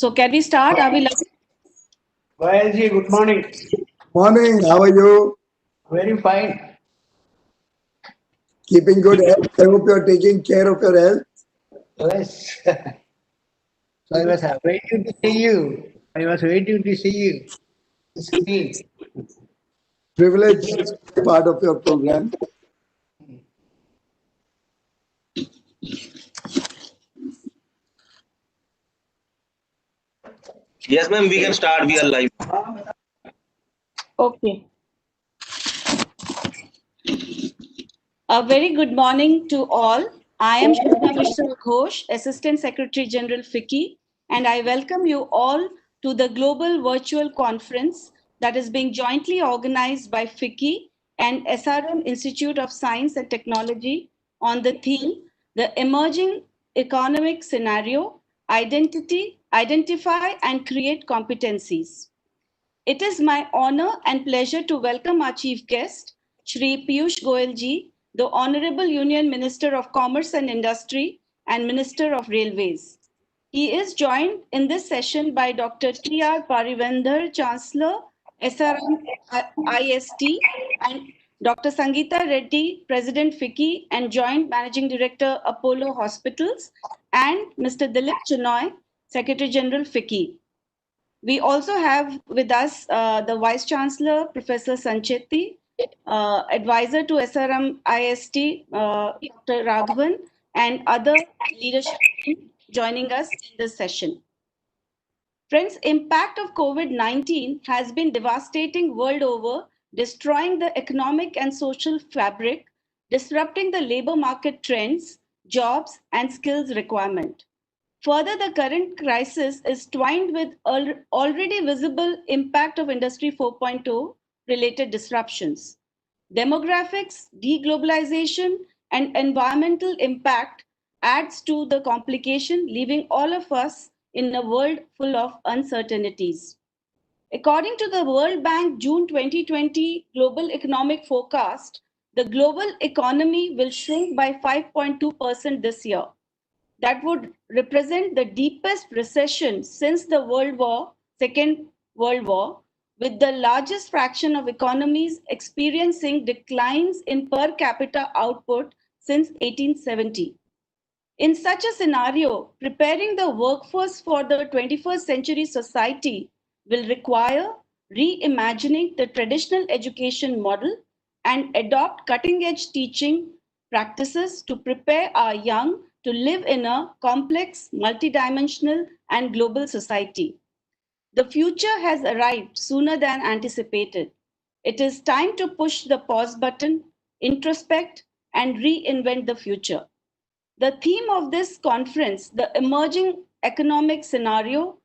So can we start? Are we live? Well, ji, good morning. Morning, how are you? Very fine. Keeping good health. I hope you're taking care of your health. Yes. So I was waiting to see you. Screen. Privileged to be part of your program. Yes, ma'am, we can start. We are live. Okay. A very good morning to all. I am Shweta Mishra Ghosh, Assistant Secretary General FICCI, and I welcome you all to the global virtual conference that is being jointly organized by FICCI and SRM Institute of Science and Technology on the theme, The Emerging Economic Scenario, Identify and Create Competencies. It is my honor and pleasure to welcome our chief guest, Shri Piyush Goyal ji, the Honorable Union Minister of Commerce and Industry and Minister of Railways. He is joined in this session by Dr. T.R. Parivendar, Chancellor, SRM IST, and Dr. Sangeeta Reddy, President FICCI and Joint Managing Director, Apollo Hospitals, and Mr. Dilip Chinoy, Secretary General FICCI. We also have with us the Vice Chancellor, Professor Sanchetti, advisor to SRM IST, Dr. Raghavan, and other leadership team joining us in this session. Friends, impact of COVID-19 has been devastating world over, destroying the economic and social fabric, disrupting the labor market trends, jobs, and skills requirement. Further, the current crisis is twined with already visible impact of Industry 4.0 related disruptions. Demographics, deglobalization, and environmental impact adds to the complication, leaving all of us in a world full of uncertainties. According to the World Bank June 2020 Global Economic Forecast, the global economy will shrink by 5.2% this year. That would represent the deepest recession since the Second World War, with the largest fraction of economies experiencing declines in per capita output since 1870. In such a scenario, preparing the workforce for the 21st century society will require reimagining the traditional education model and adopt cutting-edge teaching practices to prepare our young to live in a complex, multidimensional, and global society. The future has arrived sooner than anticipated. It is time to push the pause button, introspect, and reinvent the future. The theme of this conference, the emerging economic scenario,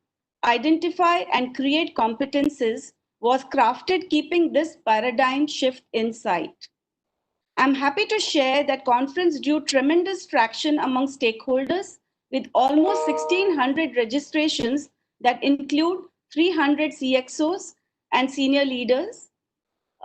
identify and create competencies, was crafted keeping this paradigm shift in sight. I'm happy to share that conference drew tremendous traction among stakeholders with almost 1,600 registrations that include 300 CXOs and senior leaders,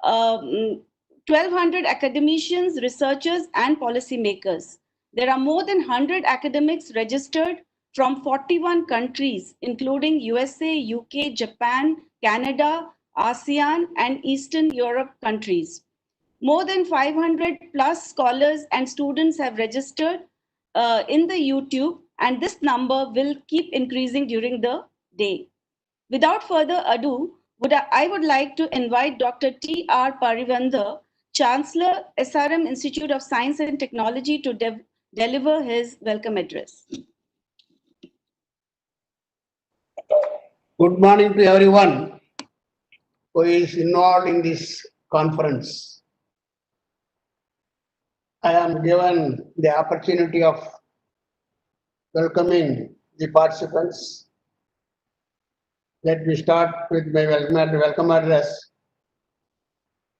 1,200 academicians, researchers, and policymakers. There are more than 100 academics registered from 41 countries, including USA, UK, Japan, Canada, ASEAN, and Eastern Europe countries. More than 500 plus scholars and students have registered in the YouTube, and this number will keep increasing during the day. Without further ado, I would like to invite Dr. T.R. Parivendar, Chancellor, SRM Institute of Science and Technology, to deliver his welcome address. Good morning to everyone who is involved in this conference. I am given the opportunity of welcoming the participants. Let me start with my welcome address.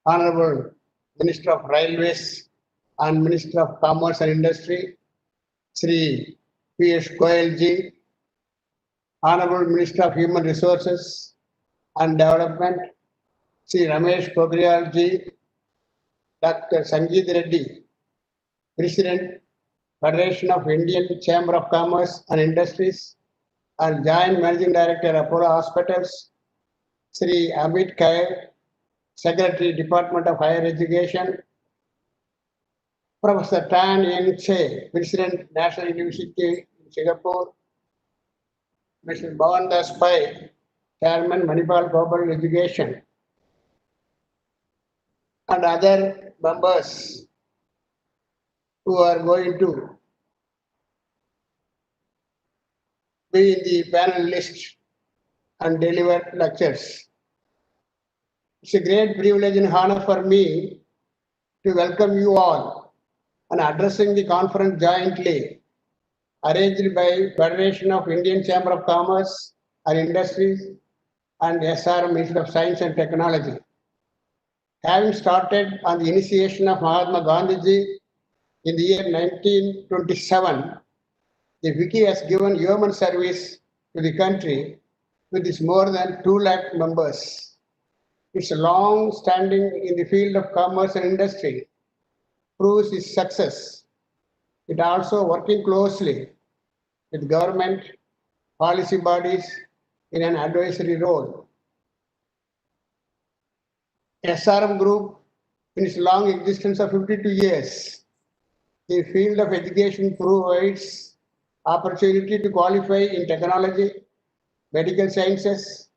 Honorable Minister of Railways and Minister of Commerce and Industry, Shri Piyush Goyal ji, Honorable Minister of Human Resources and Development, Shri Ramesh Pokhriyal ji, Dr. Sangeeta Reddy, President, Federation of Indian Chamber of Commerce and Industries, and Joint Managing Director, Apollo Hospitals, Sri Amit Kair, Secretary, Department of Higher Education, Professor Tan Yen Che, President, National University in Singapore, Mr. Bhavan Das Pai, Chairman, Manipal Global Education, and other members who are going to be in the panel list and deliver lectures. It's a great privilege and honor for me to welcome you all and addressing the conference jointly arranged by Federation of Indian Chamber of Commerce and Industries and SRM Institute of Science and Technology. Having started on the initiation of Mahatma Gandhiji in the year 1927, the Wiki has given human service to the country with its more than 2 lakh members. Its long standing in the field of commerce and industry proves its success. It also working closely with government policy bodies in an advisory role. SRM Group, in its long existence of 52 years, the field of education provides opportunity to qualify in technology, medical sciences,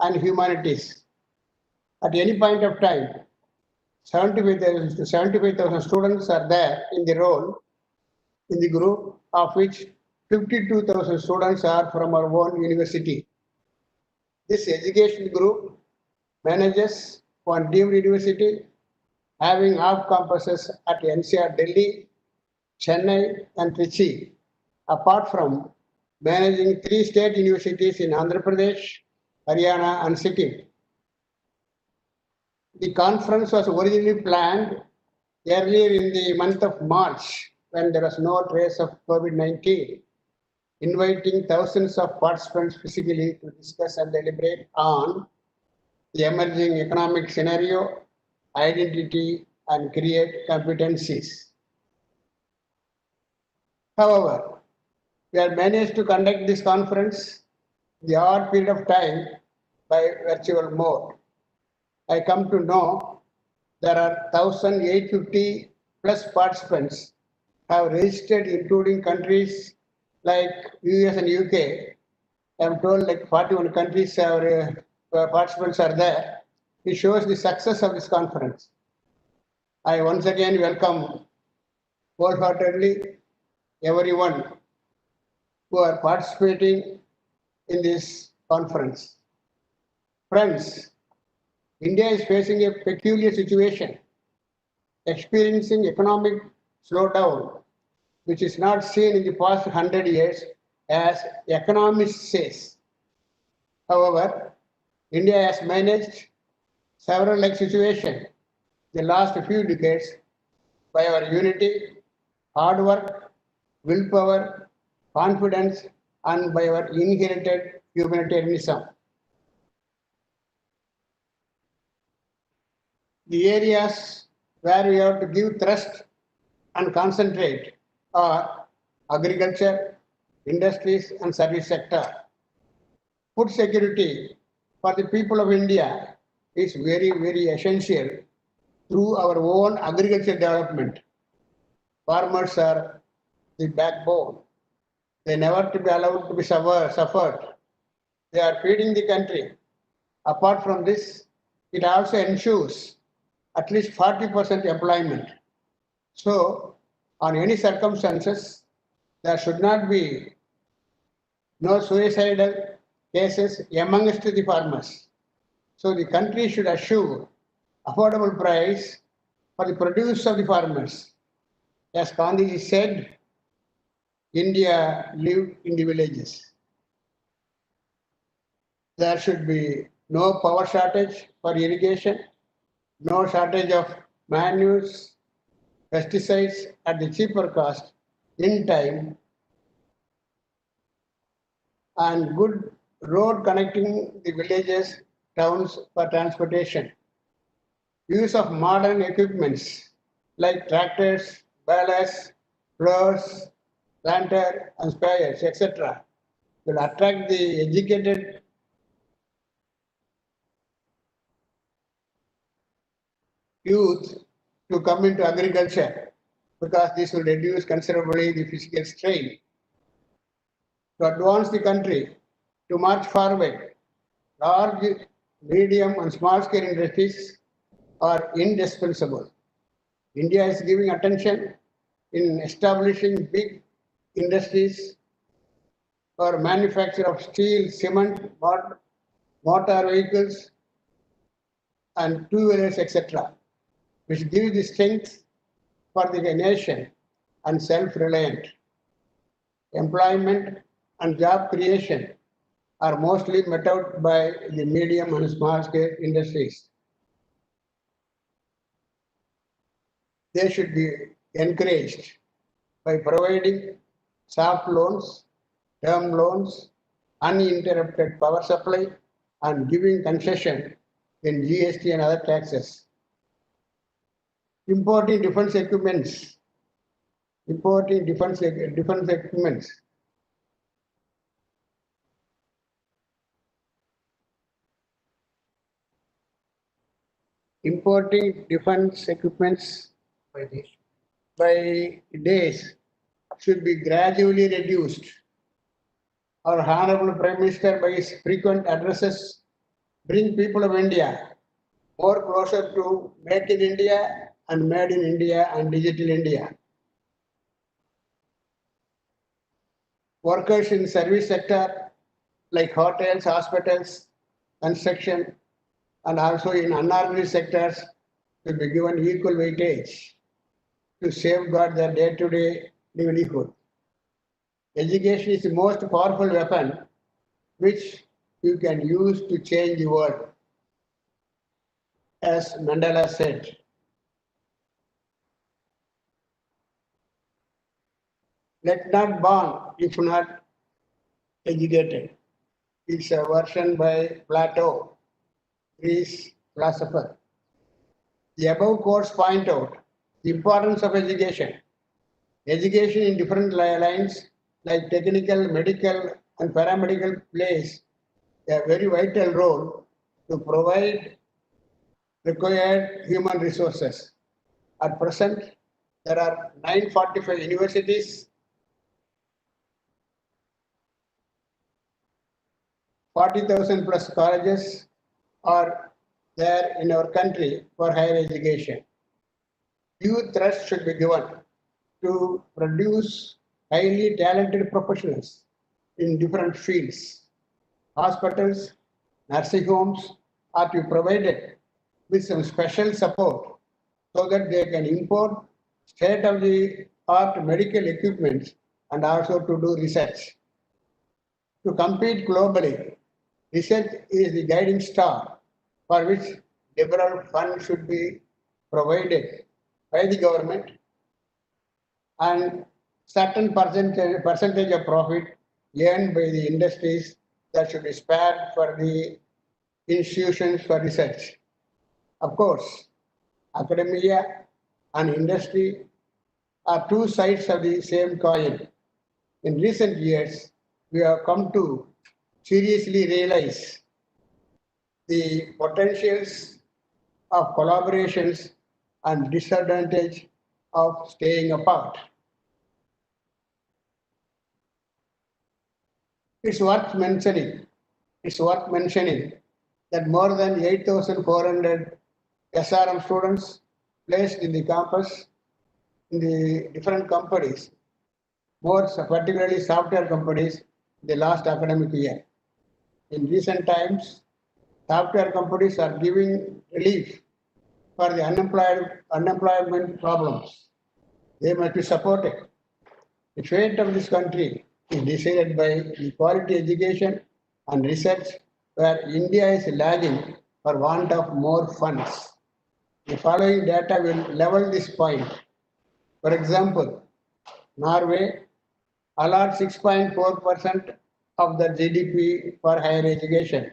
and humanities. At any point of time, 75,000 to 75,000 students are there in the role, in the group, of which 52,000 students are from our own university. This education group manages one deemed university having half campuses at NCR Delhi, Chennai, and Trichy, apart from managing 3 state universities in Andhra Pradesh, Haryana, and Sikkim. The conference was originally planned earlier in the month of March when there was no trace of COVID-19, inviting thousands of participants physically to discuss and deliberate on the emerging economic scenario, identity, and create competencies. However, we have managed to conduct this conference in the odd period of time by virtual mode. I come to know there are 1,850 plus participants have registered, including countries like US and UK. I'm told like 41 countries have participants are there. It shows the success of this conference. I once again welcome wholeheartedly everyone who are participating in this conference. Friends, India is facing a peculiar situation, experiencing economic slowdown, which is not seen in the past 100 years, as economists say. However, India has managed several like situations the last few decades by our unity, hard work, willpower, confidence, and by our inherited humanitarianism. The areas where we have to give thrust and concentrate are agriculture, industries, and service sector. Food security for the people of India is very, very essential through our own agriculture development. Farmers are the backbone. They never to be allowed to be suffered. They are feeding the country. Apart from this, it also ensures at least 40% employment. So, on any circumstances, there should not be no suicidal cases amongst the farmers. So, the country should assure affordable price for the produce of the farmers. As Gandhi said, India lived in the villages. There should be no power shortage for irrigation, no shortage of manures, pesticides at the cheaper cost in time, and good road connecting the villages, towns for transportation. Use of modern equipments like tractors, balers, blowers, planter, and sprayers, etc. will attract the educated youth to come into agriculture because this will reduce considerably the physical strain. To advance the country, to march forward, large, medium, and small scale industries are indispensable. India is giving attention in establishing big industries for manufacture of steel, cement, motor vehicles, and two-wheelers, etc., which give the strength for the nation and self-reliant. Employment and job creation are mostly met out by the medium and small scale industries. They should be encouraged by providing soft loans, term loans, uninterrupted power supply, and giving concession in GST and other taxes. Importing defense equipments. Importing defense equipments. Importing defense equipments by days should be gradually reduced. Our Honorable Prime Minister, by his frequent addresses, bring people of India more closer to Make in India and Made in India and Digital India. Workers in service sector like hotels, hospitals, construction, and also in unorganized sectors will be given equal weightage to safeguard their day-to-day livelihood. Education is the most powerful weapon which you can use to change the world. As Mandela said, let not born if not educated. It's a version by Plato, Greece philosopher. The above quotes point out the importance of education. Education in different lines like technical, medical, and paramedical plays a very vital role to provide required human resources. At present, there are 945 universities, 40,000 plus colleges are there in our country for higher education. Due thrust should be given to produce highly talented professionals in different fields. Hospitals, nursing homes are to be provided with some special support so that they can import state-of-the-art medical equipment and also to do research. To compete globally, research is the guiding star for which liberal funds should be provided by the government, and certain percentage of profit earned by the industries that should be spared for the institutions for research. Of course, academia and industry are two sides of the same coin. In recent years, we have come to seriously realize the potentials of collaborations and disadvantage of staying apart. It's worth mentioning that more than 8,400 SRM students placed in the campus in the different companies, more particularly software companies, in the last academic year. In recent times, software companies are giving relief for the unemployment problems. They must be supported. The fate of this country is decided by the quality education and research, where India is lagging for want of more funds. The following data will level this point. For example, Norway allots 6.4% of the GDP for higher education,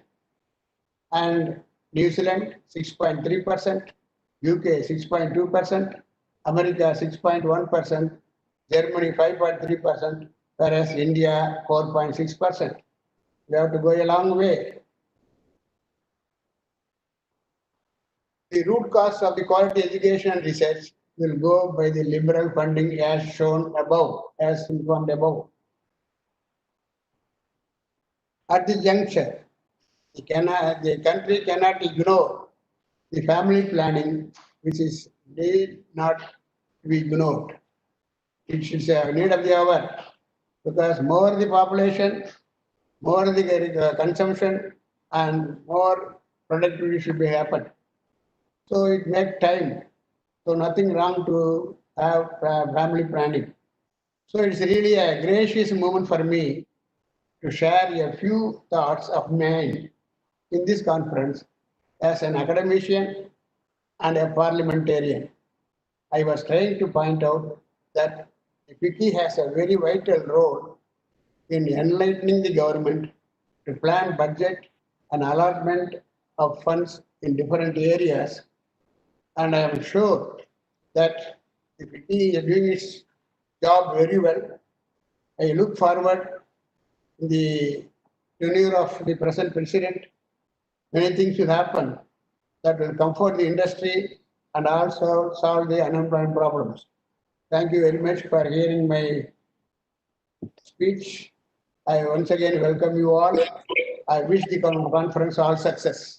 and New Zealand 6.3%, UK 6.2%, America 6.1%, Germany 5.3%, whereas India 4.6%. We have to go a long way. The root cause of the quality education and research will go by the liberal funding as shown above, as informed above. At the juncture, the country cannot ignore the family planning, which is need not to be ignored. It is a need of the hour, because more the population, more the consumption, and more productivity should be happen. So it makes time. So nothing wrong to have family planning. So it's really a gracious moment for me to share a few thoughts of mine in this conference as an academician and a parliamentarian. I was trying to point out that the FICCI has a very vital role in enlightening the government to plan budget and allotment of funds in different areas. And I am sure that the FICCI is doing its job very well. I look forward to the tenure of the present president. Many things will happen that will comfort the industry and also solve the unemployment problems. Thank you very much for hearing my speech. I once again welcome you all. I wish the conference all success.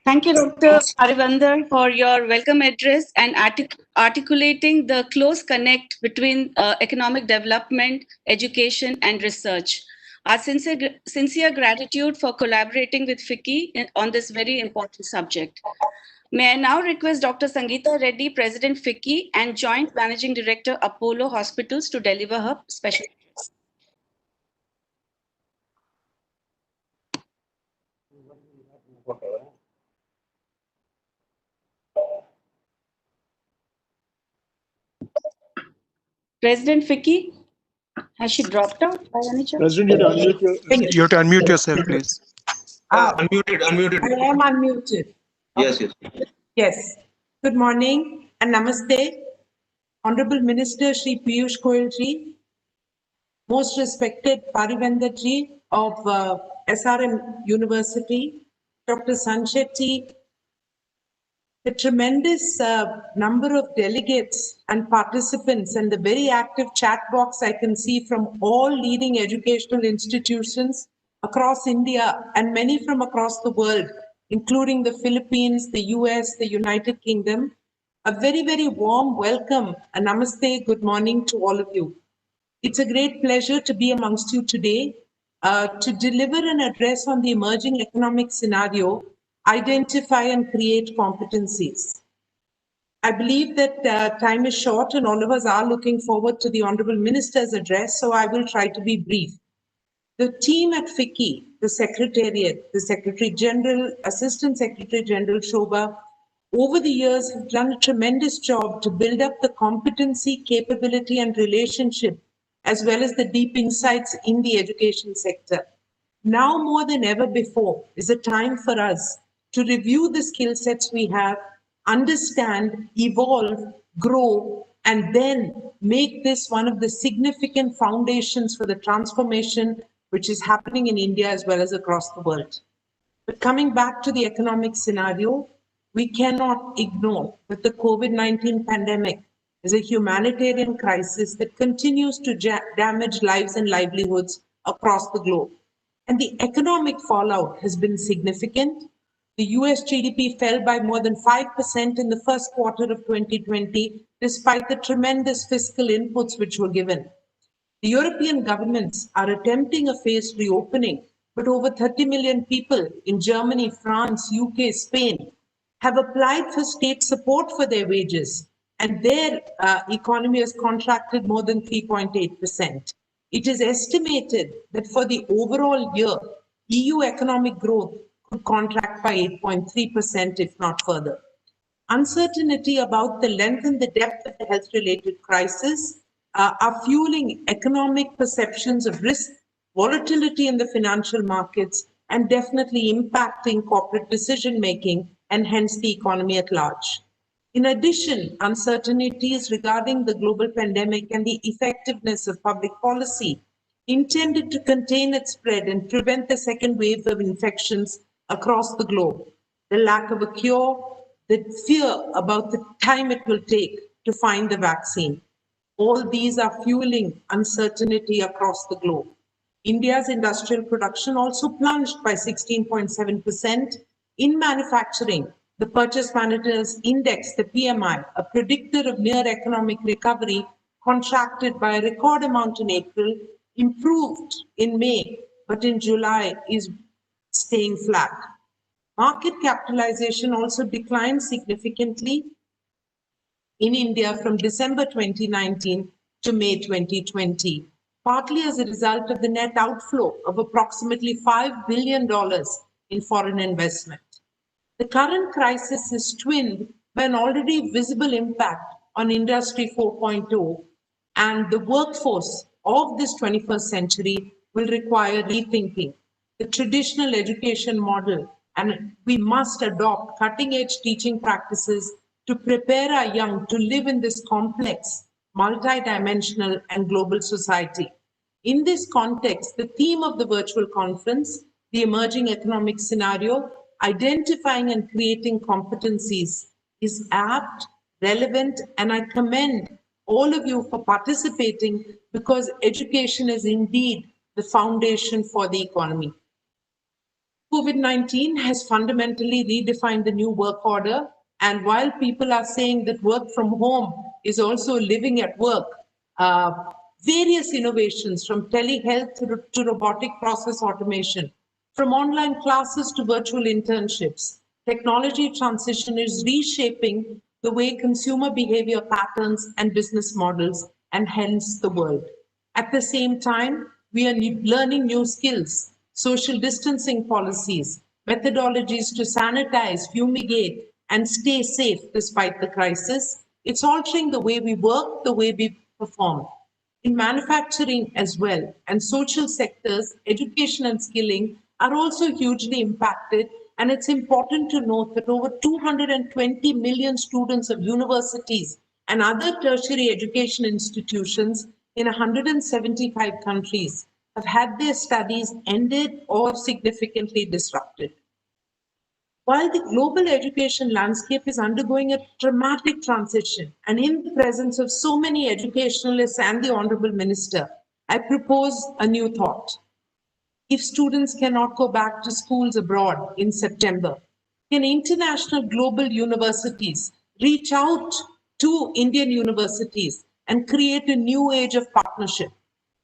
Thank you, Dr. Arivandar, for your welcome address and articulating the close connect between economic development, education, and research. Our sincere gratitude for collaborating with FICCI on this very important subject. May I now request Dr. Sangeeta Reddy, President FICCI and Joint Managing Director, Apollo Hospitals, to deliver her special address. President FICCI, has she dropped out by any chance? President, you have to unmute yourself, please. Unmuted. I am unmuted. Yes. Yes. Good morning and namaste. Honorable Minister Shri Piyush Goyal ji, most respected Parivendra ji of SRM University, Dr. Sanshetty, the tremendous number of delegates and participants and the very active chat box I can see from all leading educational institutions across India and many from across the world, including the Philippines, the US, the United Kingdom. A very, very warm welcome and namaste, good morning to all of you. It's a great pleasure to be amongst you today to deliver an address on the emerging economic scenario, identify and create competencies. I believe that time is short and all of us are looking forward to the Honorable Minister's address, so I will try to be brief. The team at FICCI, the Secretariat, the Secretary General, Assistant Secretary General Shobha, over the years have done a tremendous job to build up the competency, capability and relationship, as well as the deep insights in the education sector. Now more than ever before is a time for us to review the skill sets we have, understand, evolve, grow, and then make this one of the significant foundations for the transformation which is happening in India as well as across the world. But coming back to the economic scenario, we cannot ignore that the COVID-19 pandemic is a humanitarian crisis that continues to damage lives and livelihoods across the globe. And the economic fallout has been significant. The US GDP fell by more than 5% in the first quarter of 2020, despite the tremendous fiscal inputs which were given. The European governments are attempting a phased reopening, but over 30 million people in Germany, France, UK, Spain have applied for state support for their wages, and their economy has contracted more than 3.8%. It is estimated that for the overall year, EU economic growth could contract by 8.3%, if not further. Uncertainty about the length and the depth of the health-related crisis are fueling economic perceptions of risk, volatility in the financial markets, and definitely impacting corporate decision-making and hence the economy at large. In addition, uncertainties regarding the global pandemic and the effectiveness of public policy intended to contain its spread and prevent the second wave of infections across the globe. The lack of a cure, the fear about the time it will take to find the vaccine. All these are fueling uncertainty across the globe. India's industrial production also plunged by 16.7%. In manufacturing, the Purchase Managers Index, the PMI, a predictor of near economic recovery, contracted by a record amount in April, improved in May, but in July is staying flat. Market capitalization also declined significantly in India from December 2019 to May 2020, partly as a result of the net outflow of approximately $5 billion in foreign investment. The current crisis is twinned by an already visible impact on Industry 4.0, and the workforce of this 21st century will require rethinking the traditional education model, and we must adopt cutting-edge teaching practices to prepare our young to live in this complex, multidimensional, and global society. In this context, the theme of the virtual conference, the emerging economic scenario, identifying and creating competencies, is apt, relevant, and I commend all of you for participating, because education is indeed the foundation for the economy. COVID-19 has fundamentally redefined the new work order, and while people are saying that work from home is also living at work, various innovations from telehealth to robotic process automation, from online classes to virtual internships, technology transition is reshaping the way consumer behavior patterns and business models, and hence the world. At the same time, we are learning new skills, social distancing policies, methodologies to sanitize, fumigate, and stay safe despite the crisis. It's altering the way we work, the way we perform. In manufacturing as well, and social sectors, education and skilling are also hugely impacted. And it's important to note that over 220 million students of universities and other tertiary education institutions in 175 countries have had their studies ended or significantly disrupted. While the global education landscape is undergoing a dramatic transition, and in the presence of so many educationalists and the Honorable Minister, I propose a new thought. If students cannot go back to schools abroad in September, can international global universities reach out to Indian universities and create a new age of partnership?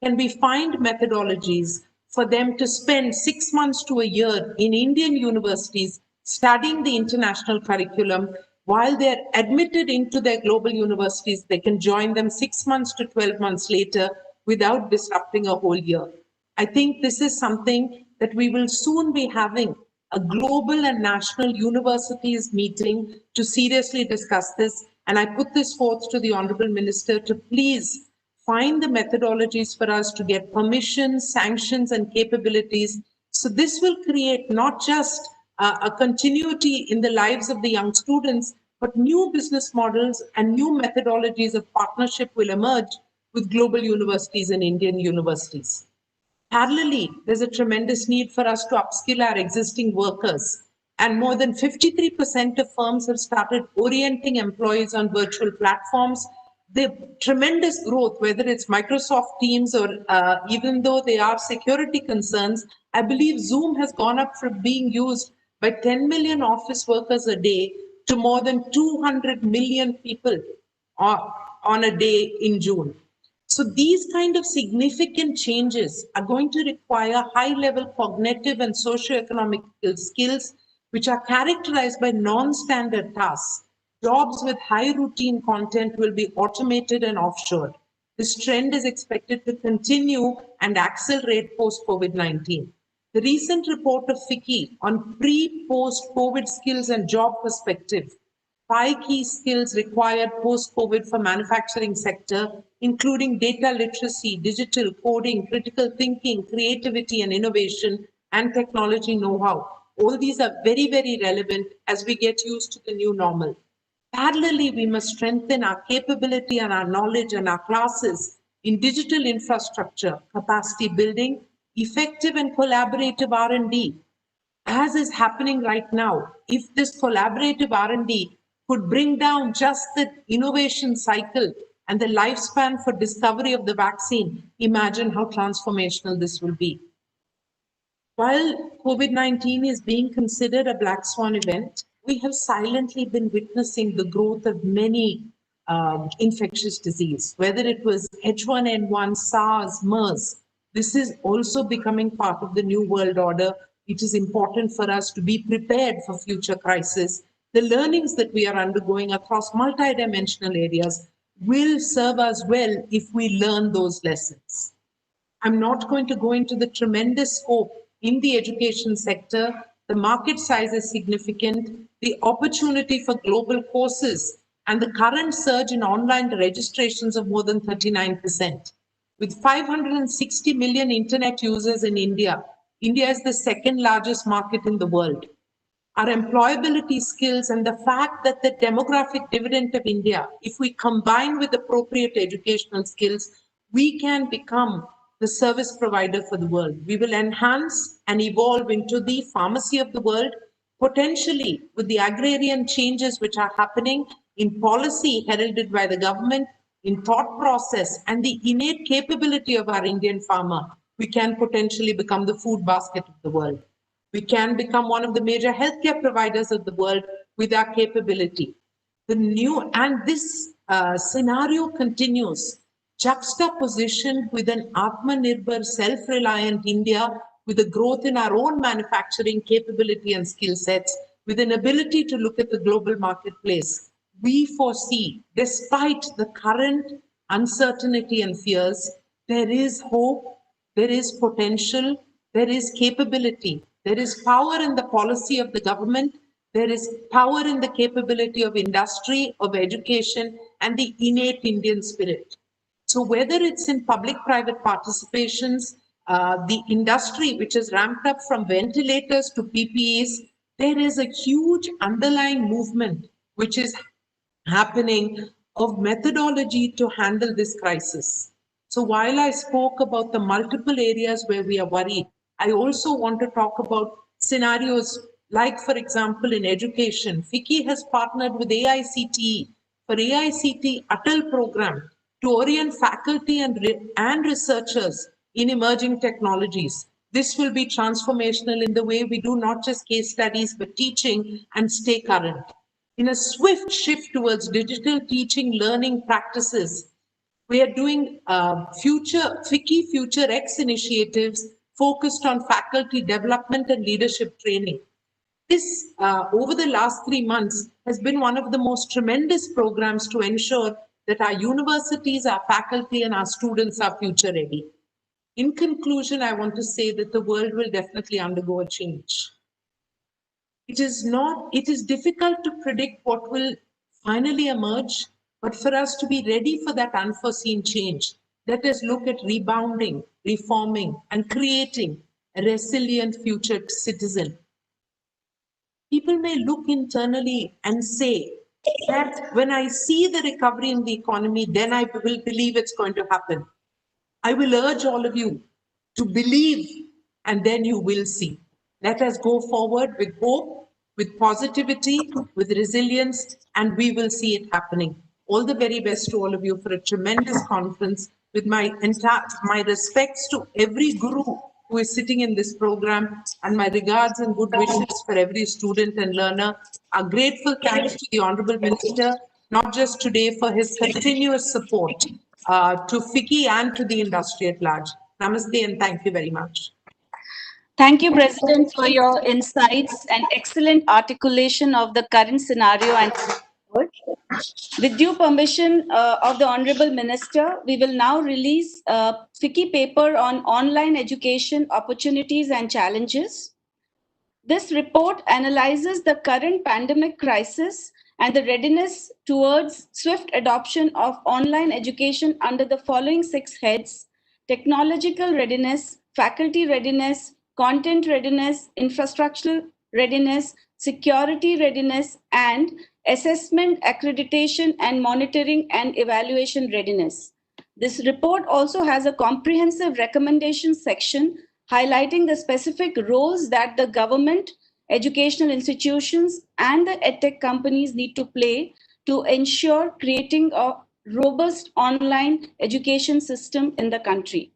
Can we find methodologies for them to spend 6 months to a year in Indian universities studying the international curriculum? While they're admitted into their global universities, they can join them 6 months to 12 months later without disrupting a whole year. I think this is something that we will soon be having a global and national universities meeting to seriously discuss this. And I put this forth to the Honorable Minister to please find the methodologies for us to get permissions, sanctions, and capabilities. So this will create not just a continuity in the lives of the young students, but new business models and new methodologies of partnership will emerge with global universities and Indian universities. Parallelly, there's a tremendous need for us to upskill our existing workers, and more than 53% of firms have started orienting employees on virtual platforms. The tremendous growth, whether it's Microsoft Teams or even though they are security concerns, I believe Zoom has gone up from being used by 10 million office workers a day to more than 200 million people on a day in June. So these kind of significant changes are going to require high-level cognitive and socioeconomic skills, which are characterized by non-standard tasks. Jobs with high routine content will be automated and offshored. This trend is expected to continue and accelerate post-COVID-19. The recent report of FICCI on pre-post-COVID skills and job perspective, 5 key skills required post-COVID for manufacturing sector, including data literacy, digital coding, critical thinking, creativity and innovation, and technology know-how. All these are very, very relevant as we get used to the new normal. Parallelly, we must strengthen our capability and our knowledge and our classes in digital infrastructure, capacity building, effective and collaborative R&D, as is happening right now. If this collaborative R&D could bring down just the innovation cycle and the lifespan for discovery of the vaccine, imagine how transformational this will be. While COVID-19 is being considered a black swan event, we have silently been witnessing the growth of many infectious disease, whether it was H1N1, SARS, MERS. This is also becoming part of the new world order. It is important for us to be prepared for future crises. The learnings that we are undergoing across multidimensional areas will serve us well if we learn those lessons. I'm not going to go into the tremendous scope in the education sector. The market size is significant. The opportunity for global courses and the current surge in online registrations of more than 39%. With 560 million internet users in India, India is the second largest market in the world. Our employability skills and the fact that the demographic dividend of India, if we combine with appropriate educational skills, we can become the service provider for the world. We will enhance and evolve into the pharmacy of the world, potentially with the agrarian changes which are happening in policy heralded by the government, in thought process, and the innate capability of our Indian farmer. We can potentially become the food basket of the world. We can become one of the major healthcare providers of the world with our capability. This scenario continues, juxtapositioned with an Atmanirbhar, self-reliant India, with a growth in our own manufacturing capability and skill sets, with an ability to look at the global marketplace. We foresee, despite the current uncertainty and fears, there is hope, there is potential, there is capability. There is power in the policy of the government. There is power in the capability of industry, of education, and the innate Indian spirit. So whether it's in public-private participations, the industry which is ramped up from ventilators to PPEs, there is a huge underlying movement which is happening of methodology to handle this crisis. So while I spoke about the multiple areas where we are worried, I also want to talk about scenarios like, for example, in education. FICCI has partnered with AICTE for AICTE Atal program to orient faculty and researchers in emerging technologies. This will be transformational in the way we do not just case studies, but teaching and stay current. In a swift shift towards digital teaching learning practices, we are doing FICCI Future X initiatives focused on faculty development and leadership training. This, over the last 3 months, has been one of the most tremendous programs to ensure that our universities, our faculty, and our students are future ready. In conclusion, I want to say that the world will definitely undergo a change. It is difficult to predict what will finally emerge, but for us to be ready for that unforeseen change, let us look at rebounding, reforming, and creating a resilient future citizen. People may look internally and say that when I see the recovery in the economy, then I will believe it's going to happen. I will urge all of you to believe, and then you will see. Let us go forward with hope, with positivity, with resilience, and we will see it happening. All the very best to all of you for a tremendous conference. With my respects to every guru who is sitting in this program, and my regards and good wishes for every student and learner. A grateful thanks to the Honorable Minister, not just today, for his continuous support to FICCI and to the industry at large. Namaste and thank you very much. Thank you, President, for your insights and excellent articulation of the current scenario and forward. With due permission of the Honorable Minister, we will now release a FICCI paper on online education opportunities and challenges. This report analyzes the current pandemic crisis and the readiness towards swift adoption of online education under the following 6 heads: technological readiness, faculty readiness, content readiness, infrastructural readiness, security readiness, and assessment, accreditation, and monitoring and evaluation readiness. This report also has a comprehensive recommendation section highlighting the specific roles that the government, educational institutions, and the edtech companies need to play to ensure creating a robust online education system in the country.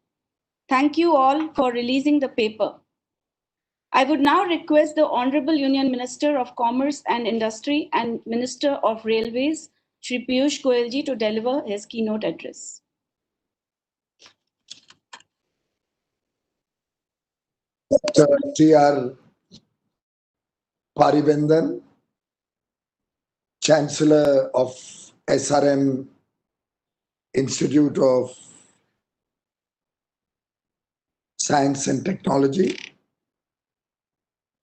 Thank you all for releasing the paper. I would now request the Honorable Union Minister of Commerce and Industry and Minister of Railways, Shri Piyush Goyal ji, to deliver his keynote address. Dr. T.R. Parivendan, Chancellor of SRM Institute of Science and Technology,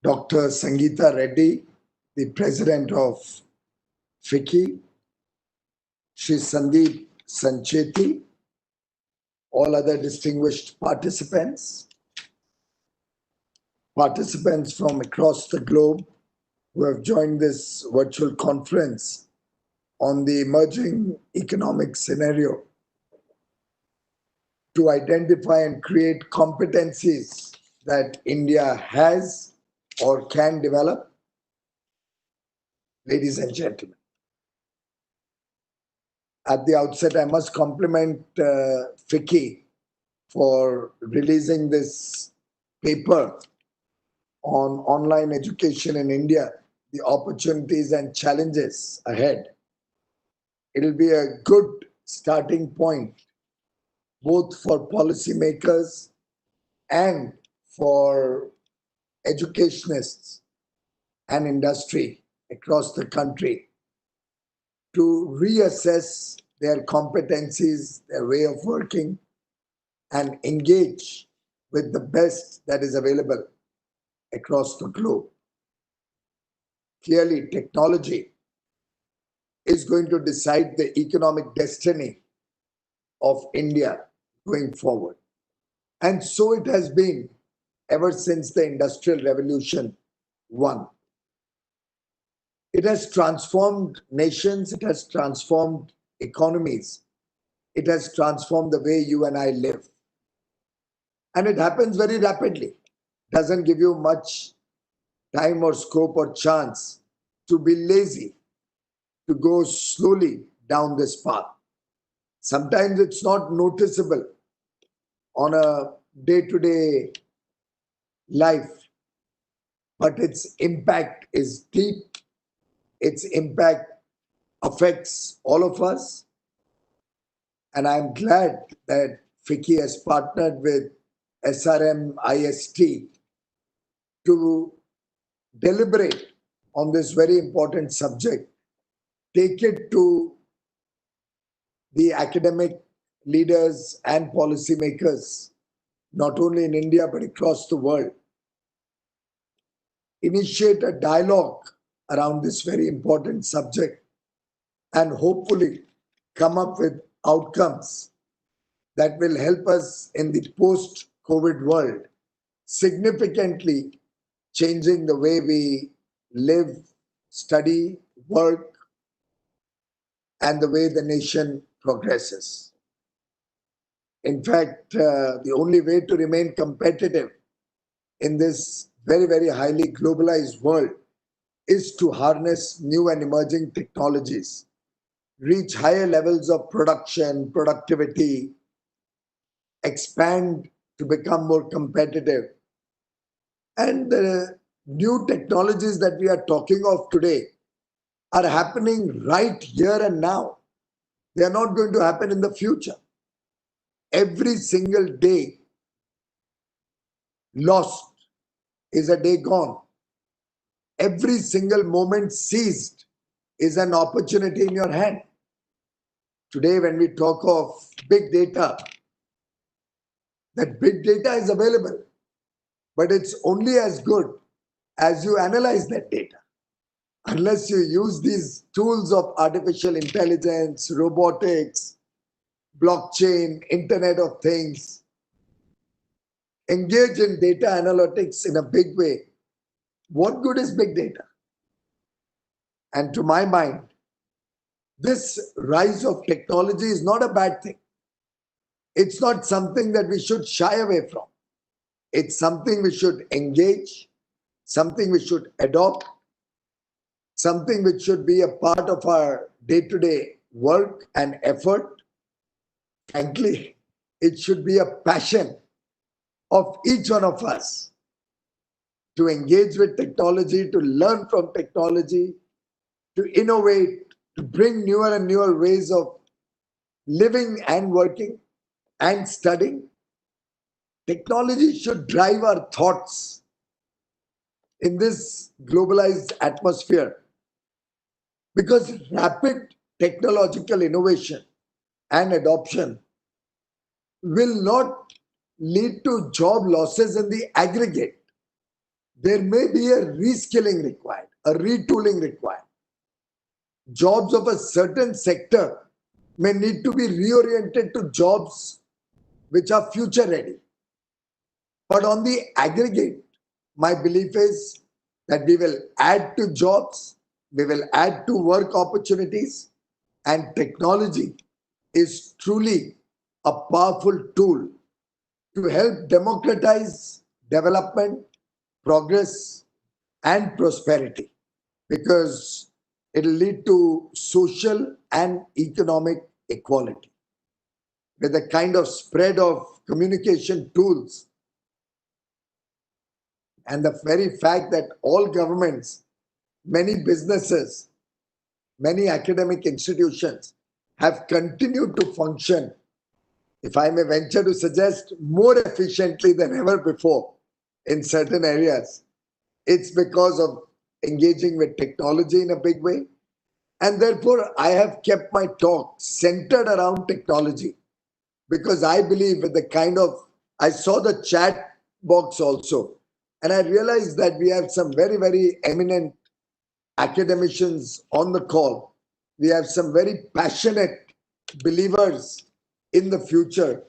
Dr. Sangeeta Reddy, the President of FICCI, Shri Sandeep Sancheti, all other distinguished participants from across the globe who have joined this virtual conference on the emerging economic scenario to identify and create competencies that India has or can develop. Ladies and gentlemen, at the outset, I must compliment FICCI for releasing this paper on online education in India, the opportunities and challenges ahead. It'll be a good starting point both for policymakers and for educationists and industry across the country to reassess their competencies, their way of working, and engage with the best that is available across the globe. Clearly, technology is going to decide the economic destiny of India going forward. And so it has been ever since the Industrial Revolution 1. It has transformed nations, it has transformed economies, it has transformed the way you and I live. And it happens very rapidly. Doesn't give you much time or scope or chance to be lazy, to go slowly down this path. Sometimes it's not noticeable on a day-to-day life, but its impact is deep. Its impact affects all of us. And I'm glad that FICCI has partnered with SRM IST to deliberate on this very important subject, take it to the academic leaders and policymakers, not only in India, but across the world. Initiate a dialogue around this very important subject and hopefully come up with outcomes that will help us in the post-COVID world, significantly changing the way we live, study, work, and the way the nation progresses. In fact, the only way to remain competitive in this very, very highly globalized world is to harness new and emerging technologies, reach higher levels of production, productivity, expand to become more competitive. And the new technologies that we are talking of today are happening right here and now. They are not going to happen in the future. Every single day lost is a day gone. Every single moment seized is an opportunity in your hand. Today, when we talk of big data, that big data is available, but it's only as good as you analyze that data. Unless you use these tools of artificial intelligence, robotics, blockchain, Internet of Things, engage in data analytics in a big way, what good is big data? And to my mind, this rise of technology is not a bad thing. It's not something that we should shy away from. It's something we should engage, something we should adopt, something which should be a part of our day-to-day work and effort. Frankly, it should be a passion of each one of us to engage with technology, to learn from technology, to innovate, to bring newer and newer ways of living and working and studying. Technology should drive our thoughts in this globalized atmosphere, because rapid technological innovation and adoption will not lead to job losses in the aggregate. There may be a reskilling required, a retooling required. Jobs of a certain sector may need to be reoriented to jobs which are future ready. But on the aggregate, my belief is that we will add to jobs, we will add to work opportunities, and technology is truly a powerful tool to help democratize development, progress, and prosperity, because it will lead to social and economic equality. With the kind of spread of communication tools and the very fact that all governments, many businesses, many academic institutions have continued to function, if I may venture to suggest, more efficiently than ever before in certain areas, it's because of engaging with technology in a big way. And therefore, I have kept my talk centered around technology, because I believe with the kind of, I saw the chat box also, and I realized that we have some very, very eminent academicians on the call. We have some very passionate believers in the future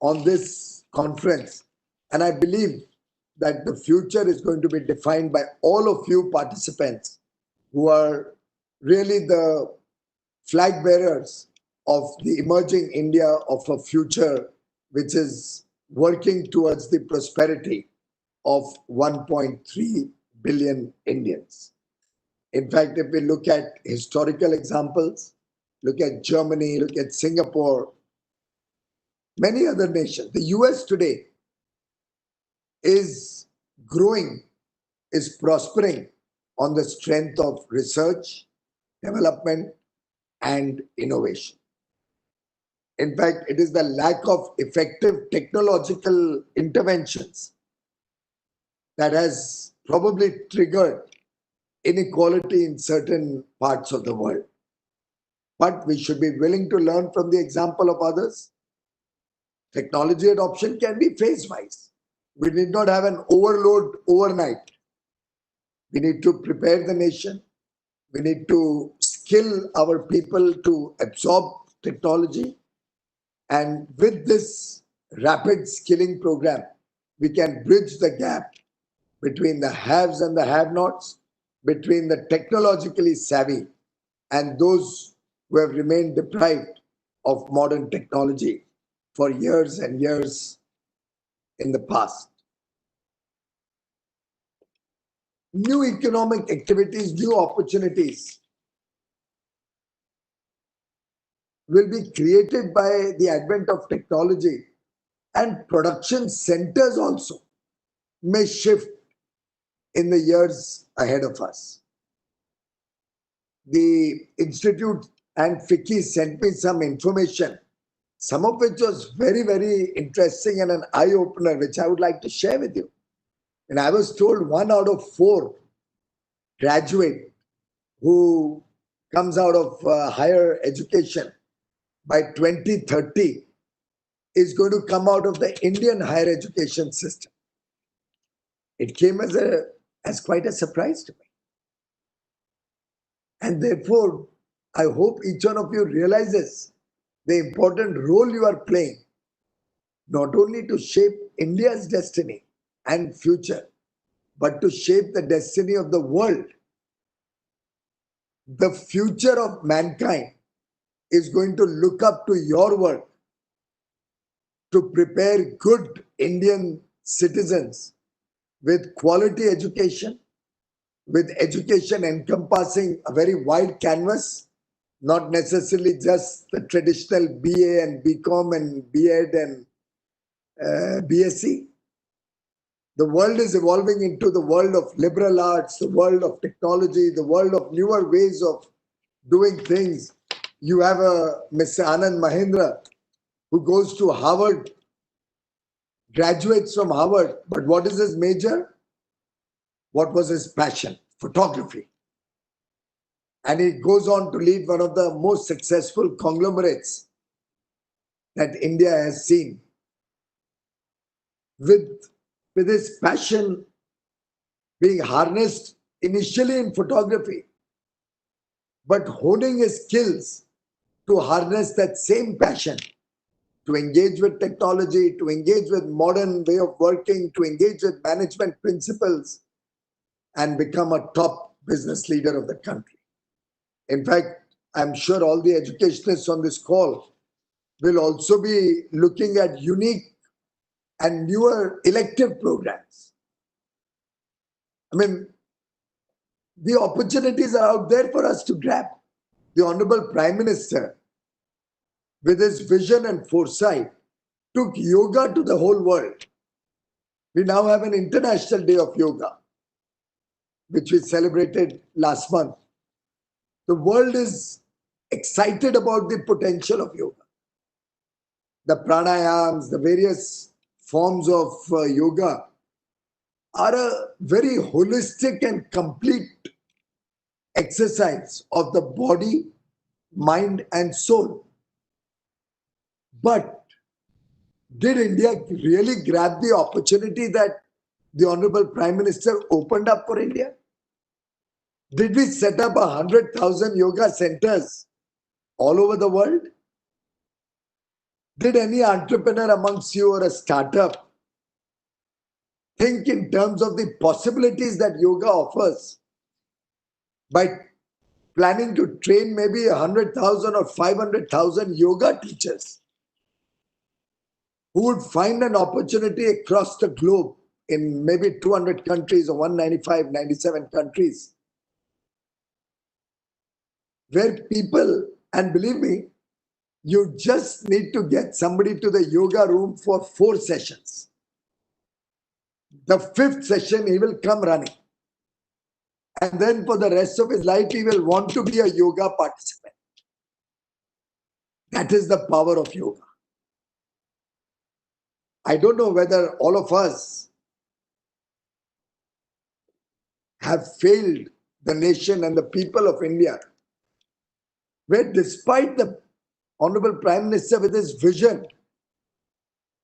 on this conference. And I believe that the future is going to be defined by all of you participants who are really the flag bearers of the emerging India of a future which is working towards the prosperity of 1.3 billion Indians. In fact, if we look at historical examples, look at Germany, look at Singapore, many other nations, the US today is growing, is prospering on the strength of research, development, and innovation. In fact, it is the lack of effective technological interventions that has probably triggered inequality in certain parts of the world. But we should be willing to learn from the example of others. Technology adoption can be phase-wise. We need not have an overload overnight. We need to prepare the nation. We need to skill our people to absorb technology. And with this rapid skilling program, we can bridge the gap between the haves and the have-nots, between the technologically savvy and those who have remained deprived of modern technology for years and years in the past. New economic activities, new opportunities will be created by the advent of technology, and production centers also may shift in the years ahead of us. The Institute and FICCI sent me some information, some of which was very, very interesting and an eye-opener, which I would like to share with you. And I was told 1 out of 4 graduate who comes out of higher education by 2030 is going to come out of the Indian higher education system. It came as quite a surprise to me. And therefore, I hope each one of you realizes the important role you are playing, not only to shape India's destiny and future, but to shape the destiny of the world. the future of mankind is going to look up to your work to prepare good Indian citizens with quality education, with education encompassing a very wide canvas, not necessarily just the traditional BA and BCom and BEd and BSc. The world is evolving into the world of liberal arts, the world of technology, the world of newer ways of doing things. You have a Mr. Anand Mahindra who goes to Harvard, graduates from Harvard, but what is his major? What was his passion? Photography. And he goes on to lead one of the most successful conglomerates that India has seen. With his passion being harnessed initially in photography, but honing his skills to harness that same passion, to engage with technology, to engage with modern way of working, to engage with management principles, and become a top business leader of the country. In fact, I'm sure all the educationists on this call will also be looking at unique and newer elective programs. I mean, the opportunities are out there for us to grab. The Honorable Prime Minister, with his vision and foresight, took yoga to the whole world. We now have an International Day of Yoga, which we celebrated last month. The world is excited about the potential of yoga. The pranayams, the various forms of yoga are a very holistic and complete exercise of the body, mind, and soul. But did India really grab the opportunity that the Honorable Prime Minister opened up for India? Did we set up 100,000 yoga centers all over the world? Did any entrepreneur amongst you or a startup think in terms of the possibilities that yoga offers by planning to train maybe 100,000 or 500,000 yoga teachers who would find an opportunity across the globe in maybe 200 countries or 195, 97 countries, where people, and believe me, you just need to get somebody to the yoga room for 4 sessions. The 5th session, he will come running. And then for the rest of his life, he will want to be a yoga participant. That is the power of yoga. I don't know whether all of us have failed the nation and the people of India, where despite the Honorable Prime Minister with his vision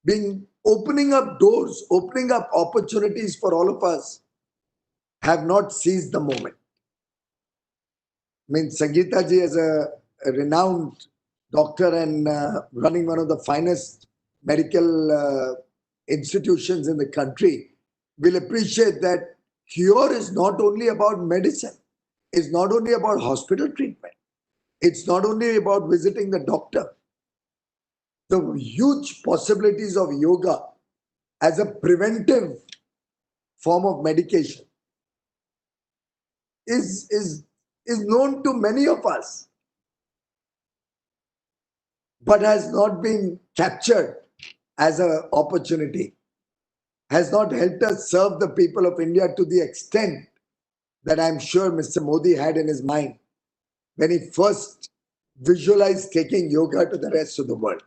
being opening up doors, opening up opportunities for all of us, have not seized the moment. I mean, Sangeeta ji, as a renowned doctor and running one of the finest medical institutions in the country, will appreciate that cure is not only about medicine, it's not only about hospital treatment, it's not only about visiting the doctor. The huge possibilities of yoga as a preventive form of medication is known to many of us, but has not been captured as an opportunity, has not helped us serve the people of India to the extent that I'm sure Mr. Modi had in his mind when he first visualized taking yoga to the rest of the world.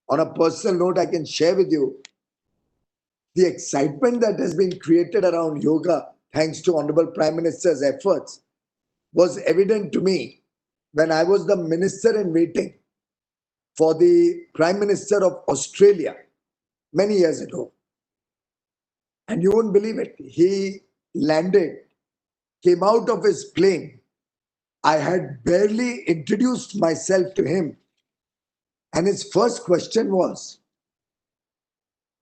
On a personal note, I can share with you the excitement that has been created around yoga, thanks to Honorable Prime Minister's efforts, was evident to me when I was the minister in waiting for the Prime Minister of Australia many years ago. And you won't believe it. He landed, came out of his plane. I had barely introduced myself to him. And his first question was,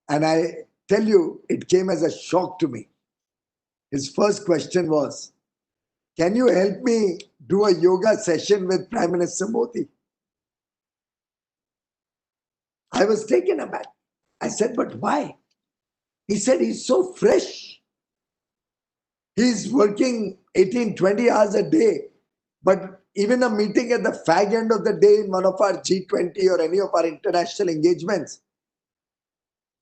and I tell you, it came as a shock to me. His first question was, can you help me do a yoga session with Prime Minister Modi? I was taken aback. I said, but why? He said, he's so fresh. He's working 18, 20 hours a day. But even a meeting at the fag end of the day in one of our G20 or any of our international engagements,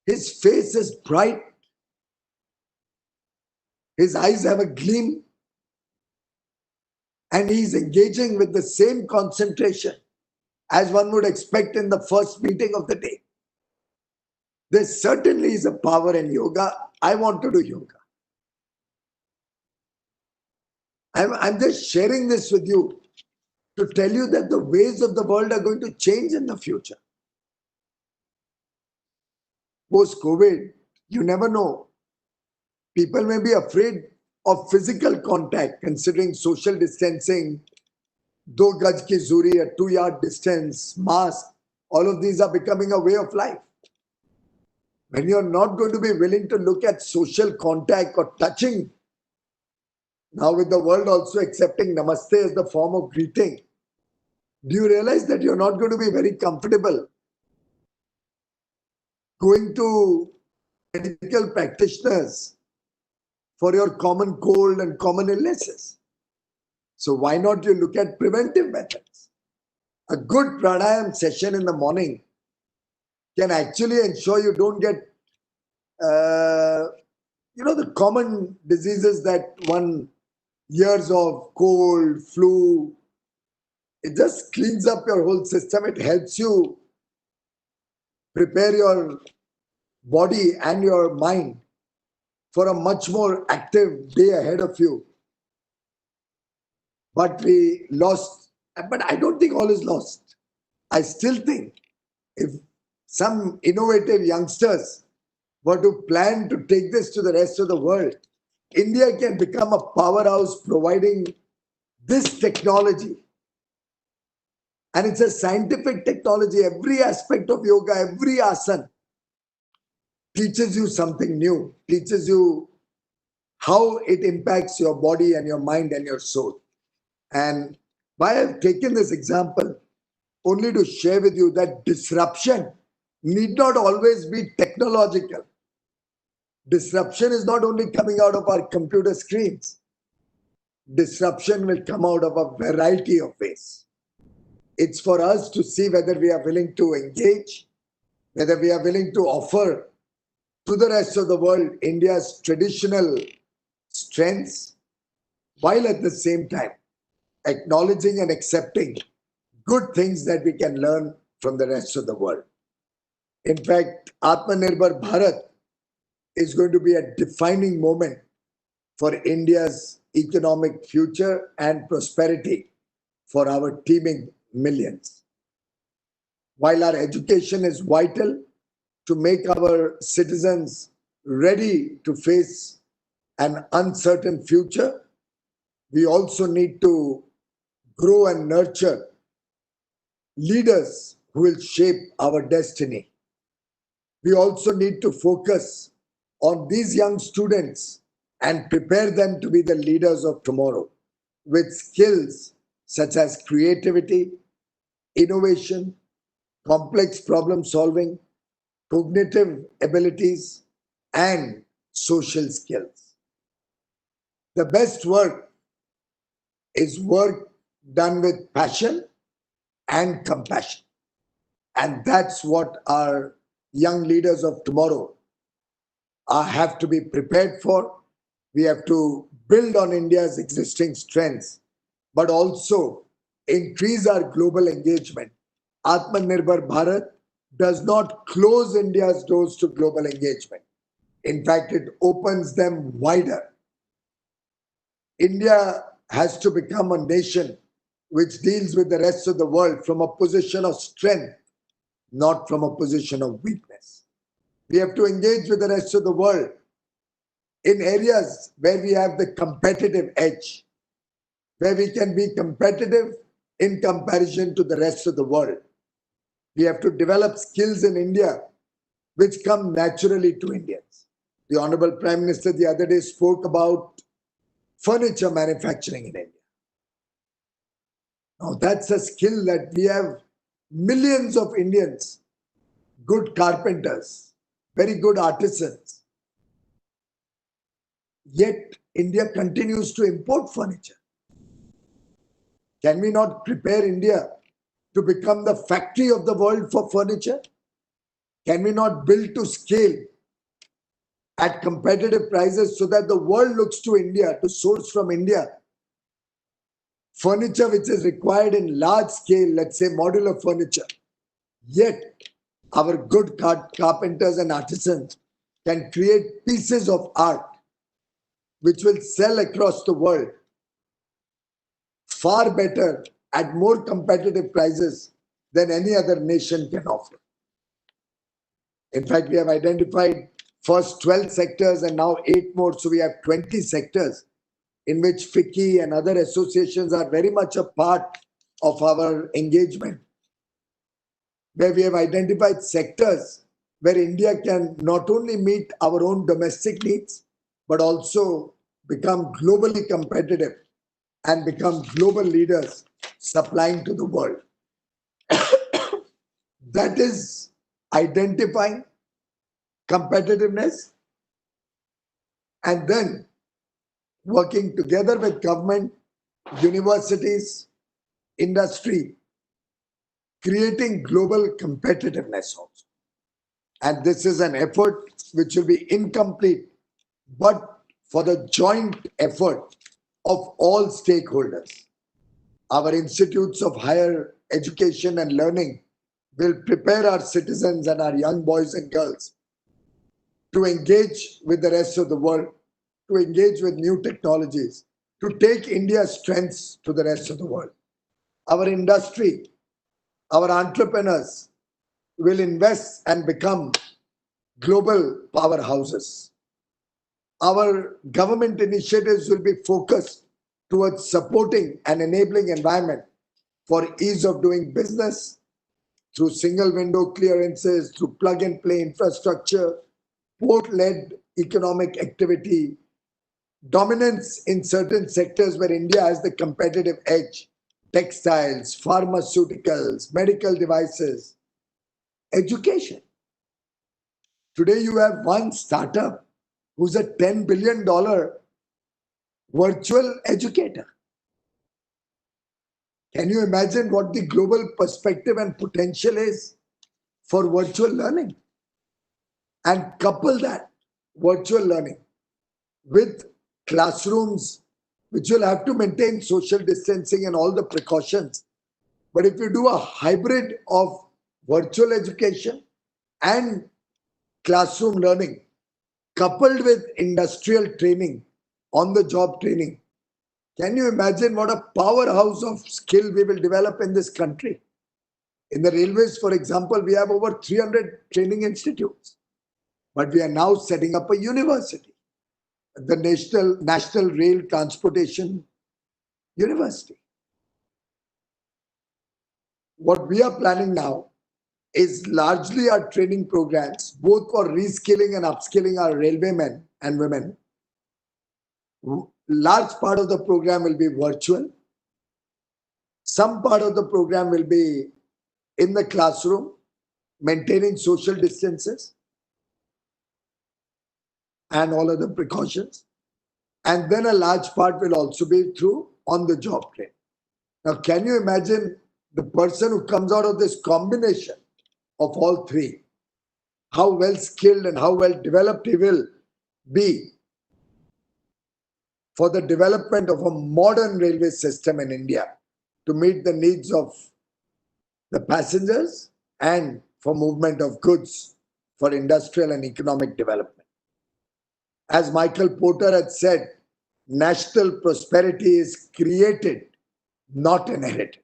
his face is bright. His eyes have a gleam. And he's engaging with the same concentration as one would expect in the first meeting of the day. There certainly is a power in yoga. I want to do yoga. I'm just sharing this with you to tell you that the ways of the world are going to change in the future. Post-COVID, you never know. People may be afraid of physical contact, considering social distancing, 2 gaj ki zuri, a 2-yard distance, mask. All of these are becoming a way of life. When you're not going to be willing to look at social contact or touching, now with the world also accepting namaste as the form of greeting, do you realize that you're not going to be very comfortable going to medical practitioners for your common cold and common illnesses? So why not you look at preventive methods? A good pranayam session in the morning can actually ensure you don't get the common diseases that one hears of, cold, flu. It just cleans up your whole system. It helps you prepare your body and your mind for a much more active day ahead of you. But we lost. But I don't think all is lost. I still think if some innovative youngsters were to plan to take this to the rest of the world, India can become a powerhouse providing this technology. And it's a scientific technology. Every aspect of yoga, every asana teaches you something new, teaches you how it impacts your body and your mind and your soul. And why I've taken this example only to share with you that disruption need not always be technological. Disruption is not only coming out of our computer screens. Disruption will come out of a variety of ways. It's for us to see whether we are willing to engage, whether we are willing to offer to the rest of the world India's traditional strengths, while at the same time acknowledging and accepting good things that we can learn from the rest of the world. In fact, Atmanirbhar Bharat is going to be a defining moment for India's economic future and prosperity for our teeming millions. While our education is vital to make our citizens ready to face an uncertain future, we also need to grow and nurture leaders who will shape our destiny. We also need to focus on these young students and prepare them to be the leaders of tomorrow with skills such as creativity, innovation, complex problem solving, cognitive abilities, and social skills. The best work is work done with passion and compassion. And that's what our young leaders of tomorrow have to be prepared for. We have to build on India's existing strengths, but also increase our global engagement. Atmanirbhar Bharat does not close India's doors to global engagement. In fact, it opens them wider. India has to become a nation which deals with the rest of the world from a position of strength, not from a position of weakness. We have to engage with the rest of the world in areas where we have the competitive edge, where we can be competitive in comparison to the rest of the world. We have to develop skills in India which come naturally to Indians. The Honorable Prime Minister the other day spoke about furniture manufacturing in India. Now that's a skill that we have millions of Indians, good carpenters, very good artisans. Yet India continues to import furniture. Can we not prepare India to become the factory of the world for furniture? Can we not build to scale at competitive prices so that the world looks to India to source from India furniture which is required in large scale, let's say modular furniture? Yet our good carpenters and artisans can create pieces of art which will sell across the world far better at more competitive prices than any other nation can offer. In fact, we have identified first 12 sectors and now 8 more, so we have 20 sectors in which FICCI and other associations are very much a part of our engagement, where we have identified sectors where India can not only meet our own domestic needs, but also become globally competitive and become global leaders supplying to the world. That is identifying competitiveness and then working together with government, universities, industry, creating global competitiveness also. And this is an effort which will be incomplete, but for the joint effort of all stakeholders. Our institutes of higher education and learning will prepare our citizens and our young boys and girls to engage with the rest of the world, to engage with new technologies, to take India's strengths to the rest of the world. Our industry, our entrepreneurs will invest and become global powerhouses. Our government initiatives will be focused towards supporting an enabling environment for ease of doing business through single window clearances, through plug and play infrastructure, port-led economic activity, dominance in certain sectors where India has the competitive edge, textiles, pharmaceuticals, medical devices, education. Today you have one startup who's a $10 billion virtual educator. Can you imagine what the global perspective and potential is for virtual learning? And couple that virtual learning with classrooms which will have to maintain social distancing and all the precautions. But if you do a hybrid of virtual education and classroom learning coupled with industrial training, on-the-job training, can you imagine what a powerhouse of skill we will develop in this country? In the railways, for example, we have over 300 training institutes, but we are now setting up a university, the National Rail Transportation University. What we are planning now is largely our training programs, both for reskilling and upskilling our railwaymen and women. Large part of the program will be virtual. Some part of the program will be in the classroom, maintaining social distances and all other precautions. And then a large part will also be through on-the-job training. Now, can you imagine the person who comes out of this combination of all three, how well skilled and how well developed he will be for the development of a modern railway system in India to meet the needs of the passengers and for movement of goods for industrial and economic development. As Michael Porter had said, national prosperity is created, not inherited.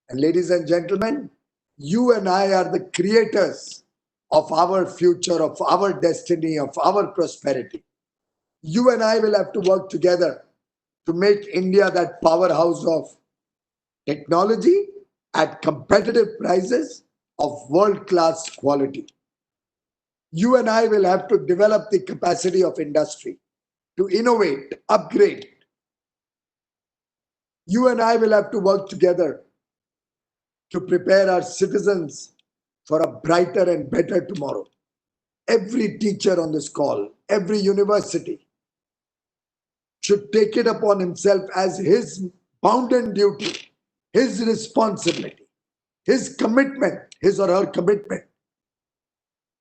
And ladies and gentlemen, you and I are the creators of our future, of our destiny, of our prosperity. You and I will have to work together to make India that powerhouse of technology at competitive prices of world-class quality. You and I will have to develop the capacity of industry to innovate, upgrade, You and I will have to work together to prepare our citizens for a brighter and better tomorrow. Every teacher on this call, every university should take it upon himself as his bounden duty, his responsibility, his commitment, his or her commitment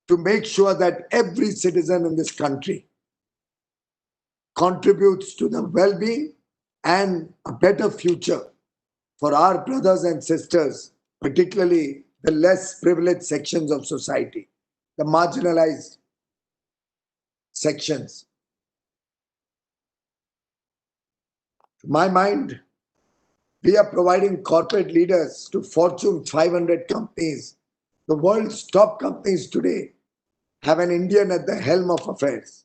to make sure that every citizen in this country contributes to the well-being and a better future for our brothers and sisters, particularly the less privileged sections of society, the marginalized sections. To my mind, we are providing corporate leaders to Fortune 500 companies. The world's top companies today have an Indian at the helm of affairs.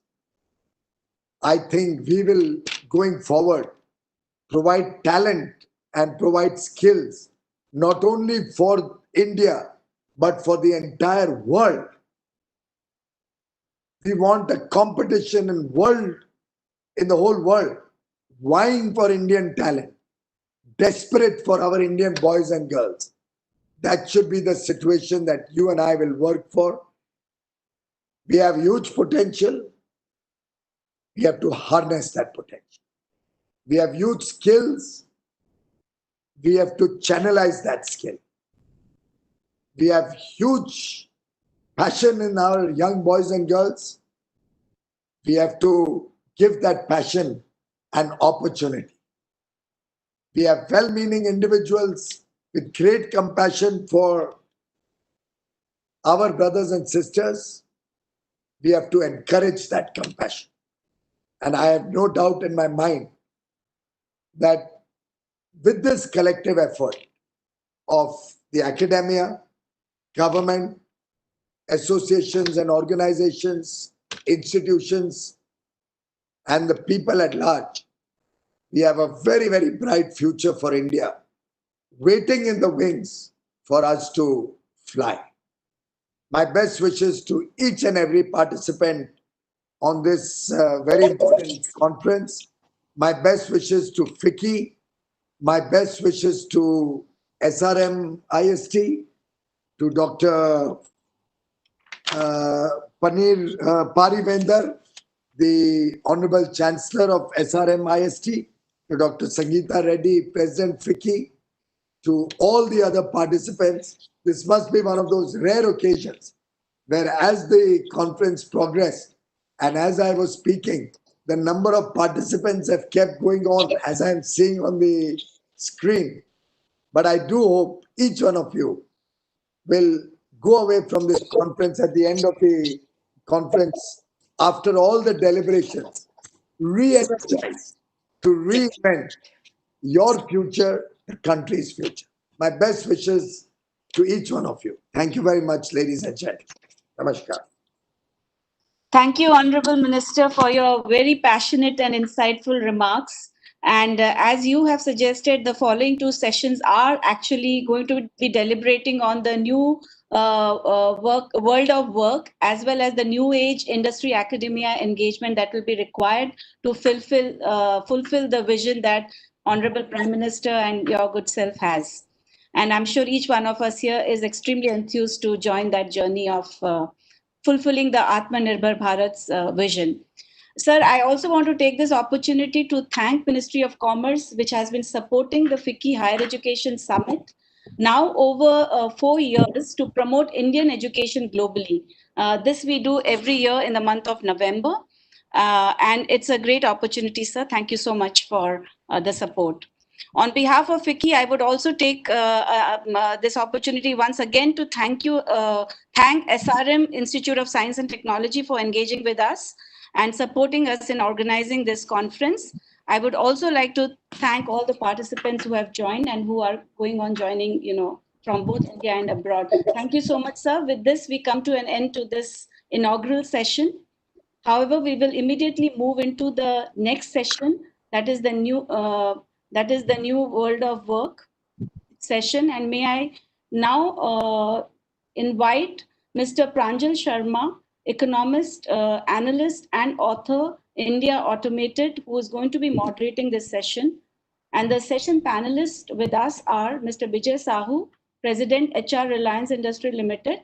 I think we will, going forward, provide talent and provide skills, not only for India, but for the entire world. We want a competition in the whole world, vying for Indian talent, desperate for our Indian boys and girls. That should be the situation that you and I will work for. We have huge potential. We have to harness that potential. We have huge skills. We have to channelize that skill. We have huge passion in our young boys and girls. We have to give that passion an opportunity. We have well-meaning individuals with great compassion for our brothers and sisters. We have to encourage that compassion. And I have no doubt in my mind that with this collective effort of the academia, government, associations and organizations, institutions, and the people at large, we have a very, very bright future for India waiting in the wings for us to fly. My best wishes to each and every participant on this very important conference. My best wishes to FICCI. My best wishes to SRM IST, to Dr. Parivender, the Honorable Chancellor of SRM IST, to Dr. Sangeeta Reddy, President FICCI, to all the other participants. This must be one of those rare occasions where, as the conference progressed and as I was speaking, the number of participants have kept going on, as I am seeing on the screen. But I do hope each one of you will go away from this conference at the end of the conference, after all the deliberations, re-energized to reinvent your future, the country's future. My best wishes to each one of you. Thank you very much, ladies and gentlemen. Namaskar. Thank you, Honorable Minister, for your very passionate and insightful remarks. And as you have suggested, the following two sessions are actually going to be deliberating on the new world of work, as well as the new age industry academia engagement that will be required to fulfill the vision that Honorable Prime Minister and your good self has. And I'm sure each one of us here is extremely enthused to join that journey of fulfilling the Atmanirbhar Bharat's vision. Sir, I also want to take this opportunity to thank Ministry of Commerce, which has been supporting the FICCI Higher Education Summit now over 4 years to promote Indian education globally. This we do every year in the month of November. And it's a great opportunity, sir. Thank you so much for the support. On behalf of FICCI, I would also take this opportunity once again to thank SRM Institute of Science and Technology for engaging with us and supporting us in organizing this conference. I would also like to thank all the participants who have joined and who are going on joining, from both India and abroad. Thank you so much, sir. With this, we come to an end to this inaugural session. However, we will immediately move into the next session, that is the new world of work session. And may I now invite Mr. Pranjal Sharma, economist, analyst, and author, India Automated, who is going to be moderating this session. And the session panelists with us are Mr. Vijay Sahu, President HR Reliance Industry Limited,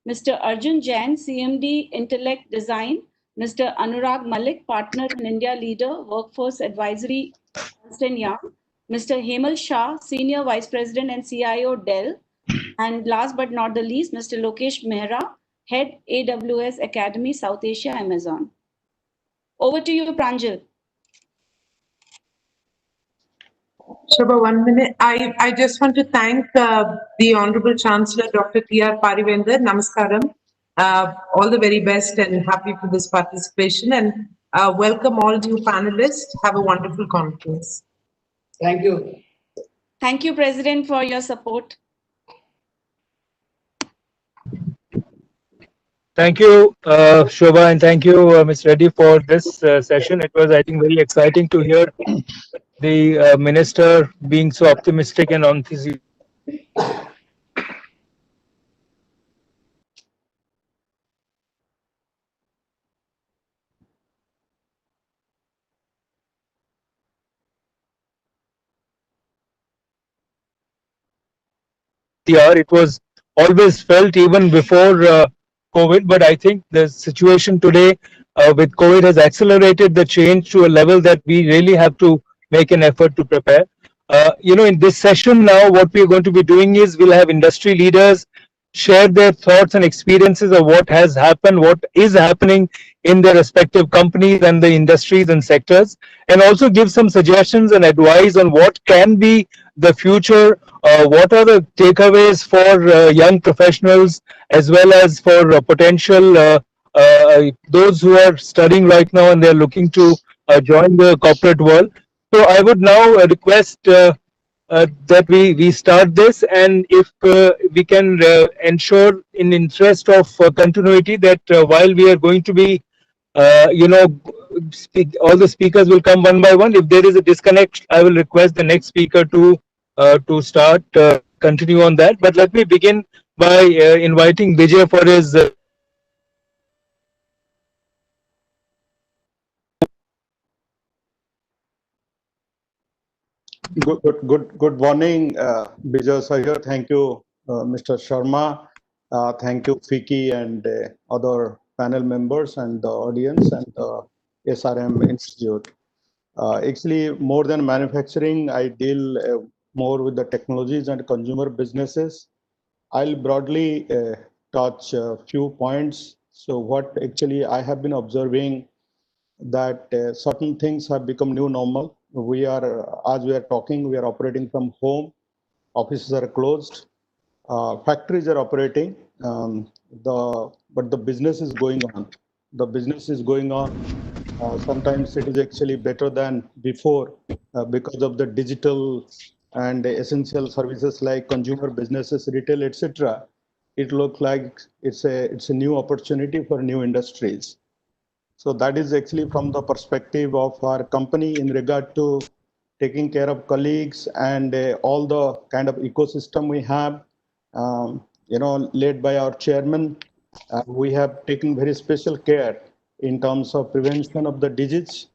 Mr. Arjun Jain, CMD Intellect Design, Mr. Anurag Malik, Partner in India Leader, Workforce Advisory, Ernst & Young, Mr. Hemal Shah, Senior Vice President and CIO, Dell, and last but not the least, Mr. Lokesh Mehra, Head AWS Academy, South Asia, Amazon. Over to you, Pranjal. Shobha, 1 minute. I just want to thank the Honorable Chancellor, Dr. T.R. Parivender. Namaskaram. All the very best and happy for this participation. And welcome all new panelists. Have a wonderful conference. Thank you. Thank you, President, for your support. Thank you, Shobha, and thank you, Ms. Reddy, for this session. It was, I think, very exciting to hear the minister being so optimistic and enthusiastic. It was always felt even before COVID, but I think the situation today with COVID has accelerated the change to a level that we really have to make an effort to prepare. In this session now, what we're going to be doing is we'll have industry leaders share their thoughts and experiences of what has happened, what is happening in their respective companies and the industries and sectors, and also give some suggestions and advice on what can be the future, what are the takeaways for young professionals as well as for potential those who are studying right now and they're looking to join the corporate world. So I would now request that we start this, and if we can ensure in interest of continuity that while we are going to be all the speakers will come one by one. If there is a disconnect, I will request the next speaker to start continue on that. But let me begin by inviting Vijay for his Good morning, Vijay sir here. Thank you, Mr. Sharma. Thank you, Fiki and other panel members and the audience and the SRM Institute. Actually, more than manufacturing, I deal more with the technologies and consumer businesses. I'll broadly touch a few points. So what actually I have been observing that certain things have become new normal. As we are talking, we are operating from home. Offices are closed. Factories are operating. But the business is going on. The business is going on. Sometimes it is actually better than before because of the digital and essential services like consumer businesses, retail, etc. It looks like it's a new opportunity for new industries. So that is actually from the perspective of our company in regard to taking care of colleagues and all the kind of ecosystem we have, led by our chairman. We have taken very special care in terms of prevention of the disease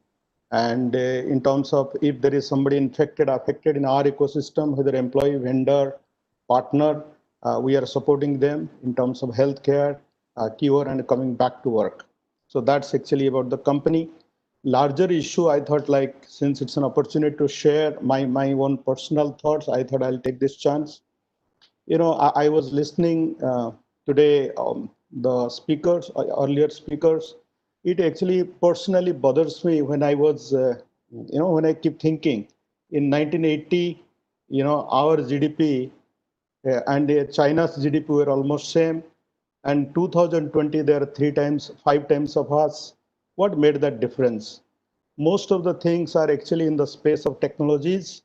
and in terms of if there is somebody affected in our ecosystem, whether employee, vendor, partner, we are supporting them in terms of healthcare, cure, and coming back to work. So that's actually about the company. Larger issue, I thought, like, since it's an opportunity to share my own personal thoughts, I thought I'll take this chance. I was listening today, the speakers, earlier speakers. It actually personally bothers me when I was, when I keep thinking in 1980, our GDP and China's GDP were almost same. And 2020, there are 5 times of us. What made that difference? Most of the things are actually in the space of technologies.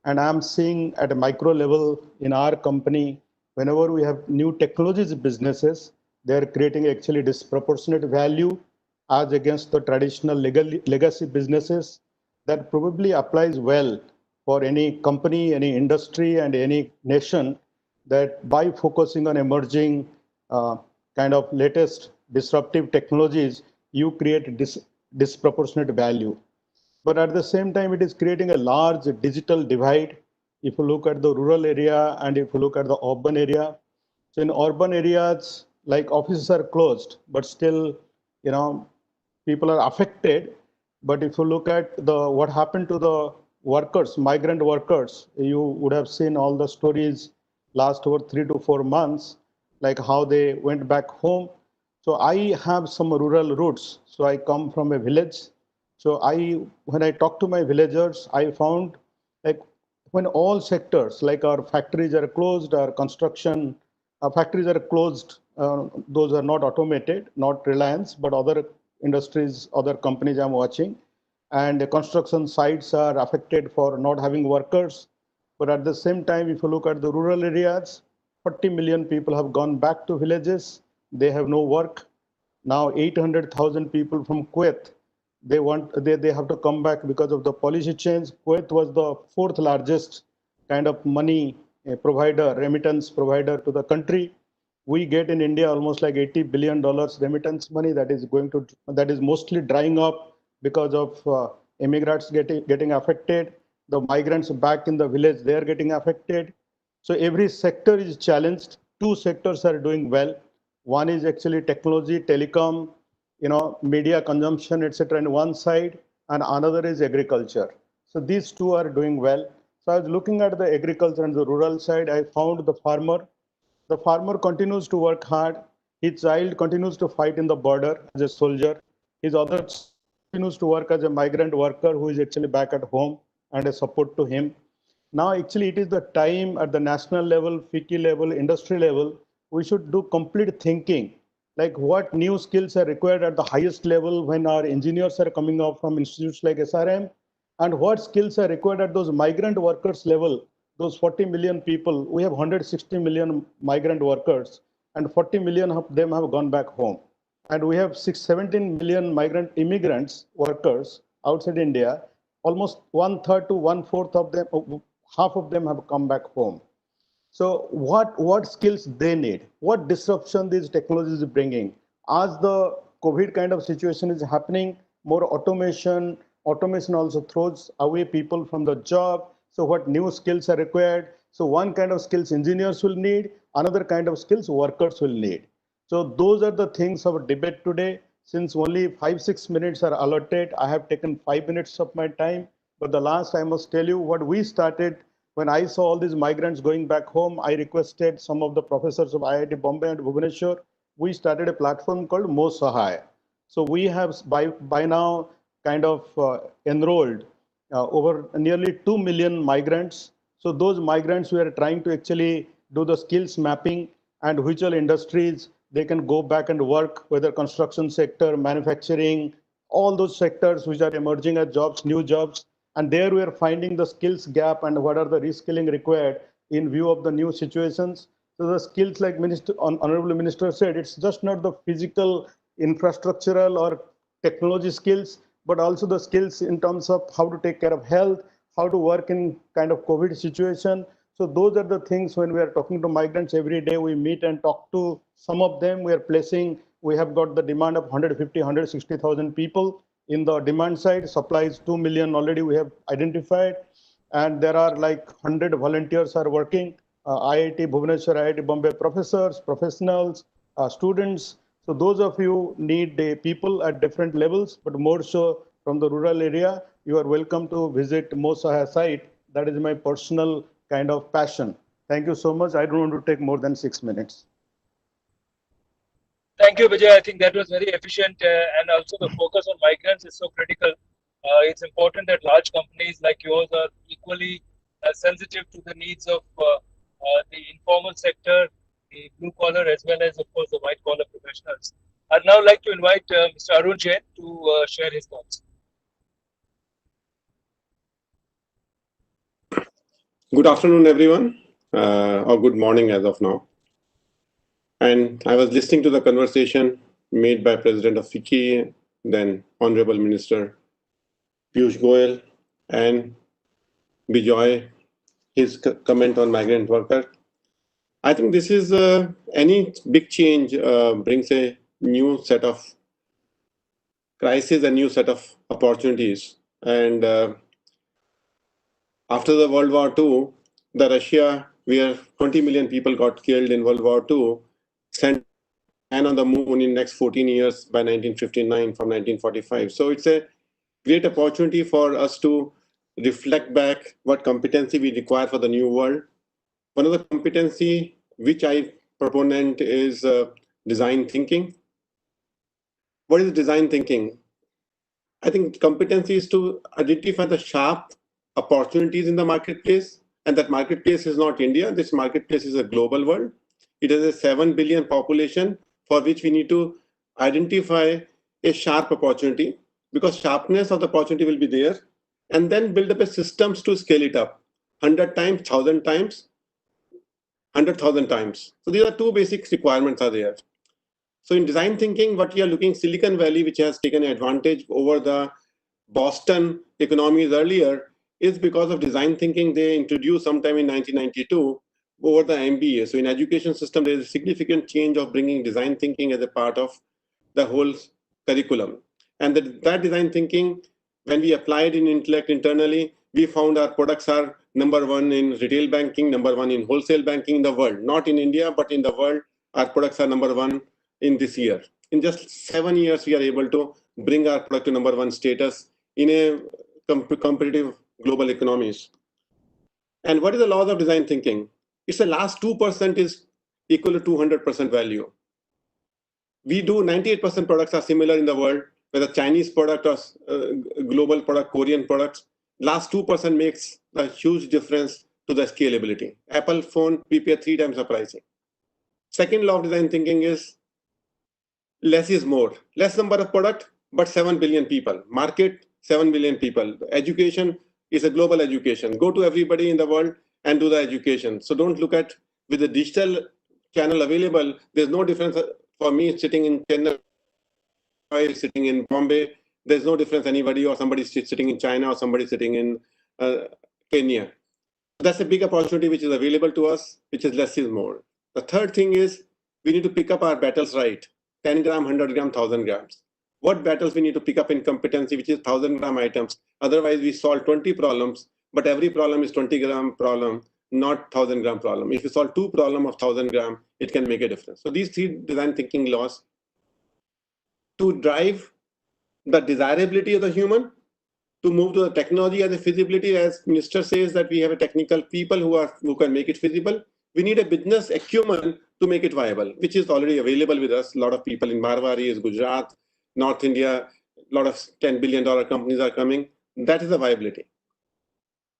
And I'm seeing at a micro level in our company, whenever we have new technologies businesses, they're creating actually disproportionate value as against the traditional legacy businesses. That probably applies well for any company, any industry, and any nation, that by focusing on emerging kind of latest disruptive technologies, you create disproportionate value. but at the same time, it is creating a large digital divide. If you look at the rural area and if you look at the urban area, so in urban areas, like offices are closed, but still, people are affected. But if you look at what happened to the workers, migrant workers, you would have seen all the stories last over 3 to 4 months, like how they went back home. So I have some rural roots. So I come from a village. So when I talk to my villagers, I found like when all sectors, like our factories are closed, our construction factories are closed. Those are not automated, not Reliance, but other industries, other companies I'm watching. And the construction sites are affected for not having workers. But at the same time, if you look at the rural areas, 40 million people have gone back to villages. They have no work. Now 800,000 people from Kuwait, they have to come back because of the policy change. Kuwait was the fourth largest kind of money provider, remittance provider to the country. We get in India almost like $80 billion remittance money that is mostly drying up because of immigrants getting affected. The migrants back in the village, they are getting affected. So every sector is challenged. Two sectors are doing well. One is actually technology, telecom, media consumption, etc. on one side, and another is agriculture. So these two are doing well. So I was looking at the agriculture and the rural side. I found the farmer. The farmer continues to work hard. His child continues to fight in the border as a soldier. His other continues to work as a migrant worker who is actually back at home and a support to him. Now, actually, it is the time at the national level, FICCI level, industry level, we should do complete thinking, like what new skills are required at the highest level when our engineers are coming out from institutes like SRM, and what skills are required at those migrant workers level, those 40 million people. We have 160 million migrant workers, and 40 million of them have gone back home. And we have 17 million migrant immigrants workers outside India. Almost 1/3 to 1/4 of them, half of them have come back home. So what skills they need, what disruption these technologies is bringing. As the COVID kind of situation is happening, more automation also throws away people from the job. So what new skills are required? So one kind of skills engineers will need, another kind of skills workers will need. So those are the things of debate today. Since only 5-6 minutes are allotted, I have taken 5 minutes of my time. But the last, I must tell you what we started. When I saw all these migrants going back home, I requested some of the professors of IIT Bombay and Bhubaneswar. We started a platform called Mo Sahay. So we have by now kind of enrolled over nearly 2 million migrants. So those migrants, we are trying to actually do the skills mapping and which all industries they can go back and work, whether construction sector, manufacturing, all those sectors which are emerging as jobs, new jobs. And there we are finding the skills gap and what are the reskilling required in view of the new situations. So the skills, like Honorable Minister said, it's just not the physical, infrastructural or technology skills, but also the skills in terms of how to take care of health, how to work in kind of COVID situation. So those are the things when we are talking to migrants every day, we meet and talk to some of them. We have got the demand of 150, 160,000 people. In the demand side, supply is 2 million already we have identified. And there are like 100 volunteers are working, IIT Bhubaneswar, IIT Bombay professors, professionals, students. So those of you need people at different levels, but more so from the rural area, you are welcome to visit Mo Sahay site. That is my personal kind of passion. Thank you so much. I don't want to take more than 6 minutes. Thank you, Vijay. I think that was very efficient, and also the focus on migrants is so critical. It's important that large companies like yours are equally sensitive to the needs of the informal sector, the blue collar, as well as, of course, the white collar professionals. I'd now like to invite Mr. Arun Jain to share his thoughts. Good afternoon, everyone, or good morning as of now. And I was listening to the conversation made by President of FICCI, then Honorable Minister Piyush Goyal, and Bijoy, his comment on migrant worker. I think this is any big change brings a new set of crises, a new set of opportunities. And after the World War II, the Russia, where 20 million people got killed in World War II, sent man on the moon in next 14 years by 1959 from 1945. So it's a great opportunity for us to reflect back what competency we require for the new world. One of the competency which I proponent is design thinking. What is design thinking? I think competency is to identify the sharp opportunities in the marketplace, and that marketplace is not India. This marketplace is a global world. It has a 7 billion population for which we need to identify a sharp opportunity, because sharpness of the opportunity will be there, and then build up a systems to scale it up 100 times, 1,000 times, 100,000 times. So these are two basic requirements are there. So in design thinking, what we are looking, Silicon Valley, which has taken advantage over the Boston economies earlier, is because of design thinking they introduced sometime in 1992 over the MBA. So in education system, there is a significant change of bringing design thinking as a part of the whole curriculum. And that design thinking, when we applied in Intellect internally, we found our products are number one in retail banking, number one in wholesale banking in the world, not in India, but in the world, our products are number one in this year. In just 7 years, we are able to bring our product to number one status in a competitive global economies. And what is the laws of design thinking? It's the last 2% is equal to 200% value. We do 98% products are similar in the world, whether Chinese product or global product, Korean products. Last 2% makes a huge difference to the scalability. Apple phone, we pay 3 times the pricing. Second law of design thinking is less is more. Less number of product, but 7 billion people. Market, 7 billion people. Education is a global education. Go to everybody in the world and do the education. So don't look at with the digital channel available, there's no difference for me sitting in Chennai, sitting in Bombay. There's no difference anybody or somebody sitting in China or somebody sitting in Kenya. That's a big opportunity which is available to us, which is less is more. The third thing is we need to pick up our battles right. 10 gram, 100 gram, 1,000 grams. What battles we need to pick up in competency, which is 1,000 gram items. Otherwise, we solve 20 problems, but every problem is 20 gram problem, not 1,000 gram problem. If you solve 2 problems of 1,000 gram, it can make a difference. So these 3 design thinking laws to drive the desirability of the human, to move to the technology as a feasibility, as Minister says that we have a technical people who can make it feasible. We need a business acumen to make it viable, which is already available with us. A lot of people in Marwari, Gujarat, North India, a lot of $10 billion companies are coming. That is the viability.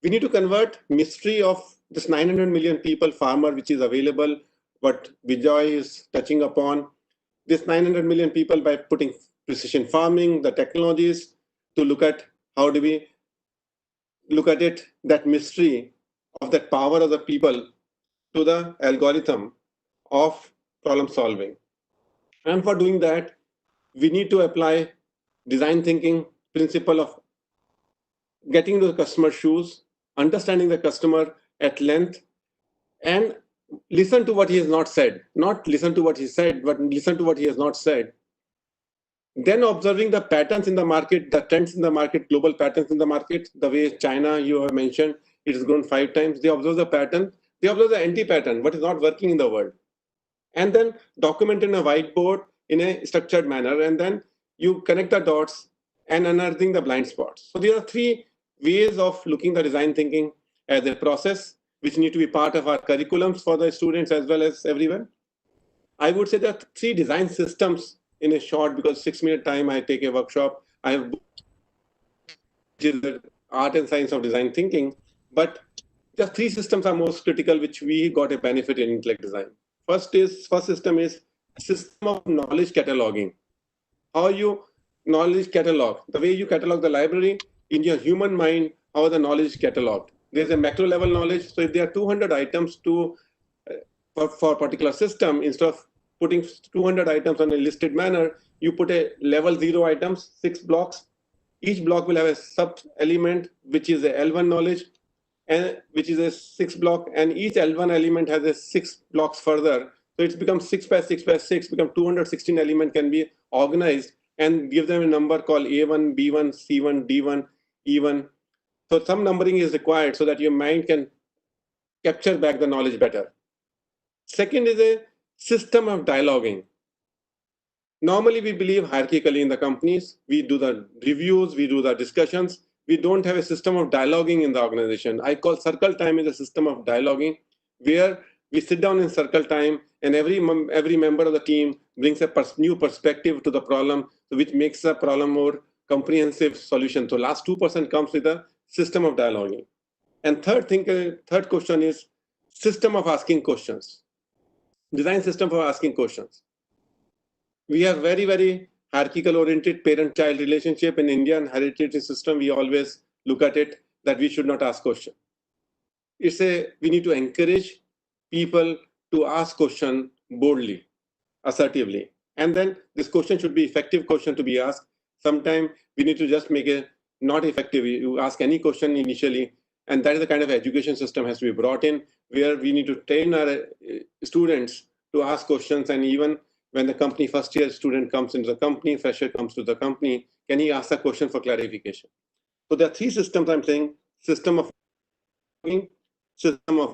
We need to convert mystery of this 900 million people farmer, which is available, what Vijay is touching upon. This 900 million people by putting precision farming, the technologies, to look at how do we look at it, that mystery of that power of the people to the algorithm of problem solving. And for doing that, we need to apply design thinking principle of getting to the customer's shoes, understanding the customer at length, and listen to what he has not said. Not listen to what he said, but listen to what he has not said. Then observing the patterns in the market, the trends in the market, global patterns in the market, the way China, you have mentioned, it has grown 5 times. They observe the pattern. They observe the anti-pattern, what is not working in the world. And then document in a whiteboard in a structured manner. And then you connect the dots and unearthing the blind spots. So there are 3 ways of looking at design thinking as a process, which need to be part of our curriculums for the students as well as everyone. I would say that 3 design systems in a short, because 6-minute time, I take a workshop. I have the art and science of design thinking, but the 3 systems are most critical, which we got a benefit in intellect design. First system is system of knowledge cataloging. How you knowledge catalog, the way you catalog the library in your human mind, how the knowledge is cataloged. There's a macro level knowledge. So if there are 200 items to for a particular system, instead of putting 200 items on a listed manner, you put a level 0 items, 6 blocks. Each block will have a sub element, which is a L1 knowledge, and which is a 6 block, and each L1 element has a 6 blocks further. So it's become 6 by 6 by 6, become 216 element can be organized and give them a number called A1, B1, C1, D1. even. So some numbering is required so that your mind can capture back the knowledge better. Second is a system of dialoguing. Normally, we believe hierarchically in the companies. We do the reviews, we do the discussions. We don't have a system of dialoguing in the organization. I call circle time is a system of dialoguing where we sit down in circle time and every member of the team brings a new perspective to the problem, which makes the problem more comprehensive solution. So last 2% comes with a system of dialoguing. And third question is system of asking questions. Design system for asking questions. We have very hierarchical oriented parent-child relationship in Indian heritage system. We always look at it that we should not ask questions. We need to encourage people to ask question boldly, assertively. And then this question should be effective question to be asked. Sometimes we need to just make it not effective. You ask any question initially, and that is the kind of education system has to be brought in, where we need to train our students to ask questions. And even when the company first year student comes into the company, fresher comes to the company, can he ask a question for clarification? So there are three systems I'm saying: system of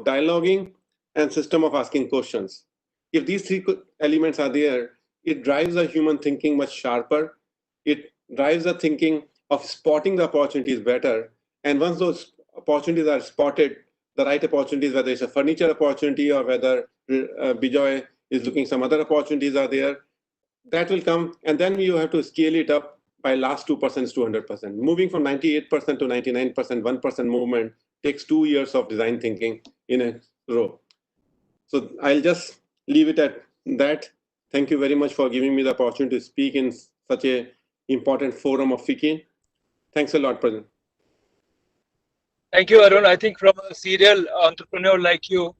dialoguing, and system of asking questions. If these three elements are there, it drives the human thinking much sharper. It drives the thinking of spotting the opportunities better. And once those opportunities are spotted, the right opportunities, whether it's a furniture opportunity or whether Bijoy is looking some other opportunities are there, that will come. And then you have to scale it up by last 2% to 100%. Moving from 98% to 99%, 1% movement takes 2 years of design thinking in a row. So I'll just leave it at that. Thank you very much for giving me the opportunity to speak in such a important forum of FICCI. Thanks a lot, President. Thank you, Arun. I think from a serial entrepreneur like you,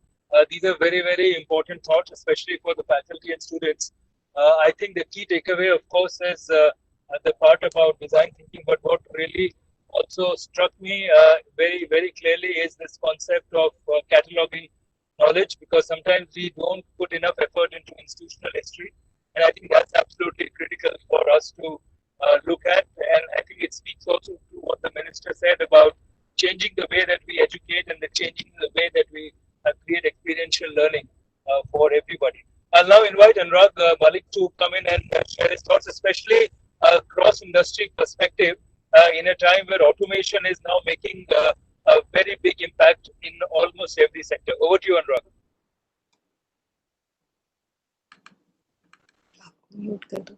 these are very important thoughts, especially for the faculty and students. I think the key takeaway, of course, is the part about design thinking. But what really also struck me very clearly is this concept of cataloging knowledge, because sometimes we don't put enough effort into institutional history. And I think that's absolutely critical for us to look at. And I think it speaks also to what the minister said about changing the way that we educate and changing the way that we create experiential learning for everybody. I'll now invite Anurag Malik to come in and share his thoughts, especially cross-industry perspective in a time where automation is now making a very big impact in almost every sector. Over to you, Anurag. Mute kar do.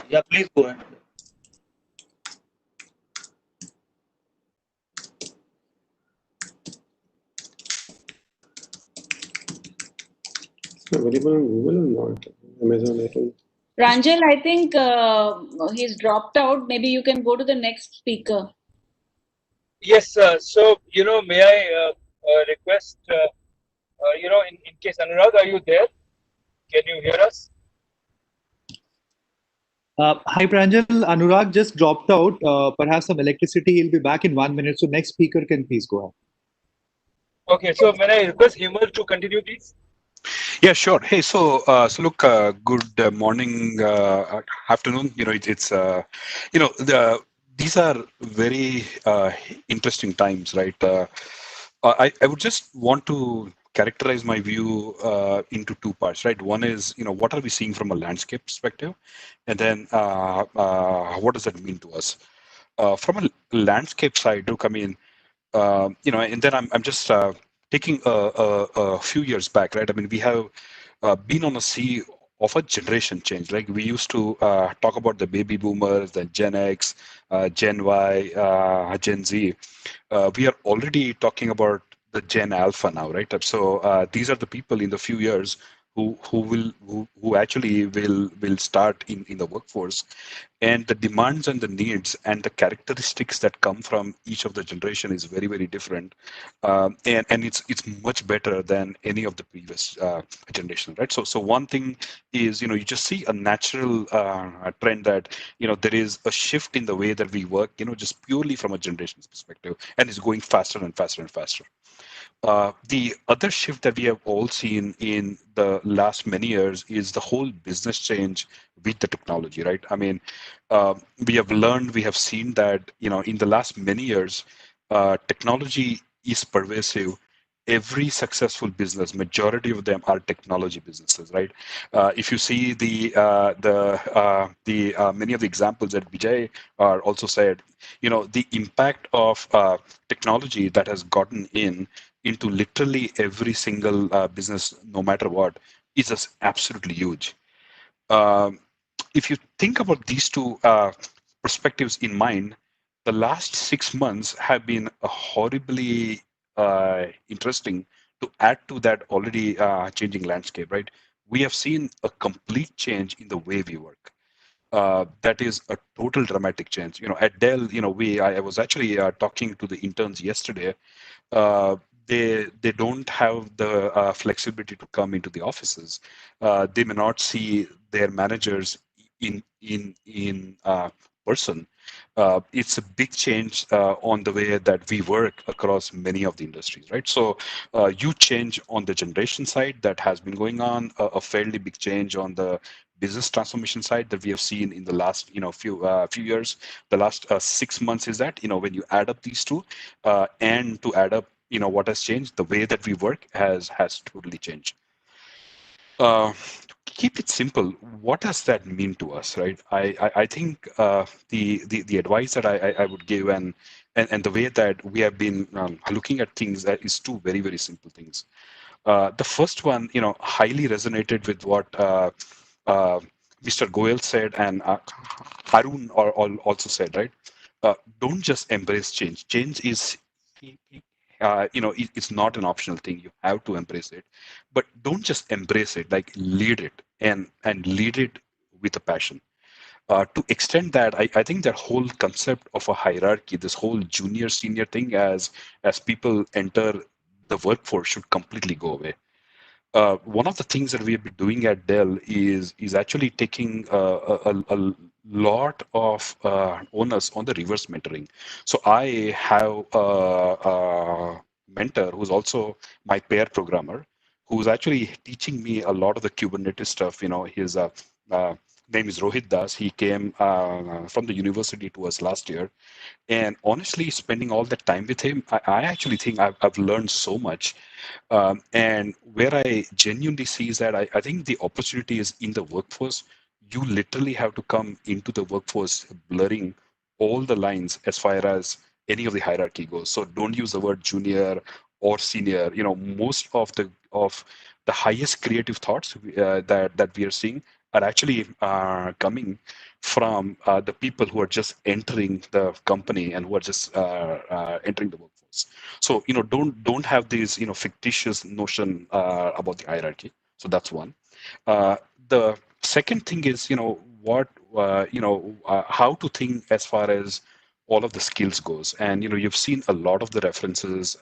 Yeah, please go ahead. Available on Google or not? Amazon, I think. Pranjal, I think he's dropped out. Maybe you can go to the next speaker. Yes, so, may I request, in case, Anurag, are you there? Can you hear us? Hi, Pranjal. Anurag just dropped out. Perhaps some electricity. He'll be back in 1 minute. So next speaker can please go ahead. Okay, so may I request Himal to continue, please? Yeah, sure. Hey, so look, good morning, afternoon. These are very interesting times, right? I would just want to characterize my view into two parts, right? One is, what are we seeing from a landscape perspective, and then what does that mean to us? From a landscape side, to come in, and then I'm just taking a few years back, right? I mean, we have been on a sea of a generation change. Like we used to talk about the baby boomers, the Gen X, Gen Y, Gen Z. We are already talking about the Gen Alpha now, right? So these are the people in the few years who actually will start in the workforce, and the demands and the needs and the characteristics that come from each of the generation is very different, and it's much better than any of the previous generation, right? So one thing is, you just see a natural trend that there is a shift in the way that we work, just purely from a generation's perspective, and it's going faster and faster and faster. The other shift that we have all seen in the last many years is the whole business change with the technology, right? I mean, we have seen that, in the last many years, technology is pervasive. Every successful business, majority of them are technology businesses, right? If you see the many of the examples that Vijay also said, the impact of technology that has gotten into literally every single business, no matter what, is just absolutely huge. Um, if you think about these two perspectives in mind, the last 6 months have been a horribly interesting to add to that already changing landscape, right? We have seen a complete change in the way we work. That is a total dramatic change. At Dell, I was actually talking to the interns yesterday. uh, they don't have the flexibility to come into the offices. They may not see their managers in person. It's a big change on the way that we work across many of the industries, right? So huge change on the generation side that has been going on, a fairly big change on the business transformation side that we have seen in the last few years. The last 6 months is that, when you add up these two, and to add up, what has changed, the way that we work has totally changed. To keep it simple, what does that mean to us, right? I think the advice that I would give, and the way that we have been looking at things, is two very simple things. The first one, highly resonated with what uh, Mr. Goel said, and Arun also said, right? Don't just embrace change. Change is, it's not an optional thing. You have to embrace it, but don't just embrace it. Like, lead it, and lead it with a passion. To extend that, I think that whole concept of a hierarchy, this whole junior senior thing, as people enter the workforce, should completely go away. One of the things that we have been doing at Dell is actually taking a lot of onus on the reverse mentoring. So I have a mentor who's also my pair programmer, who's actually teaching me a lot of the Kubernetes stuff. His uh, name is Rohit Das. He came from the university to us last year, and honestly, spending all that time with him, I actually think I've learned so much. And where I genuinely see is that I think the opportunity is in the workforce. You literally have to come into the workforce blurring all the lines as far as any of the hierarchy goes. So don't use the word junior or senior. Most of the highest creative thoughts that we are seeing are actually coming from the people who are just entering the company and who are just entering the workforce. So don't have this fictitious notion about the hierarchy. So that's one. The second thing is what how to think as far as all of the skills goes, and you've seen a lot of the references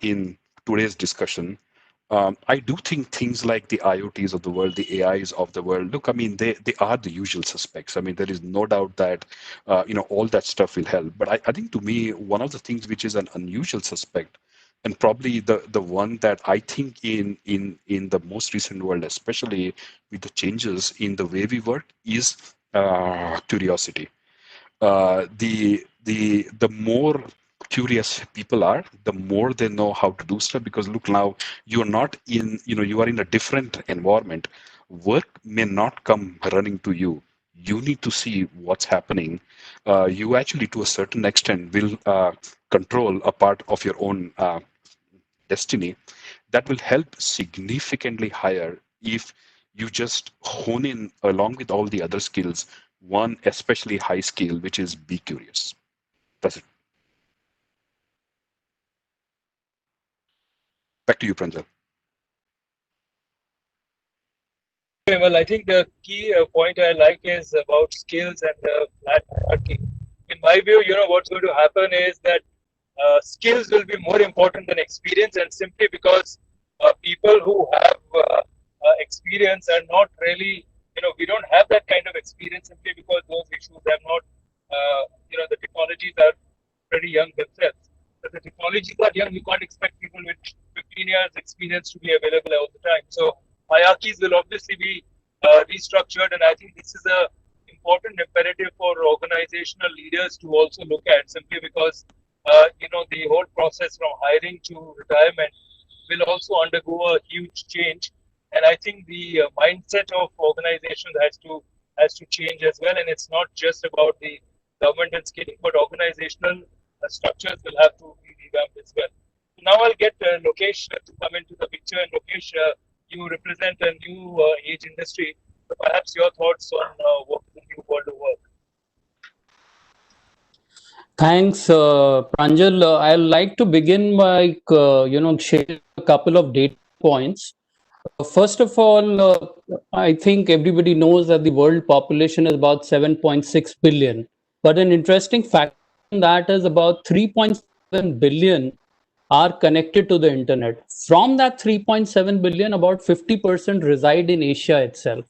in today's discussion. I do think things like the IoTs of the world, the AIs of the world, look, I mean, they are the usual suspects. I mean, there is no doubt that, all that stuff will help. But I think, to me, one of the things which is an unusual suspect, and probably the one that I think in the most recent world, especially with the changes in the way we work, is curiosity. The more curious people are, the more they know how to do stuff. Because look, now you're not in, you are in a different environment. Work may not come running to you. You need to see what's happening. You actually, to a certain extent, will control a part of your own destiny. That will help significantly higher if you just hone in along with all the other skills, one especially high skill, which is be curious. That's it. Back to you, Pranjal. Well, I think the key point I like is about skills and the flat hierarchy. In my view, what's going to happen is that skills will be more important than experience, and simply because people who have experience are not really, we don't have that kind of experience simply because those issues have not, the technologies are pretty young themselves. But the technologies are young, you can't expect people with 15 years experience to be available all the time. So hierarchies will obviously be restructured, and I think this is a important imperative for organizational leaders to also look at, simply because the whole process from hiring to retirement will also undergo a huge change, and I think the mindset of organizations has to change as well. And it's not just about the government and skilling, but organizational structures will have to be revamped as well. Now I'll get Lokesh to come into the picture. And Lokesh, you represent a new age industry, so perhaps your thoughts on what is the new world of work. Thanks, Pranjal. I'd like to begin by, sharing a couple of data points. First of all, I think everybody knows that the world population is about 7.6 billion. But an interesting fact in that is about 3.7 billion are connected to the internet. From that 3.7 billion, about 50% reside in Asia itself.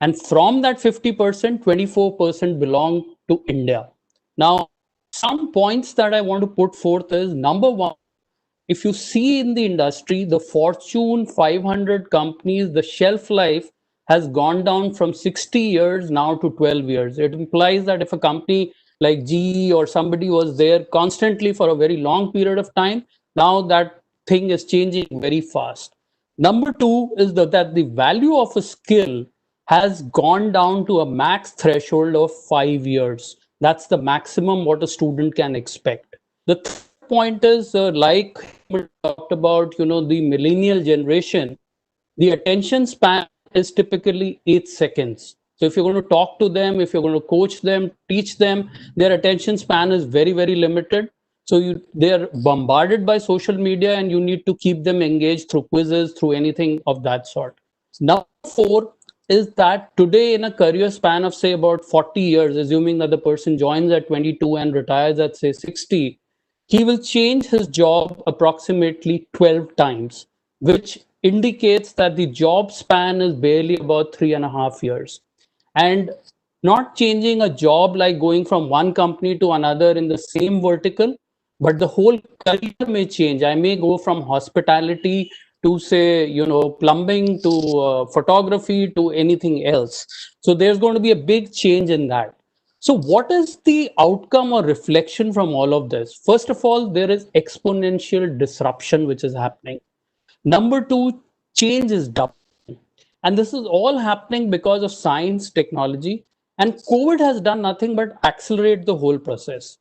And from that 50%, 24% belong to India. Now, some points that I want to put forth is, number one, if you see in the industry, the Fortune 500 companies, the shelf life has gone down from 60 years now to 12 years. It implies that if a company like GE or somebody was there constantly for a very long period of time, now that thing is changing very fast. Number two is that the value of a skill has gone down to a max threshold of 5 years. That's the maximum what a student can expect. The third point is, like we talked about, the millennial generation, the attention span is typically 8 seconds. So if you're going to talk to them, if you're going to coach them, teach them, their attention span is very, very limited. So they're bombarded by social media, and you need to keep them engaged through quizzes, through anything of that sort. Number four is that today, in a career span of say about 40 years, assuming that the person joins at 22 and retires at say 60, he will change his job approximately 12 times, which indicates that the job span is barely about 3.5 years. And not changing a job like going from one company to another in the same vertical, but the whole career may change. I may go from hospitality to say, plumbing to photography to anything else. So there's going to be a big change in that. So what is the outcome or reflection from all of this? First of all, there is exponential disruption which is happening. Number two, change is double. And this is all happening because of science, technology, and COVID has done nothing but accelerate the whole process.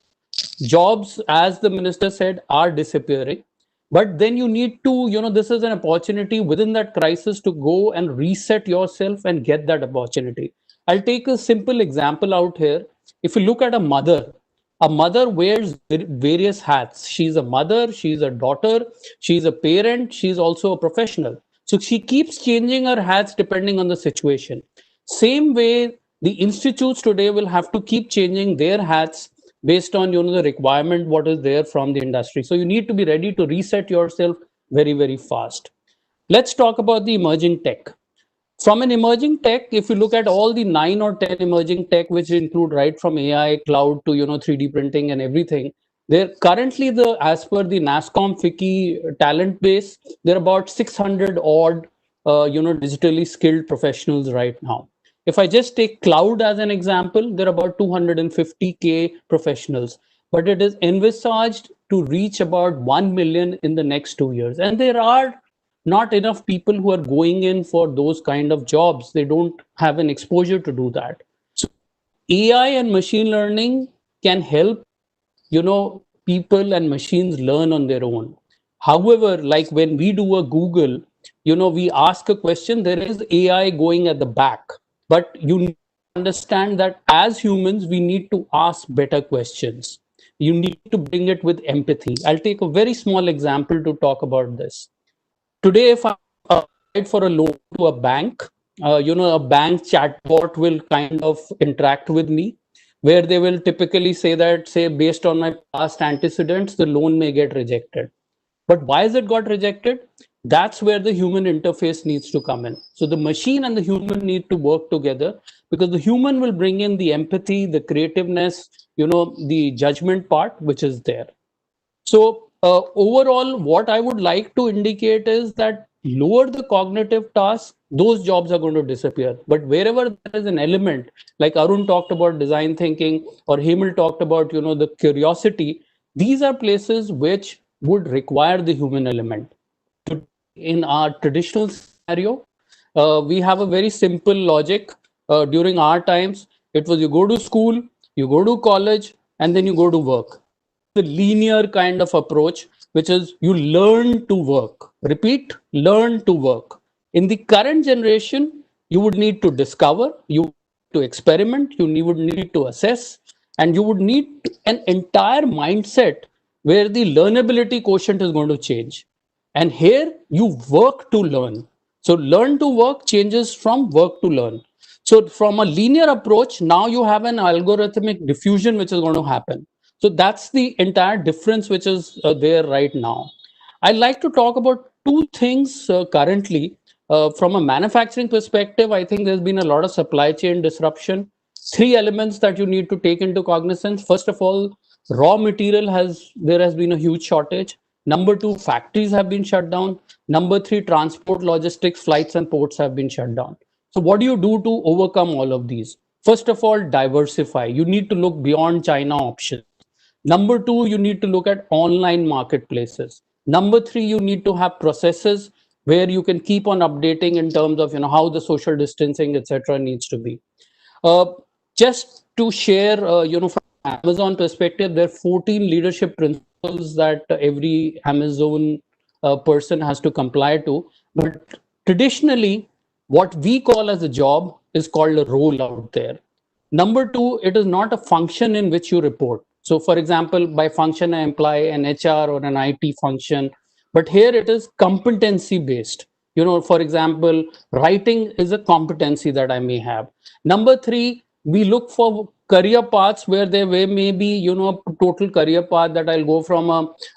Jobs, as the minister said, are disappearing. But then you need to, this is an opportunity within that crisis to go and reset yourself and get that opportunity. I'll take a simple example out here. If you look at a mother wears various hats. She's a mother, she's a daughter, she's a parent, she's also a professional. So she keeps changing her hats depending on the situation. Same way, the institutes today will have to keep changing their hats based on the requirement what is there from the industry. So you need to be ready to reset yourself very, very fast. Let's talk about the emerging tech. From an emerging tech, if you look at all the 9 or 10 emerging tech, which include right from AI, cloud to 3D printing and everything, they're currently, as per the NASSCOM FICCI talent base, there are about 600 odd digitally skilled professionals right now. If I just take cloud as an example, there are about 250K professionals, but it is envisaged to reach about 1 million in the next 2 years. And there are not enough people who are going in for those kind of jobs. They don't have an exposure to do that. So AI and machine learning can help, people and machines learn on their own. However, like when we do a Google, we ask a question, there is AI going at the back. But you need to understand that as humans, we need to ask better questions. You need to bring it with empathy. I'll take a very small example to talk about this. Today, if I apply for a loan to a bank, a bank chatbot will kind of interact with me, where they will typically say that, say, based on my past antecedents, the loan may get rejected. But why is it got rejected? That's where the human interface needs to come in. So the machine and the human need to work together, because the human will bring in the empathy, the creativeness, the judgment part, which is there. So overall, what I would like to indicate is that lower the cognitive tasks, those jobs are going to disappear. But wherever there is an element, like Arun talked about design thinking, or Hemal talked about, the curiosity, these are places which would require the human element. In our traditional scenario, we have a very simple logic. During our times, it was you go to school, you go to college, and then you go to work. The linear kind of approach, which is you learn to work. Repeat, learn to work. In the current generation, you would need to discover, you would need to experiment, you would need to assess, and you would need an entire mindset where the learnability quotient is going to change. And here you work to learn. So learn to work changes from work to learn. So from a linear approach, now you have an algorithmic diffusion which is going to happen. So that's the entire difference which is there right now. I'd like to talk about two things currently. From a manufacturing perspective, I think there's been a lot of supply chain disruption. Three elements that you need to take into cognizance. First of all, raw material there has been a huge shortage. Number two, factories have been shut down. Number three, transport, logistics, flights and ports have been shut down. So what do you do to overcome all of these? First of all, diversify. You need to look beyond China options. Number two, you need to look at online marketplaces. Number three, you need to have processes where you can keep on updating in terms of how the social distancing, etc., needs to be. Uh, just to share, from Amazon perspective, there are 14 leadership principles that every Amazon person has to comply to. But traditionally, what we call as a job is called a role out there. Number two, it is not a function in which you report. So, for example, by function, I imply an HR or an IT function, but here it is competency based. For example, writing is a competency that I may have. Number three, we look for career paths where there may be, a total career path that I'll go from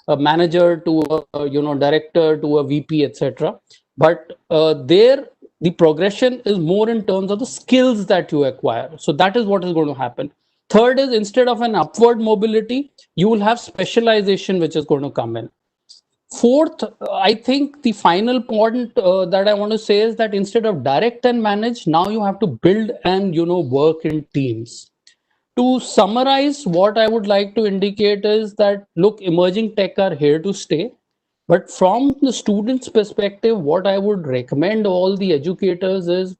a manager to a, director to a VP, etc. But there, the progression is more in terms of the skills that you acquire. So that is what is going to happen. Third is, instead of an upward mobility, you will have specialization which is going to come in. Fourth, I think the final point that I want to say is that instead of direct and manage, now you have to build and work in teams. To summarize, what I would like to indicate is that, look, emerging tech are here to stay. But from the student's perspective, what I would recommend all the educators is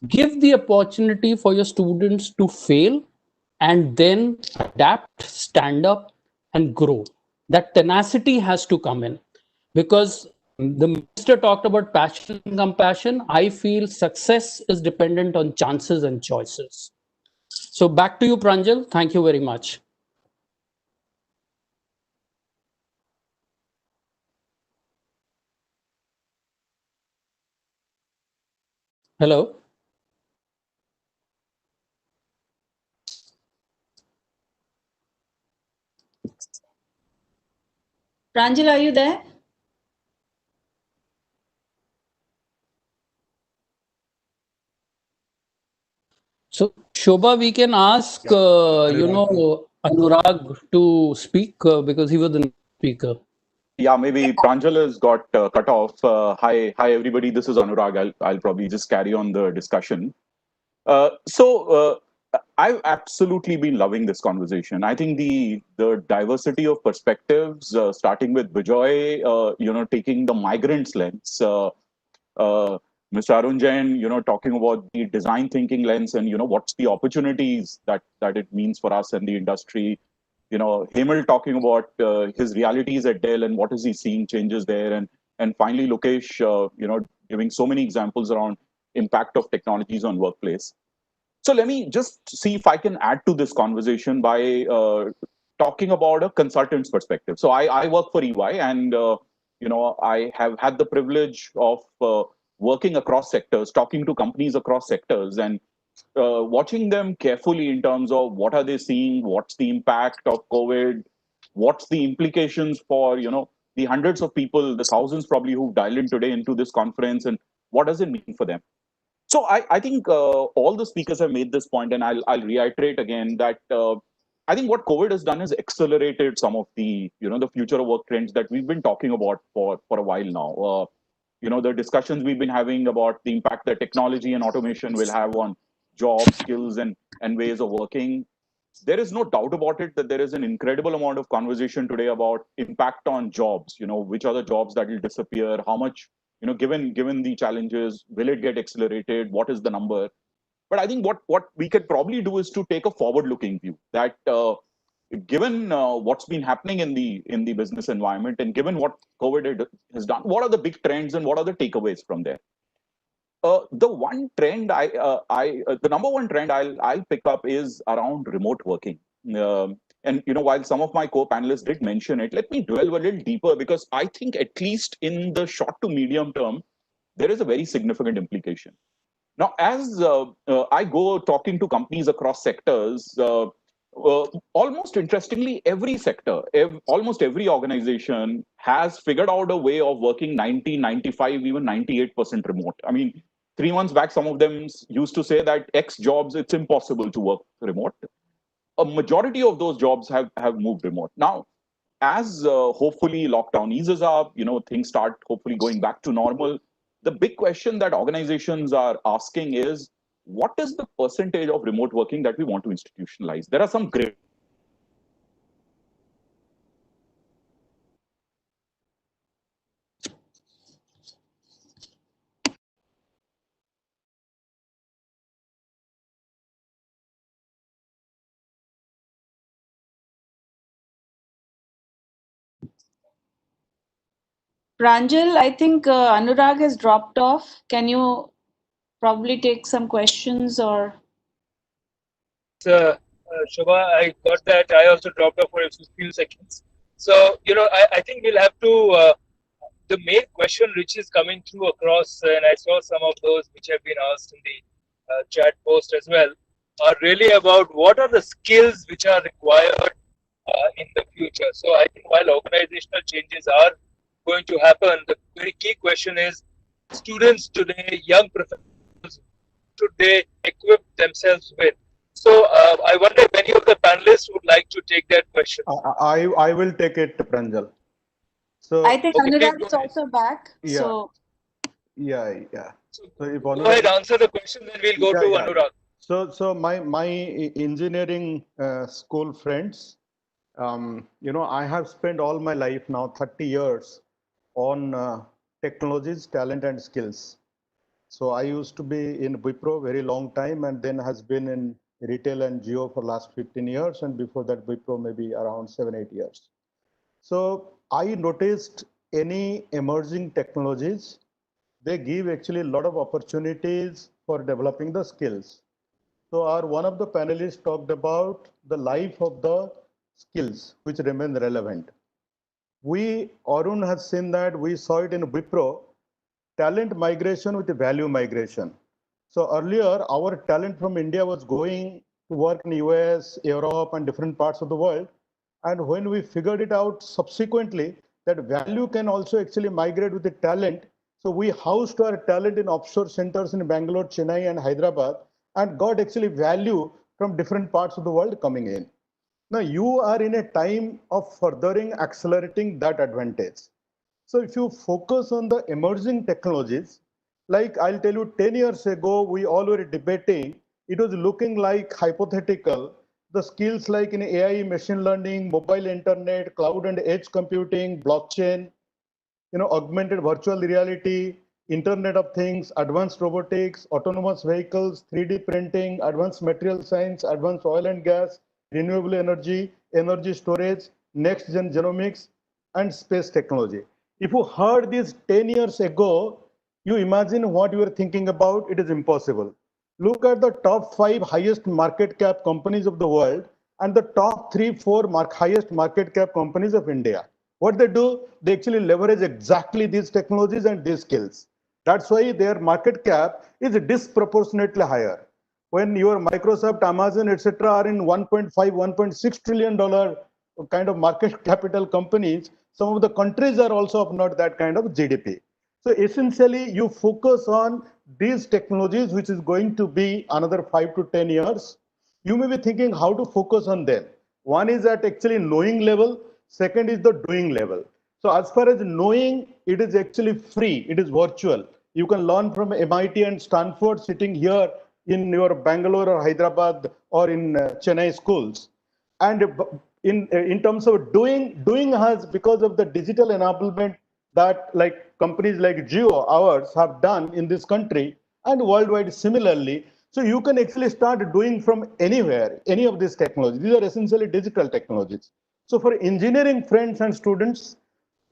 give the opportunity for your students to fail and then adapt, stand up, and grow. That tenacity has to come in, because the minister talked about passion and compassion. I feel success is dependent on chances and choices. So back to you, Pranjal. Thank you very much. Hello. Pranjal, are you there? So, Shobha, we can ask, Anurag to speak because he was the speaker. Yeah, maybe Pranjal has got cut off. Hi, everybody. This is Anurag. I'll probably just carry on the discussion. I've absolutely been loving this conversation. I think the diversity of perspectives, starting with Bijoy, taking the migrants lens, Mr. Arun Jain, talking about the design thinking lens and what's the opportunities that it means for us and the industry. Hemal talking about his realities at Dell and what is he seeing changes there, and finally Lokesh, giving so many examples around impact of technologies on workplace. So let me just see if I can add to this conversation by talking about a consultant's perspective. So I work for EY, and I have had the privilege of working across sectors, talking to companies across sectors, and watching them carefully in terms of what are they seeing, what's the impact of COVID, what's the implications for the hundreds of people, the thousands probably who've dialed in today into this conference, and what does it mean for them. So I think all the speakers have made this point, and I'll reiterate again that I think what COVID has done is accelerated some of the the future of work trends that we've been talking about for a while now. The discussions we've been having about the impact that technology and automation will have on jobs, skills, and ways of working. There is no doubt about it that there is an incredible amount of conversation today about impact on jobs. Which are the jobs that will disappear? How much? Given the challenges, will it get accelerated? What is the number? But I think what we could probably do is to take a forward-looking view that given what's been happening in the business environment, and given what COVID has done, what are the big trends and what are the takeaways from there? The one trend the number one trend I'll pick up is around remote working. And while some of my co-panelists did mention it, let me dwell a little deeper, because I think at least in the short to medium term, there is a very significant implication. Now, as I go talking to companies across sectors, almost interestingly, every sector, almost every organization has figured out a way of working 90, 95, even 98% remote. I mean, 3 months back, some of them used to say that X jobs, it's impossible to work remote. A majority of those jobs have moved remote. Now, as hopefully lockdown eases up, things start hopefully going back to normal. The big question that organizations are asking is, what is the percentage of remote working that we want to institutionalize? There are some great Pranjal, I think Anurag has dropped off. Can you probably take some questions or? Shobha, I got that. I also dropped off for a few seconds. So, I think we'll have to, the main question which is coming through across, and I saw some of those which have been asked in the chat post as well, are really about what are the skills which are required in the future. So, I think while organizational changes are going to happen, the very key question is students today, young professionals, should they equip themselves with? So I wonder if any of the panelists would like to take that question. I will take it, Pranjal. So I think okay, Anurag is also back. Yeah. So So if go ahead, answer the question, then we'll go to Anurag. So my engineering school friends, I have spent all my life now, 30 years, on technologies, talent, and skills. So I used to be in Wipro very long time, and then has been in retail and Geo for last 15 years, and before that Wipro maybe around 7-8 years. So I noticed any emerging technologies, they give actually a lot of opportunities for developing the skills. So one of the panelists talked about the life of the skills which remain relevant. Arun has seen that, we saw it in Wipro, talent migration with value migration. So earlier, our talent from India was going to work in US, Europe, and different parts of the world. And when we figured it out subsequently, that value can also actually migrate with the talent. So we housed our talent in offshore centers in Bangalore, Chennai, and Hyderabad, and got actually value from different parts of the world coming in. Now you are in a time of furthering, accelerating that advantage. So if you focus on the emerging technologies, like I'll tell you, 10 years ago, we all were debating, it was looking like hypothetical. The skills like in AI, machine learning, mobile internet, cloud and edge computing, blockchain, augmented virtual reality, Internet of Things, advanced robotics, autonomous vehicles, 3D printing, advanced material science, advanced oil and gas, renewable energy, energy storage, next-gen genomics, and space technology. If you heard this 10 years ago, you imagine what you were thinking about, it is impossible. Look at the top 5 highest market cap companies of the world and the top 3-4 highest market cap companies of India. What they do, they actually leverage exactly these technologies and these skills. That's why their market cap is disproportionately higher. When your Microsoft, Amazon, etc., are in 1.5, $1.6 trillion kind of market capital companies, some of the countries are also of not that kind of GDP. So essentially, you focus on these technologies, which is going to be another 5 to 10 years. You may be thinking how to focus on them. One is at actually knowing level. Second is the doing level. So as far as knowing, it is actually free. It is virtual. You can learn from MIT and Stanford sitting here in your Bangalore or Hyderabad or in Chennai schools. And in terms of doing has, because of the digital enablement that like companies like Jio, ours, have done in this country and worldwide similarly. So you can actually start doing from anywhere, any of these technologies. These are essentially digital technologies. So for engineering friends and students,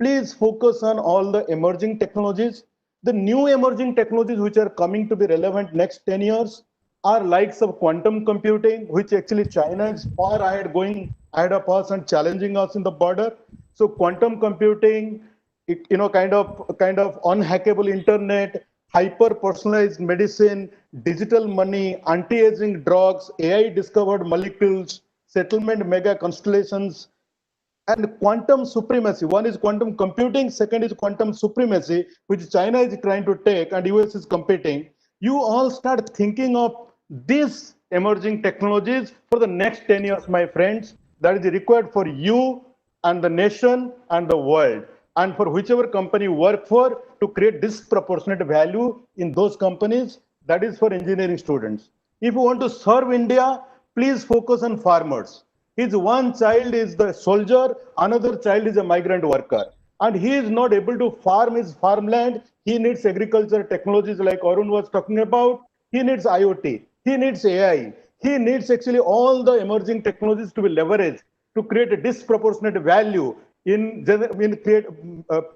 please focus on all the emerging technologies. The new emerging technologies which are coming to be relevant next 10 years are likes of quantum computing, which actually China is far ahead, going ahead of us and challenging us in the border. So quantum computing, kind of unhackable internet, hyper personalized medicine, digital money, anti-aging drugs, AI discovered molecules, settlement mega constellations, and quantum supremacy. One is quantum computing, second is quantum supremacy, which China is trying to take and US is competing. You all start thinking of these emerging technologies for the next 10 years, my friends. That is required for you and the nation and the world, and for whichever company you work for, to create disproportionate value in those companies. That is for engineering students. If you want to serve India, please focus on farmers. His one child is the soldier, another child is a migrant worker, and he is not able to farm his farmland. He needs agriculture technologies like Arun was talking about. He needs IoT, he needs AI, he needs actually all the emerging technologies to be leveraged to create a disproportionate value in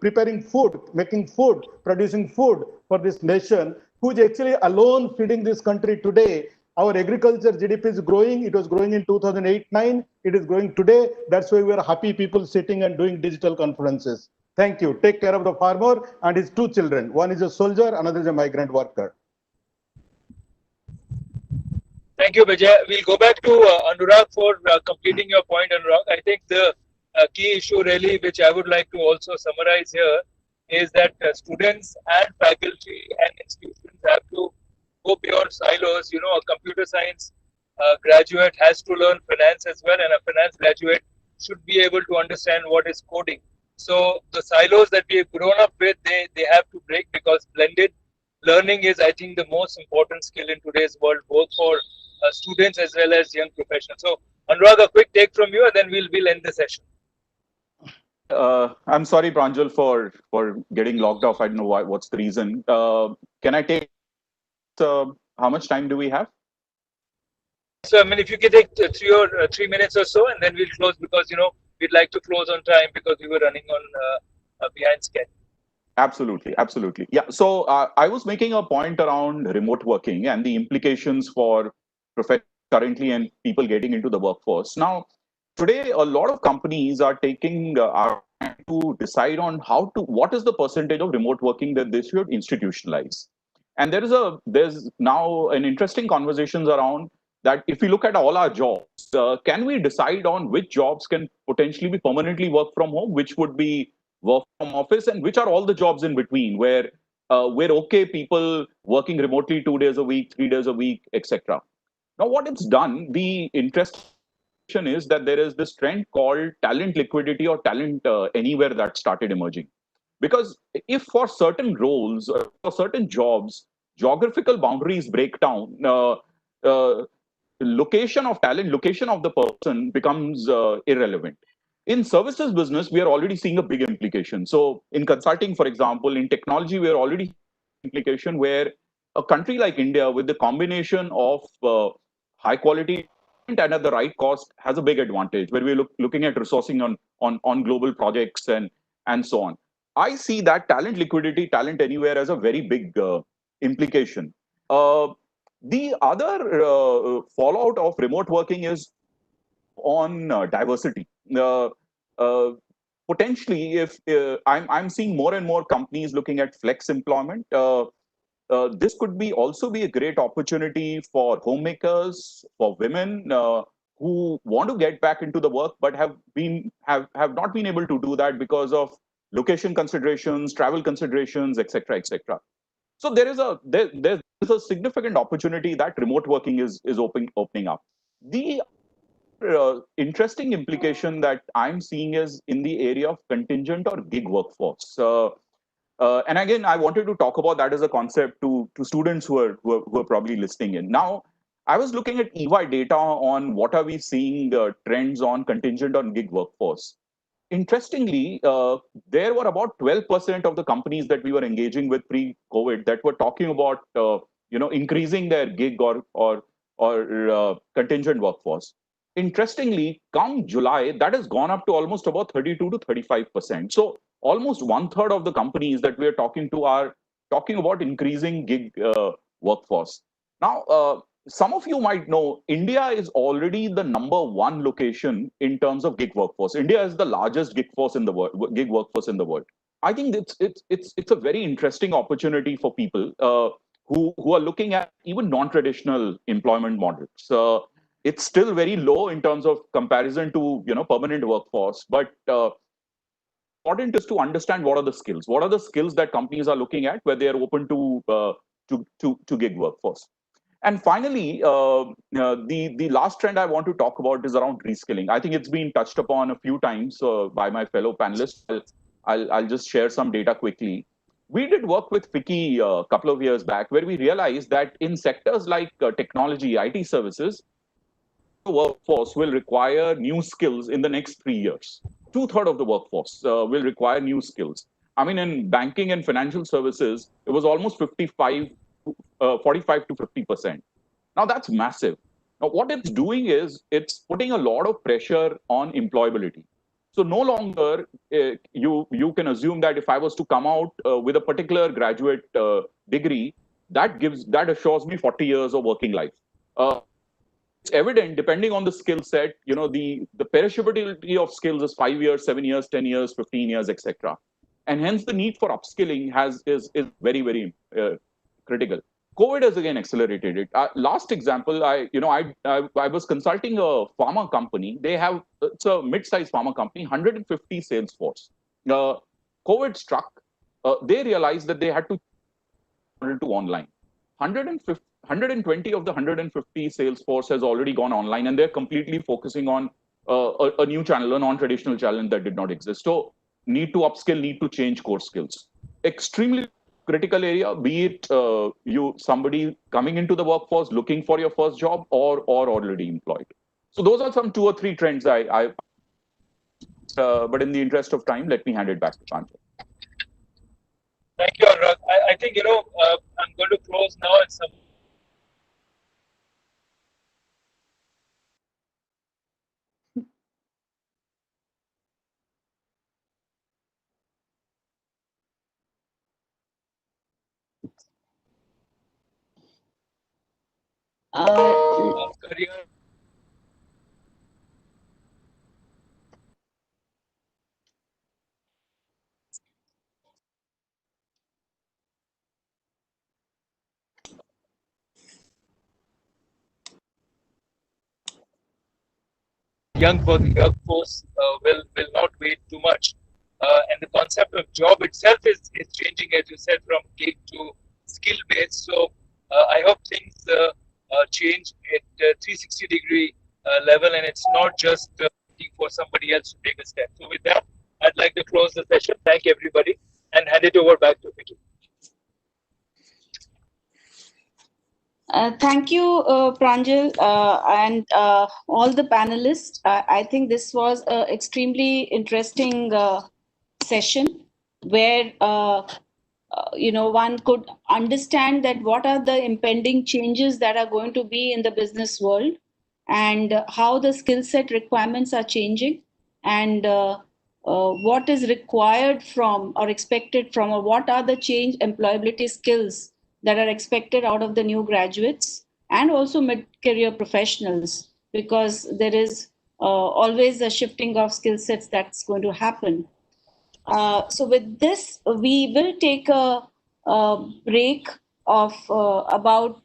preparing food, making food, producing food for this nation, who is actually alone feeding this country today. Our agriculture GDP is growing. It was growing in 2008-9. It is growing today. That's why we are happy people sitting and doing digital conferences. Thank you. Take care of the farmer and his two children. One is a soldier, another is a migrant worker. Thank you, Vijay. We'll go back to Anurag for completing your point, Anurag. I think the key issue really, which I would like to also summarize here, is that students and faculty and institutions have to go beyond silos. You know, a computer science graduate has to learn finance as well, and a finance graduate should be able to understand what is coding. So the silos that we have grown up with, they have to break, because blended learning is, I think, the most important skill in today's world, both for students as well as young professionals. So, Anurag, a quick take from you, and then we'll end the session. I'm sorry, Pranjal, for getting logged off. I don't know what's the reason. Can I take? How much time do we have? So, I mean, if you can take 3 minutes or so, and then we'll close, because we'd like to close on time because we were running on behind schedule. Absolutely. Yeah. So I was making a point around remote working and the implications for professionals currently and people getting into the workforce. Now, today, a lot of companies are taking are trying to decide on what is the percentage of remote working that they should institutionalize. And there's now an interesting conversations around that. If we look at all our jobs, can we decide on which jobs can potentially be permanently work from home, which would be work from office, and which are all the jobs in between where we're okay people working remotely 2 days a week, 3 days a week, etc. Now, what it's done, the interest is that there is this trend called talent liquidity or talent anywhere that started emerging. Because if for certain roles or for certain jobs, geographical boundaries break down, location of talent, location of the person becomes irrelevant. In services business, we are already seeing a big implication. So in consulting, for example, in technology, we are already implication where a country like India, with the combination of high quality and at the right cost, has a big advantage where we're looking at resourcing on global projects and so on. I see that talent liquidity, talent anywhere as a very big implication. The other fallout of remote working is on diversity. potentially, if I'm seeing more and more companies looking at flex employment. This could be also be a great opportunity for homemakers, for women who want to get back into the work but have not been able to do that because of location considerations, travel considerations, etc., etc. So there's a significant opportunity that remote working is opening up. The interesting implication that I'm seeing is in the area of contingent or gig workforce. And again, I wanted to talk about that as a concept to students who are probably listening in. Now, I was looking at EY data on what are we seeing trends on contingent on gig workforce. Interestingly, there were about 12% of the companies that we were engaging with pre-COVID that were talking about increasing their gig or contingent workforce. Interestingly, come July, that has gone up to almost about 32 to 35%. So almost 1/3 of the companies that we are talking to are talking about increasing gig workforce. Now, some of you might know India is already the #1 location in terms of gig workforce. India is the largest gig workforce in the world. I think it's a very interesting opportunity for people who are looking at even non-traditional employment models. It's still very low in terms of comparison to permanent workforce, but important is to understand what are the skills. What are the skills that companies are looking at where they are open to gig workforce. And finally, the last trend I want to talk about is around reskilling. I think it's been touched upon a few times by my fellow panelists. I'll just share some data quickly. We did work with FICCI a couple of years back where we realized that in sectors like technology, IT services, the workforce will require new skills in the next 3 years. 2/3 of the workforce will require new skills. I mean, in banking and financial services, it was almost 45 to 50%. Now that's massive. Now what it's doing is it's putting a lot of pressure on employability. So no longer you can assume that if I was to come out with a particular graduate degree, that assures me 40 years of working life. It's evident depending on the skill set. The perishability of skills is 5 years, 7 years, 10 years, 15 years, etc. And hence the need for upskilling is very, very critical. COVID has again accelerated it. Last example, I was consulting a pharma company. It's a mid-sized pharma company, 150 sales force. COVID struck. They realized that they had to online. 120 of the 150 sales force has already gone online, and they're completely focusing on a new channel, a non-traditional channel that did not exist. So need to upskill, need to change core skills. Extremely critical area, be it somebody coming into the workforce looking for your first job or already employed. So those are some 2 or 3 trends but in the interest of time, let me hand it back to Kanchal. Thank you, Anurag. I think, I'm going to close now at some. Career. Young workforce will not wait too much, and the concept of job itself is changing, as you said, from gig to skill based. So I hope things change at 360-degree level, and it's not just waiting for somebody else to take a step. So with that, I'd like to close the session. Thank everybody, and hand it over back to Vicky. Thank you, Pranjal, and all the panelists. I think this was an extremely interesting session where one could understand that what are the impending changes that are going to be in the business world, and how the skill set requirements are changing, and what is required from or expected from, or what are the change employability skills that are expected out of the new graduates and also mid-career professionals, because there is always a shifting of skill sets that's going to happen. So with this, we will take a break of about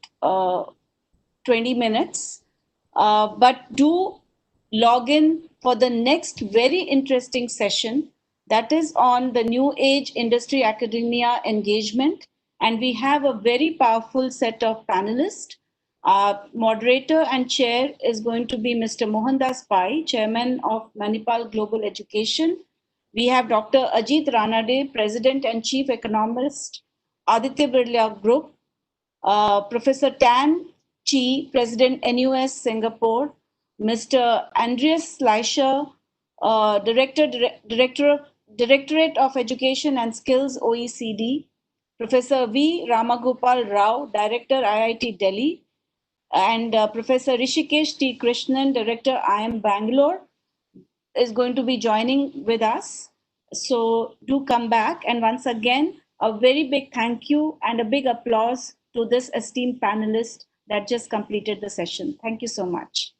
20 minutes, but do log in for the next very interesting session that is on the new age industry academia engagement. And we have a very powerful set of panelists. Our moderator and chair is going to be Mr. Mohandas Pai, chairman of Manipal Global Education. We have Dr. Ajit Ranade, president and chief economist, Aditya Birla Group, Professor Tan Chi, President NUS Singapore, Mr. Andreas Schleicher, Directorate of Education and Skills OECD, Professor V. Ramagopal Rao, Director IIT Delhi, and Professor Rishikesh T. Krishnan, Director IIM Bangalore, is going to be joining with us. So do come back. And once again, a very big thank you and a big applause to this esteemed panelist that just completed the session. Thank you so much.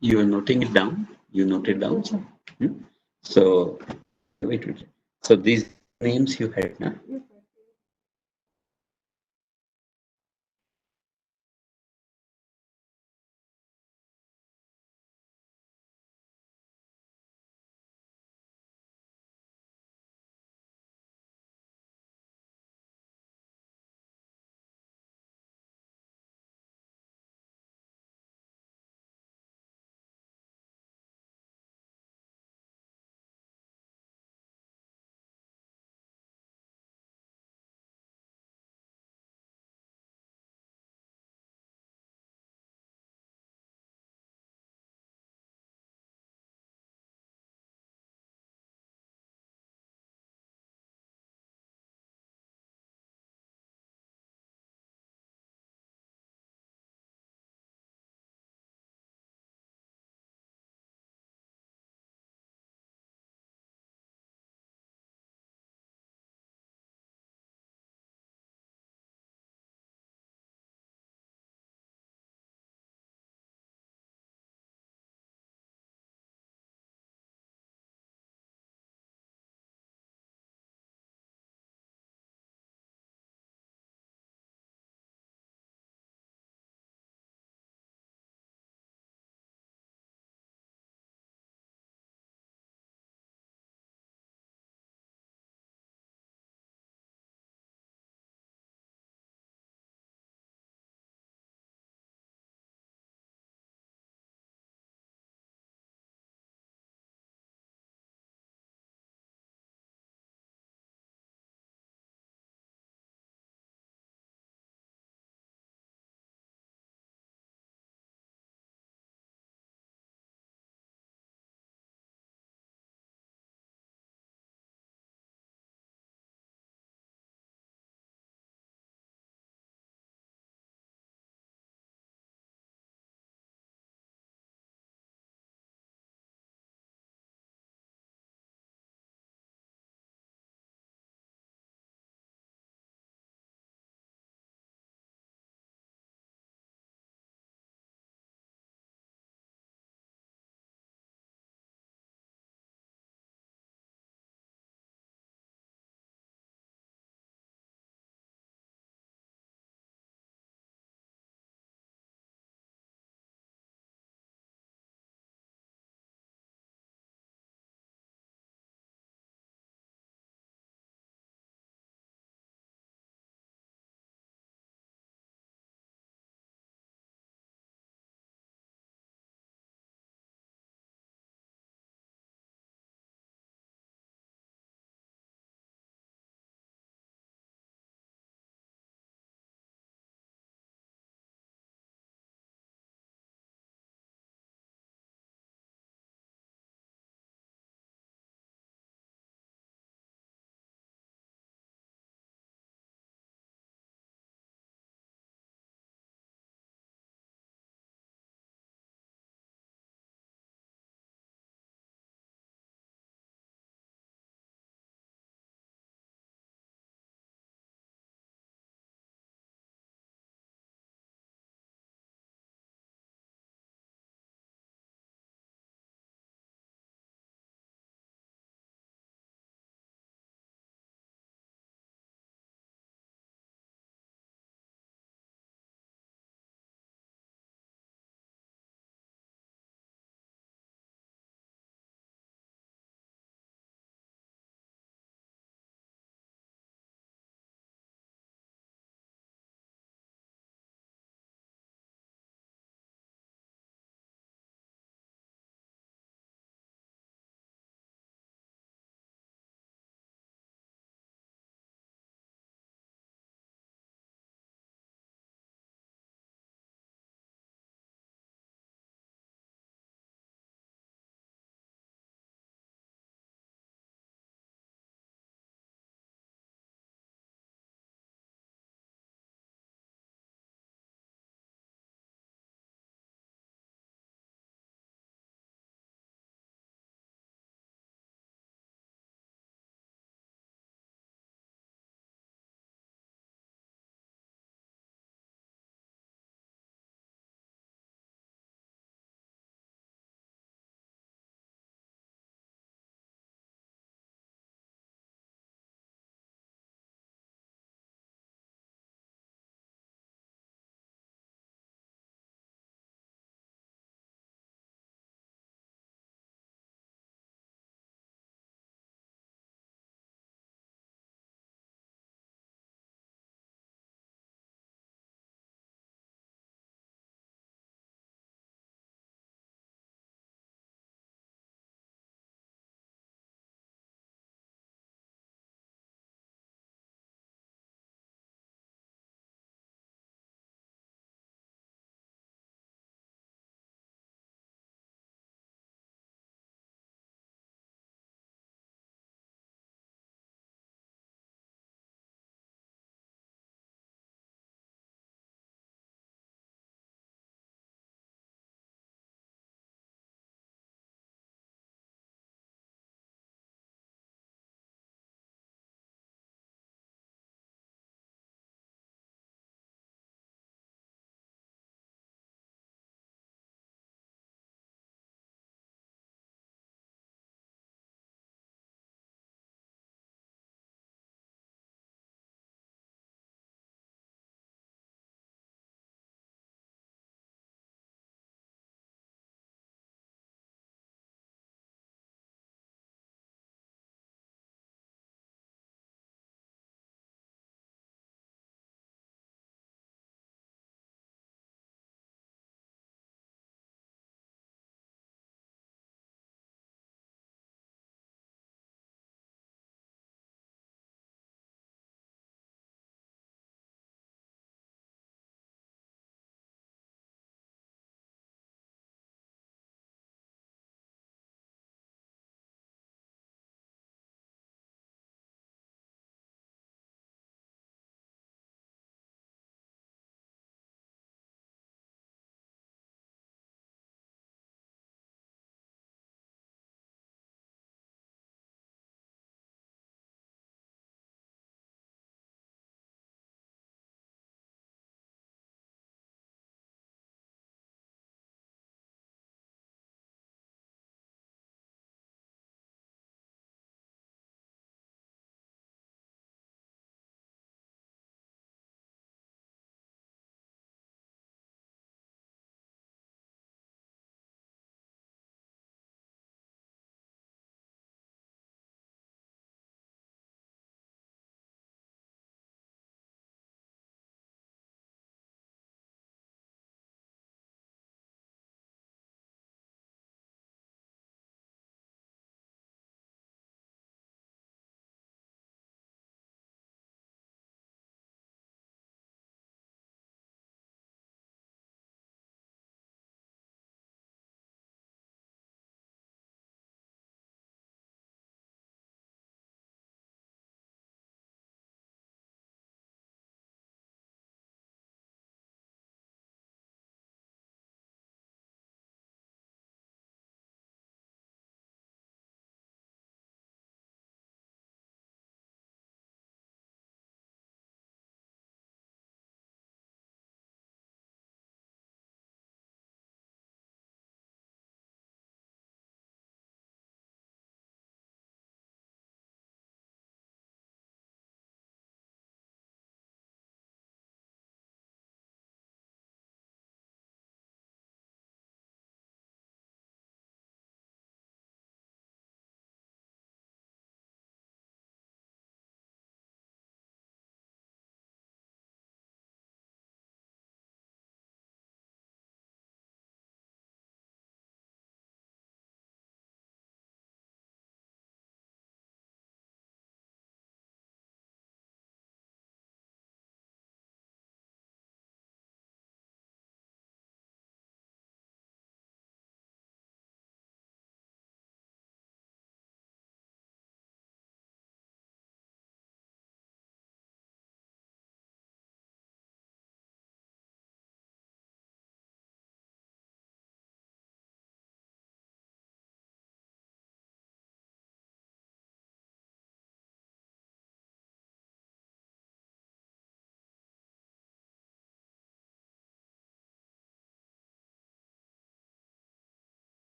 You are noting it down? You note it down? Hmm? So, wait. So these names you had now?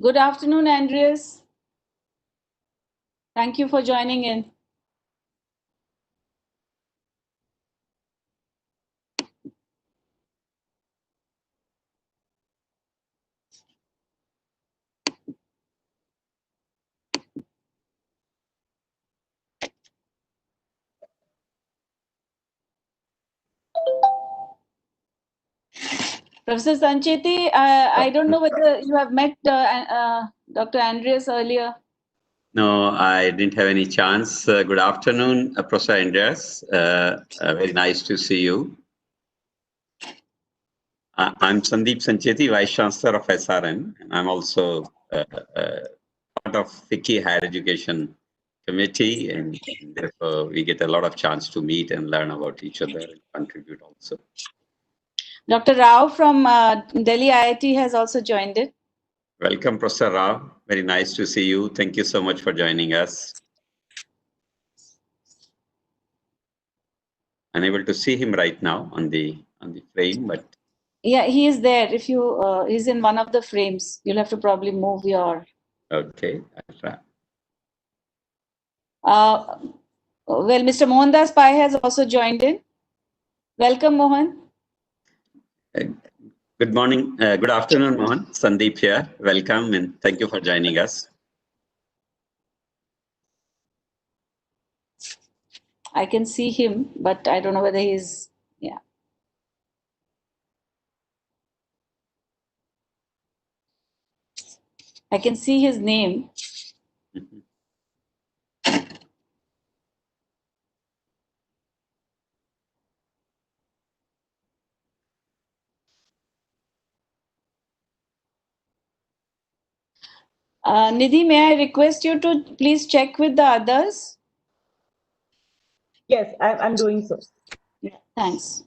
Good afternoon, Andreas. Thank you for joining in. Professor Sancheti, I don't know whether you have met Dr. Andreas earlier. No, I didn't have any chance. Good afternoon, Professor Andreas. Very nice to see you. I'm Sandeep Sancheti, Vice Chancellor of SRM, and I'm also part of FICCI Higher Education Committee, and therefore we get a lot of chance to meet and learn about each other and contribute also. Dr. Rao from Delhi IIT has also joined it. Welcome, Professor Rao. Very nice to see you. Thank you so much for joining us. Unable to see him right now on the frame, but yeah, he is there. If you he's in one of the frames, you'll have to probably move your. Okay, I'll try. Well, Mr. Mohandas Pai has also joined in. Welcome, Mohan. Good morning, good afternoon, Mohan. Sandeep here. Welcome and thank you for joining us. I can see him, but I don't know whether he's, yeah. I can see his name. Nidhi, may I request you to please check with the others? Yes, I'm doing so. Yeah, thanks.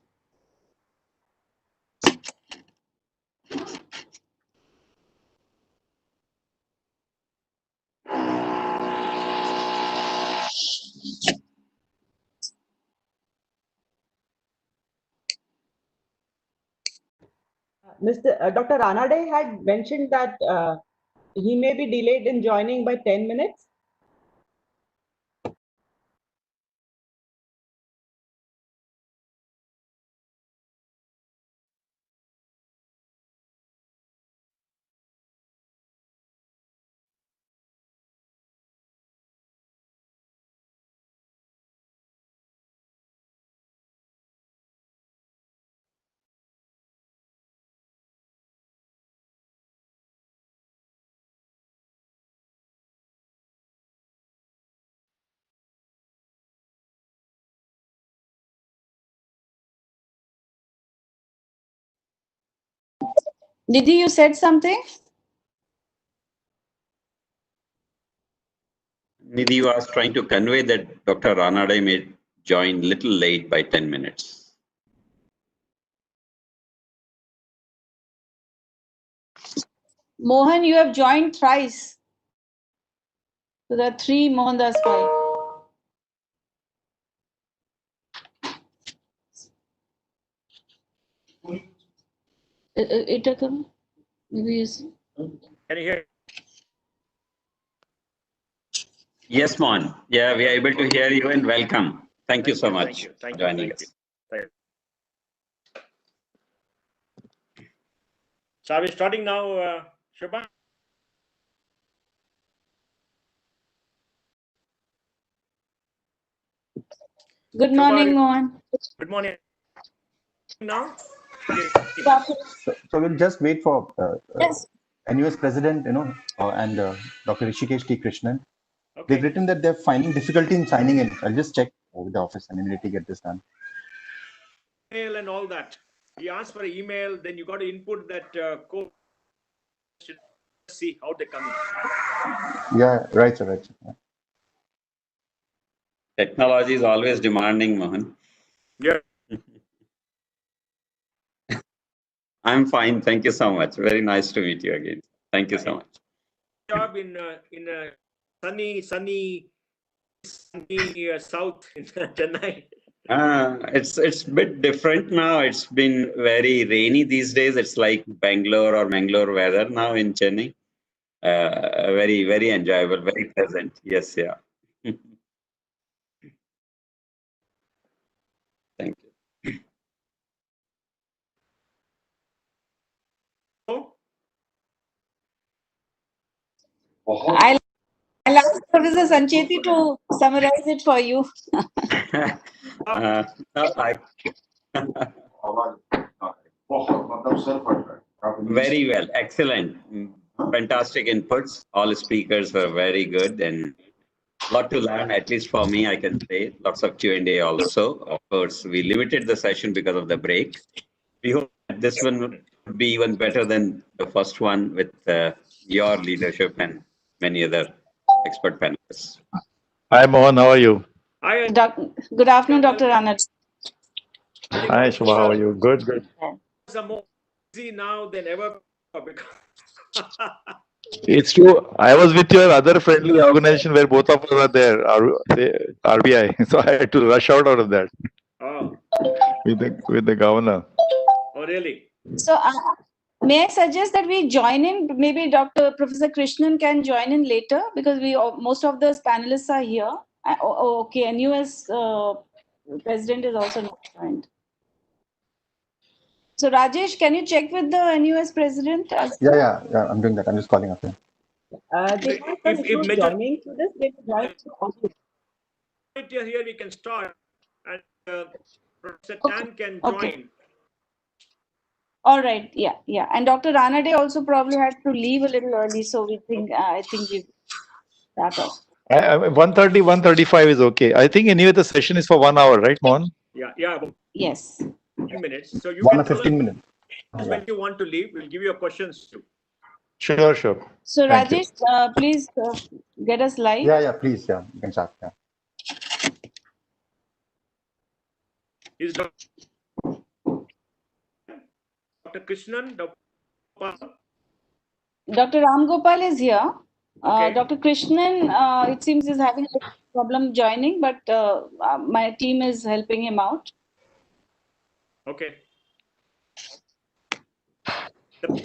Dr. Ranade had mentioned that he may be delayed in joining by 10 minutes. Nidhi, you said something? Nidhi was trying to convey that Dr. Ranade may join little late by 10 minutes. Mohan, you have joined thrice. So there are 3 Mohandas Pai. Maybe yes. Can you hear? Yes, Mohan. Yeah, we are able to hear you and welcome. Thank you so much for joining us. So are we starting now, Shubha? Good morning, Mohan. Good morning. Now? So we'll just wait for yes. NUS President, and Dr. Rishikesh T. Krishnan. Okay. They've written that they're finding difficulty in signing in. I'll just check with the office and immediately get this done. Email and all that. You ask for an email, then you got to input that code. See how they come in. Yeah, right, sir. Right. Sir. Yeah. Technology is always demanding, Mohan. Yeah. I'm fine. Thank you so much. Very nice to meet you again. Thank you so much. Job in sunny south in Chennai. It's a bit different now. It's been very rainy these days. It's like Bangalore or Mangalore weather now in Chennai. very enjoyable, very pleasant. Yes, yeah. Thank you. I'll ask Professor Sancheti to summarize it for you. No, very well, excellent, fantastic inputs. All speakers were very good and lot to learn. At least for me, I can say lots of Q&A also. Of course, we limited the session because of the break. We hope that this one would be even better than the first one with your leadership and many other expert panelists. Hi, Mohan. How are you? Hi. Good afternoon, Dr. Anand. Hi, Shubha. How are you? Good, good. Some more busy now than ever. It's true. I was with your other friendly organization where both of us are there, RBI. So I had to rush out of that. Oh. With the governor. Oh, really? So, may I suggest that we join in? Maybe Professor Krishnan can join in later because most of the panelists are here. Okay, NUS president is also not joined. So, Rajesh, can you check with the NUS president? Yeah, I'm doing that. I'm just calling up him. They have some issues joining to this. They will join to audio. Here we can start, and Professor Tan can join. Okay. All right. Yeah. And Dr. Ranade also probably had to leave a little early, so we think I think we start off. 1:30, 1:35 is okay. I think anyway the session is for 1 hour, right, Mohan? Yeah. Yes. 15 minutes. So you 1 can or 15 minutes. when you want to leave, we'll give you questions too. Sure. So Thank Rajesh, please get us live. Yeah, please. Yeah, you can start. Yeah. Is Dr. Krishnan, Dr. Ram Gopal is here. Okay. Dr. Krishnan, it seems, is having a problem joining, but my team is helping him out. Okay.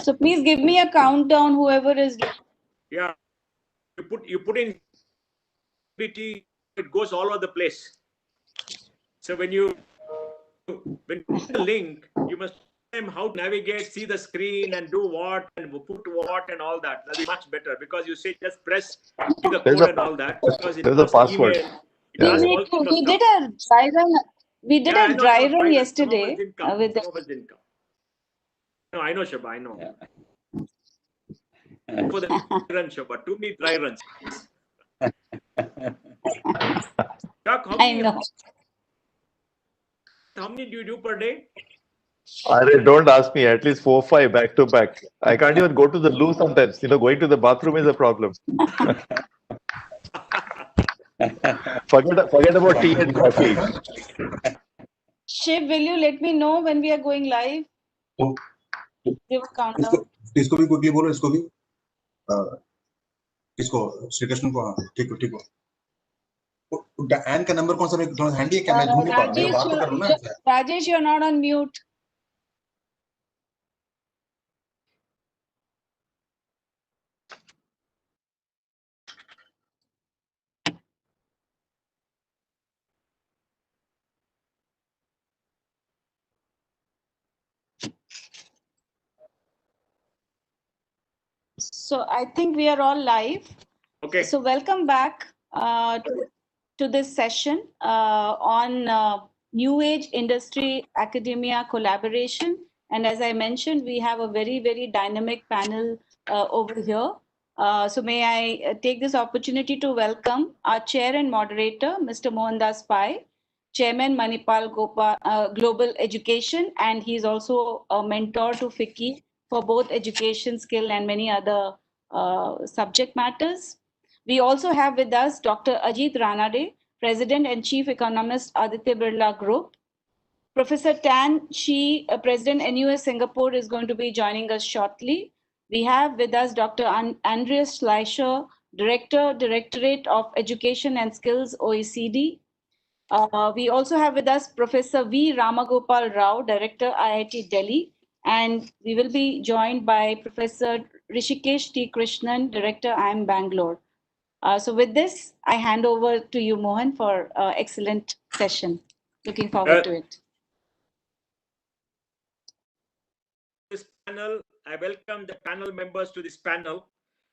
So please give me a countdown, whoever is. Yeah. You put in GPT, it goes all over the place. So when you put the link, you must tell them how to navigate, see the screen, and do what, and put what, and all that. That'll be much better because you say just press the code and all that. Because it There's a password. We did a dry run. We did a dry run yesterday with the. No, I know, Shobha. I know. For the run, Shobha. Too many dry runs. Chuck, how many do you do per day? Don't ask me. At least 4 or 5 back to back. I can't even go to the loo sometimes. Going to the bathroom is a problem. Forget about tea and coffee. Shiv, will you let me know when we are going live? Give a countdown. इसको भी quickly बोलो, इसको भी इसको श्री कृष्ण को ठीक हो N का नंबर कौन सा थोड़ा हैंडी है क्या मैं ढूंढ नहीं पा रहा हूं बात तो कर रहा हूं ना Rajesh, you're not on mute. So I think we are all live. Okay. So welcome back to this session on New Age Industry Academia Collaboration. And as I mentioned, we have a very, very dynamic panel over here. So may I take this opportunity to welcome our chair and moderator, Mr. Mohandas Pai, Chairman Manipal Global Education, and he's also a mentor to FICCI for both education, skill, and many other subject matters. We also have with us Dr. Ajit Ranade, President and Chief Economist, Aditya Birla Group. Professor Tan Shi, President NUS Singapore, is going to be joining us shortly. We have with us Dr. Andreas Schleicher, Directorate of Education and Skills, OECD. We also have with us Professor V. Ramagopal Rao, Director, IIT Delhi. And we will be joined by Professor Rishikesh T. Krishnan, Director, IIM Bangalore. So with this, I hand over to you, Mohan, for excellent session. Looking forward to it. This panel, I welcome the panel members to this panel.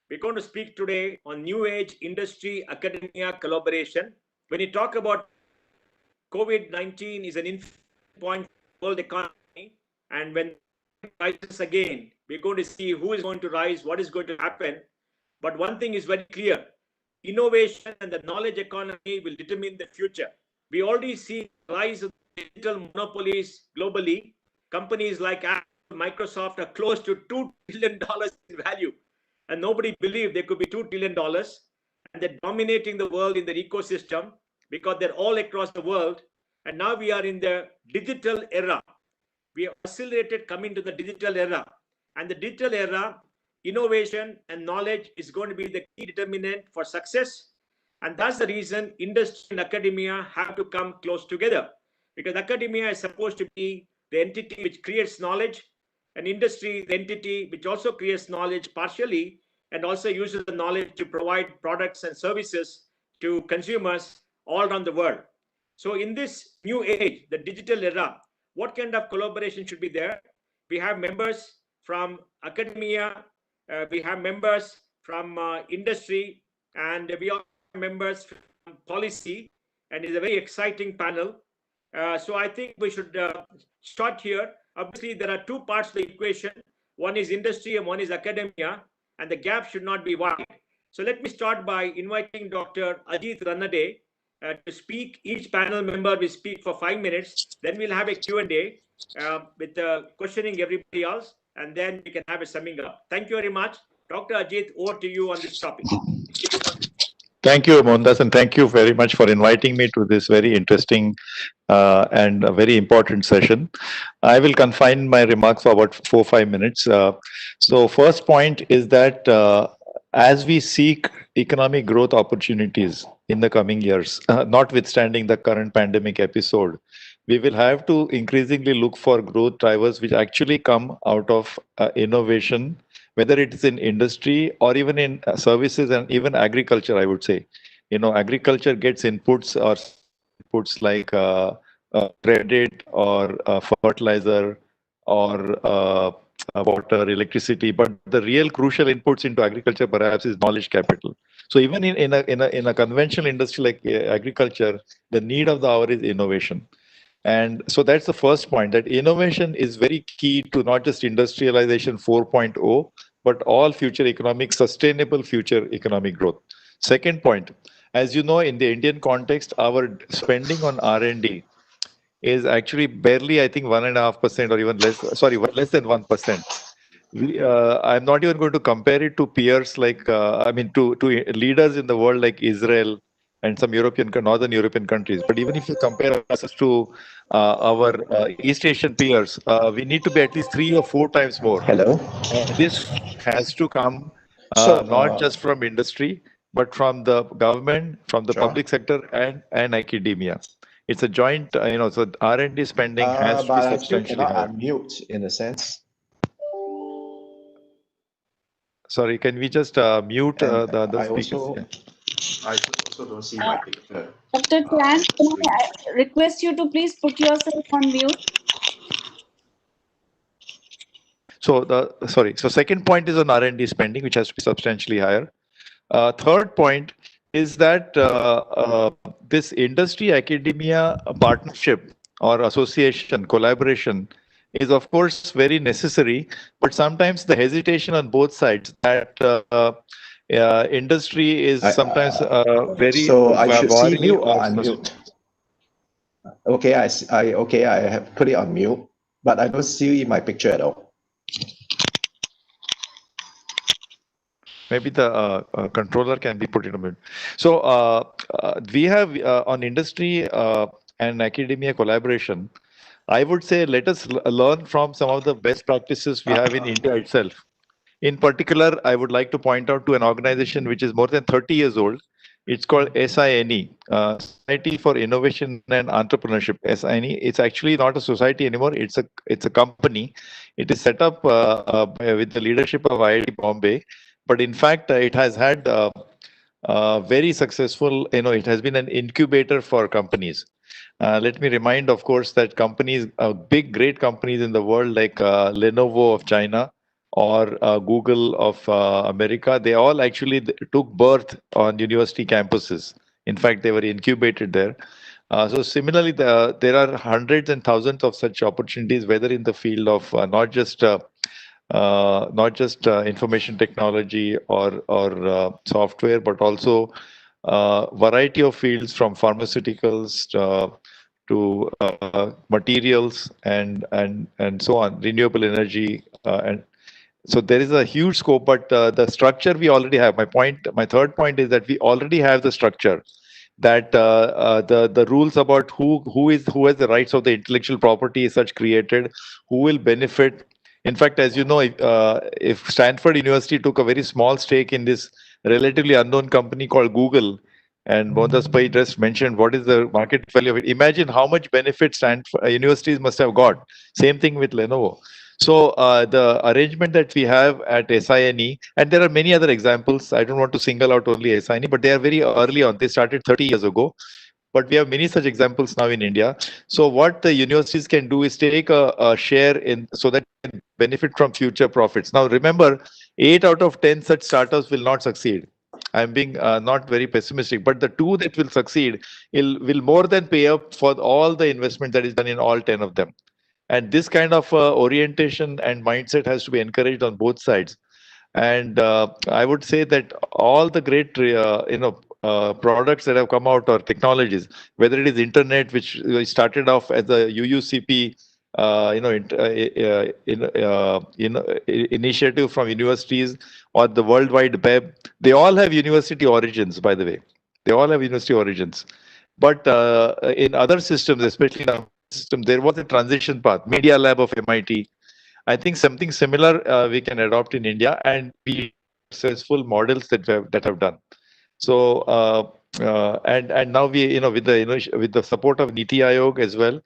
We're going to speak today on new age industry academia collaboration. When you talk about COVID-19 is an inflection point for the world economy, and when it rises again, we're going to see who is going to rise, what is going to happen. But one thing is very clear: innovation and the knowledge economy will determine the future. We already see the rise of digital monopolies globally. Companies like Apple, Microsoft are close to $2 trillion in value, and nobody believed there could be $2 trillion. And they're dominating the world in their ecosystem because they're all across the world. And now we are in the digital era. We have accelerated coming to the digital era. And the digital era, innovation and knowledge is going to be the key determinant for success. And that's the reason industry and academia have to come close together, because academia is supposed to be the entity which creates knowledge, and industry the entity which also creates knowledge partially and also uses the knowledge to provide products and services to consumers all around the world. So in this new age, the digital era, what kind of collaboration should be there? We have members from academia, we have members from industry, and we have members from policy, and it's a very exciting panel. So I think we should start here. Obviously, there are two parts of the equation. One is industry and one is academia, and the gap should not be wide. So let me start by inviting Dr. Ajit Ranade to speak. Each panel member will speak for 5 minutes. Then we'll have a Q&A with questioning everybody else, and then we can have a summing up. Thank you very much. Dr. Ajit, over to you on this topic. Thank you, Mohandas, and thank you very much for inviting me to this very interesting and a very important session. I will confine my remarks for about 4-5 minutes. So first point is that as we seek economic growth opportunities in the coming years, notwithstanding the current pandemic episode, we will have to increasingly look for growth drivers which actually come out of innovation, whether it is in industry or even in services and even agriculture, I would say. Agriculture gets inputs like credit or fertilizer or water, electricity, but the real crucial inputs into agriculture perhaps is knowledge capital. So even in a conventional industry like agriculture, the need of the hour is innovation. And so that's the first point, that innovation is very key to not just industrialization 4.0, but all sustainable future economic growth. Second point, as you know, in the Indian context, our spending on R&D is actually barely, I think, 1.5% or even less, less than 1%. I'm not even going to compare it to peers to leaders in the world like Israel and some Northern European countries. But even if you compare us to our East Asian peers, we need to be at least 3 or 4 times more. Hello. This has to come not just from industry, but from the government, from the public sector and academia. It's a joint, so R&D spending has to be substantially higher. Unmute in a sense. Sorry, can we just mute the other speakers? I also don't see my picture. Dr. Chan, can I request you to please put yourself on mute? So second point is on R&D spending, which has to be substantially higher. Third point is that this industry academia partnership or association collaboration is of course very necessary, but sometimes the hesitation on both sides that industry is sometimes very. So I should see mute or unmute. Okay, I have put it on mute, but I don't see my picture at all. Maybe the controller can be put in a mute. So we have on industry and academia collaboration, I would say let us learn from some of the best practices we have in India itself. In particular, I would like to point out to an organization which is more than 30 years old, It's called SINE, Society for Innovation and Entrepreneurship. SINE. It's actually not a society anymore. It's a company. It is set up with the leadership of IIT Bombay, but in fact, it has had very successful. It has been an incubator for companies. Let me remind, of course, that companies, big, great companies in the world like Lenovo of China or Google of America, they all actually took birth on university campuses. In fact, they were incubated there. So similarly, there are hundreds and thousands of such opportunities, whether in the field of not just information technology or software, but also variety of fields from pharmaceuticals to materials and so on, renewable energy, and so there is a huge scope. But the structure we already have. My third point is that we already have the structure, that the rules about who has the rights of the intellectual property is such created, who will benefit. In fact, as you know, if Stanford University took a very small stake in this relatively unknown company called Google, and Mohandas Pai just mentioned what is the market value of it, imagine how much benefit Stanford universities must have got. Same thing with Lenovo. So the arrangement that we have at SINE, and there are many other examples. I don't want to single out only SINE, but they are very early on. They started 30 years ago. But we have many such examples now in India. So what the universities can do is take a share in, so that they can benefit from future profits. Now remember, 8 out of 10 such startups will not succeed. I'm being not very pessimistic, but the 2 that will succeed will more than pay up for all the investment that is done in all 10 of them. And this kind of orientation and mindset has to be encouraged on both sides. And I would say that all the great products that have come out, or technologies, whether it is internet, which started off as a UUCP initiative from universities, or the World Wide Web, they all have university origins, by the way. They all have university origins. But in other systems, especially in our system, there was a transition path. Media Lab of MIT. I think something similar we can adopt in India, and be successful models that have done. So and now we with the support of Niti Aayog as well,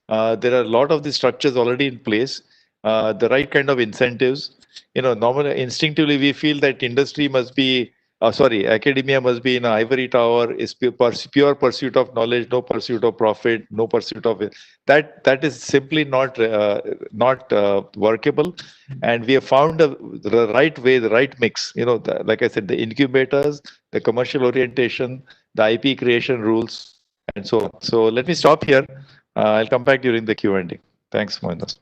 there are a lot of the structures already in place. The right kind of incentives. Normally, instinctively, we feel that industry must be. Academia must be in an ivory tower, is pure pursuit of knowledge, no pursuit of profit, no pursuit of it. That is simply not workable. And we have found the right way, the right mix. Like I said, the incubators, the commercial orientation, the IP creation rules, and so on. So let me stop here. I'll come back during the Q&A. Thanks, Mohandas.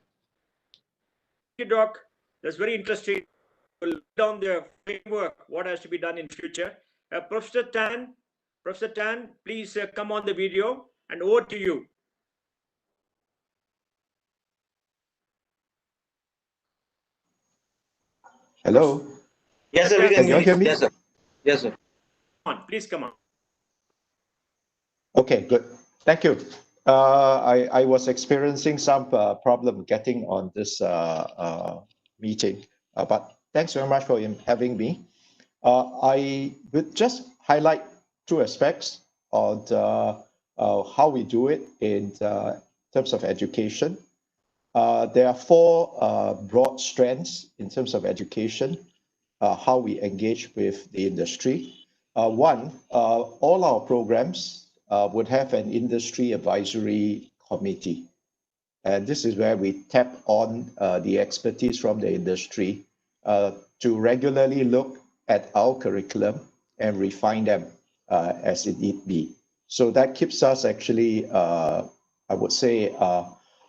Thank you, Doc. That's very interesting. We'll lay down the framework, what has to be done in future. Professor Tan, please come on the video, and over to you. Hello. Yes, sir. We can you hear me? Yes, sir. Yes, sir. Come on, please come on. Okay, good. Thank you. I was experiencing some problem getting on this meeting, but thanks very much for having me. I would just highlight 2 aspects of how we do it in terms of education. There are 4 broad strands in terms of education, how we engage with the industry. One, all our programs would have an industry advisory committee. And this is where we tap on the expertise from the industry to regularly look at our curriculum and refine them as it need be. So that keeps us actually, I would say,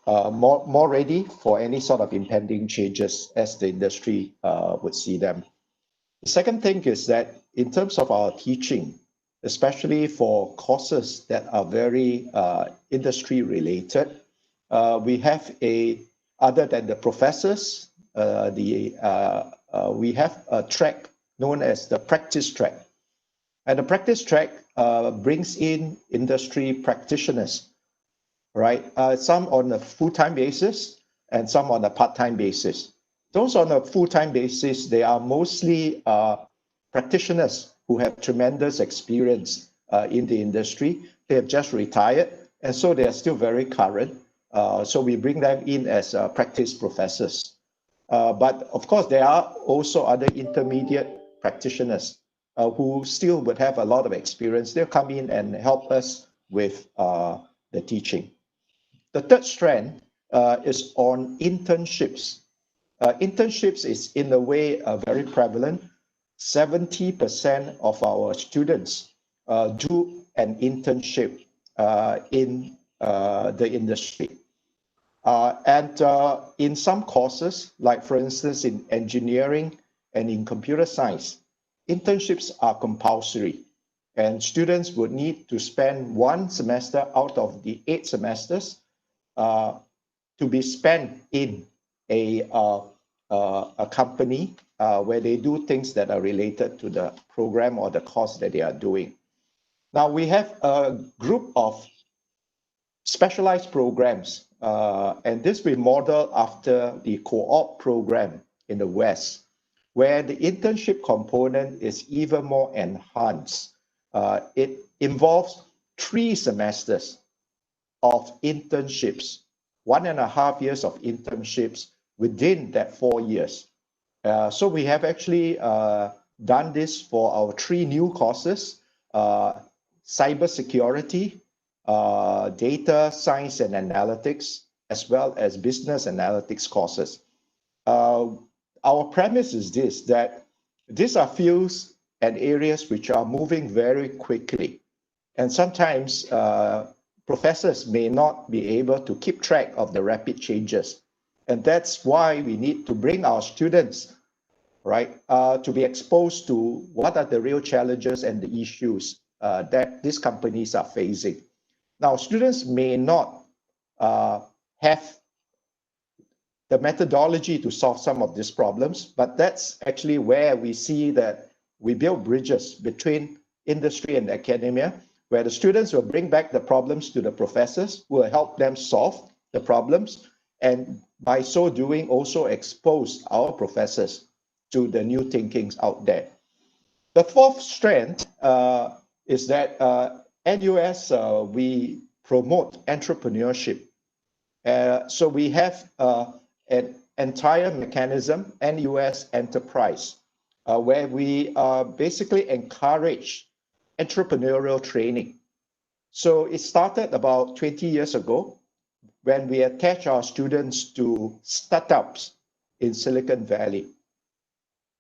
more ready for any sort of impending changes as the industry would see them. The second thing is that in terms of our teaching, especially for courses that are very industry related, we have other than the professors, we have a track known as the practice track. And the practice track brings in industry practitioners, right? Some on a full-time basis and some on a part-time basis. Those on a full-time basis, they are mostly practitioners who have tremendous experience in the industry. They have just retired, and so they are still very current. So we bring them in as practice professors. But of course, there are also other intermediate practitioners who still would have a lot of experience. They'll come in and help us with the teaching. The third strand is on internships. Internships is in a way very prevalent. 70% of our students do an internship in the industry. And in some courses, like for instance, in engineering and in computer science, internships are compulsory. And students would need to spend 1 semester out of the 8 semesters to be spent in a company where they do things that are related to the program or the course that they are doing. Now, we have a group of specialized programs, and this we model after the co-op program in the West, where the internship component is even more enhanced. It involves 3 semesters of internships, 1.5 years of internships within that 4 years. So we have actually done this for our 3 new courses, cybersecurity, data science and analytics, as well as business analytics courses. Our premise is this, that these are fields and areas which are moving very quickly. And sometimes professors may not be able to keep track of the rapid changes. And that's why we need to bring our students, right, to be exposed to what are the real challenges and the issues that these companies are facing. Now, students may not have the methodology to solve some of these problems, but that's actually where we see that we build bridges between industry and academia, where the students will bring back the problems to the professors who will help them solve the problems, and by so doing also expose our professors to the new thinkings out there. The fourth strand is that NUS, we promote entrepreneurship. So we have an entire mechanism, NUS Enterprise, where we basically encourage entrepreneurial training. So it started about 20 years ago when we attach our students to startups in Silicon Valley.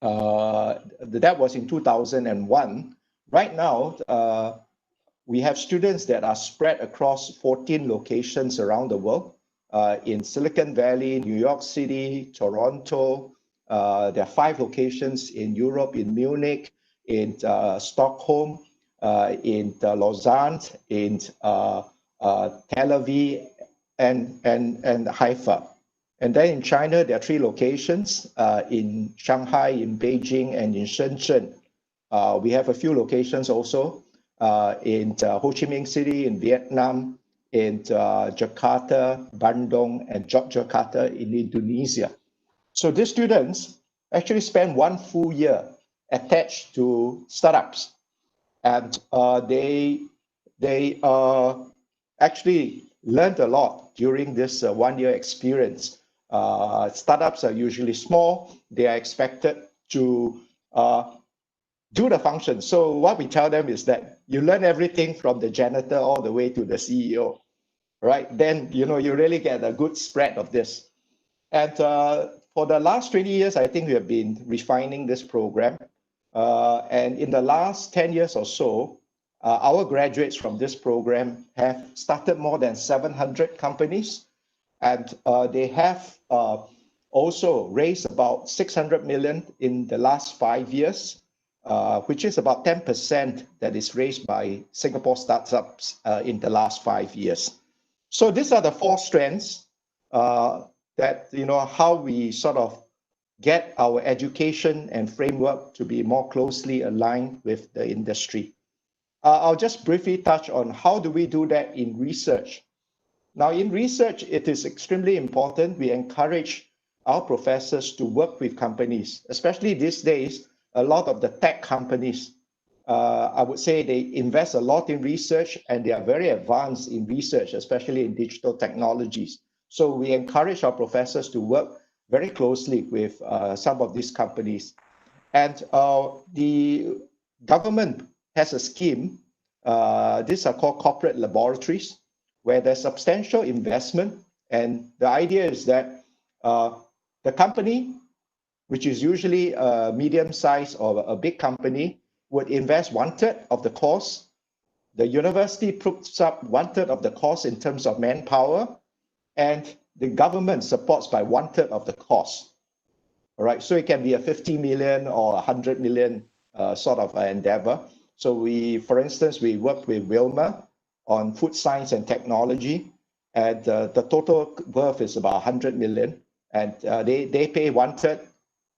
That was in 2001. Right now, we have students that are spread across 14 locations around the world, in Silicon Valley, New York City, Toronto. There are 5 locations in Europe, in Munich, in Stockholm, in Lausanne, in Tel Aviv, and Haifa. And then in China, there are 3 locations, in Shanghai, in Beijing, and in Shenzhen. We have a few locations also in Ho Chi Minh City, in Vietnam, in Jakarta, Bandung, and Yogyakarta in Indonesia. So these students actually spend 1 full year attached to startups. And they actually learned a lot during this 1 year experience. Startups are usually small. They are expected to do the function. So what we tell them is that you learn everything from the janitor all the way to the CEO, right? Then, you really get a good spread of this. And for the last 20 years, I think we have been refining this program. And in the last 10 years or so, our graduates from this program have started more than 700 companies. And they have also raised about 600 million in the last 5 years, which is about 10% that is raised by Singapore startups in the last 5 years. So these are the 4 strands that, how we sort of get our education and framework to be more closely aligned with the industry. I'll just briefly touch on how do we do that in research. Now, in research, it is extremely important. We encourage our professors to work with companies, especially these days. A lot of the tech companies I would say they invest a lot in research and they are very advanced in research, especially in digital technologies. So we encourage our professors to work very closely with some of these companies. And the government has a scheme. These are called corporate laboratories, where there's substantial investment. And the idea is that the company, which is usually a medium size or a big company, would invest 1/3 of the cost. The university puts up 1/3 of the cost in terms of manpower, and the government supports by 1/3 of the cost. All right, so it can be a 50 million or 100 million sort of endeavor. So we, for instance, we work with Wilmer on food science and technology, and the total worth is about 100 million, and they pay 1/3,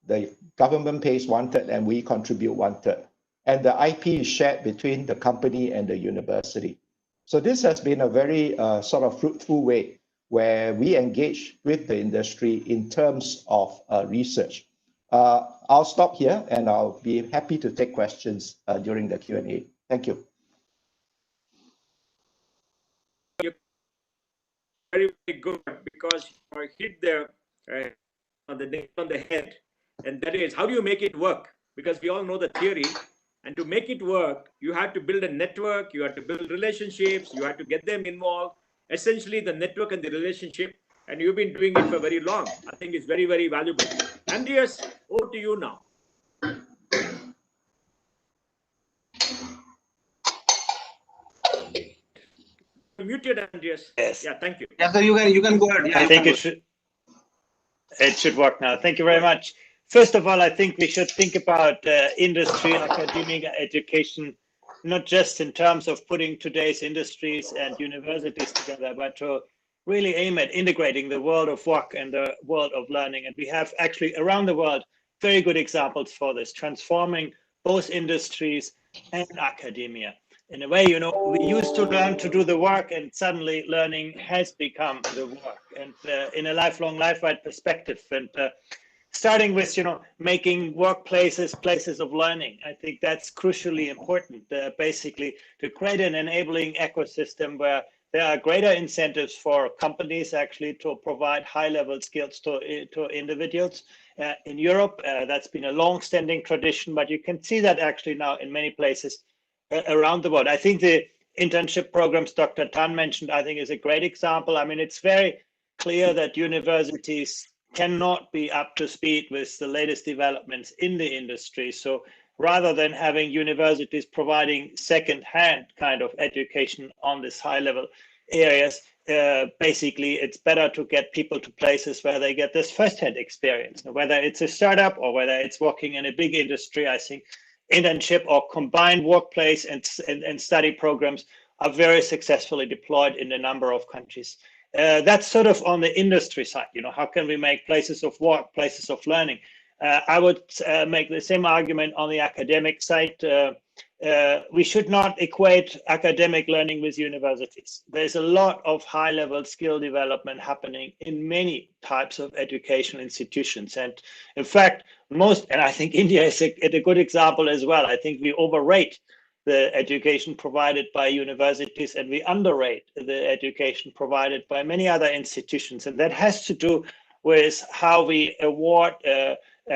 the government pays 1/3, and we contribute 1/3. And the IP is shared between the company and the university. So this has been a very sort of fruitful way where we engage with the industry in terms of research. I'll stop here and I'll be happy to take questions during the Q&A. Thank you. Very, very good, because you hit the nail on the head, and that is, how do you make it work? Because we all know the theory, and to make it work, you have to build a network, you have to build relationships, you have to get them involved. Essentially, the network and the relationship, and you've been doing it for very long. I think it's very, very valuable. Andreas, over to you now. Muted, Andreas. Yes. Yeah, thank you. Yeah, so you can go ahead. Yeah, I think it should work now. Thank you very much. First of all, I think we should think about industry, academic education, not just in terms of putting today's industries and universities together, but to really aim at integrating the world of work and the world of learning. And we have actually around the world very good examples for this, transforming both industries and academia. In a way, you know, we used to learn to do the work, and suddenly learning has become the work, and in a lifelong, life-wide perspective. And starting with, you know, making workplaces places of learning. I think that's crucially important, basically, to create an enabling ecosystem where there are greater incentives for companies actually to provide high-level skills to individuals. In Europe, that's been a long-standing tradition, but you can see that actually now in many places around the world. I think the internship programs Dr. Tan mentioned, I think, is a great example. I mean, it's very clear that universities cannot be up to speed with the latest developments in the industry. So rather than having universities providing second-hand kind of education on this high-level areas, basically it's better to get people to places where they get this first-hand experience. Whether it's a startup or whether it's working in a big industry, I think internship or combined workplace and study programs are very successfully deployed in a number of countries. That's sort of on the industry side. You know, how can we make places of work, places of learning? I would make the same argument on the academic side. We should not equate academic learning with universities. There's a lot of high-level skill development happening in many types of educational institutions. And in fact, and I think India is a good example as well. I think we overrate the education provided by universities, and we underrate the education provided by many other institutions. And that has to do with how we award,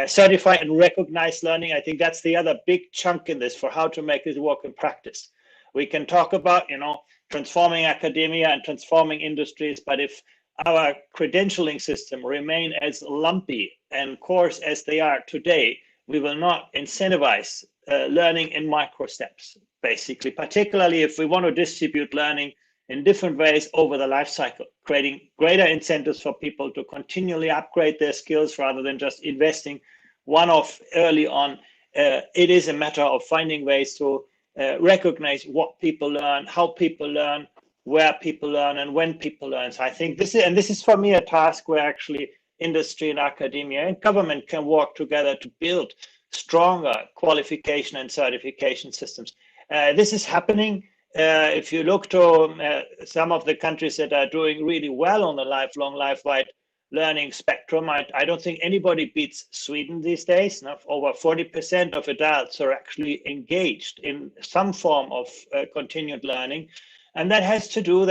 certify and recognize learning. I think that's the other big chunk in this for how to make this work in practice. We can talk about, you know, transforming academia and transforming industries, but if our credentialing system remain as lumpy and coarse as they are today, we will not incentivize learning in micro steps, basically, particularly if we want to distribute learning in different ways over the life cycle, creating greater incentives for people to continually upgrade their skills rather than just investing one-off early on. It is a matter of finding ways to recognize what people learn, how people learn, where people learn, and when people learn. So I think this is for me a task where actually industry and academia and government can work together to build stronger qualification and certification systems. This is happening. If you look to some of the countries that are doing really well on the lifelong, life-wide learning spectrum. I don't think anybody beats Sweden these days. Now, over 40% of adults are actually engaged in some form of continued learning. And that has to do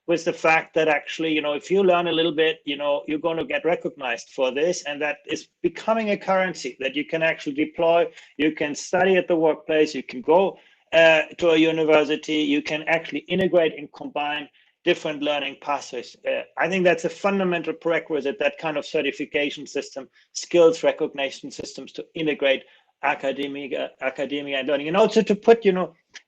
with the fact that actually, if you learn a little bit, you're going to get recognized for this. And that is becoming a currency that you can actually deploy. You can study at the workplace. You can go to a university. You can actually integrate and combine different learning pathways. I think that's a fundamental prerequisite, that kind of certification system, skills recognition systems to integrate academia and learning, and also to put,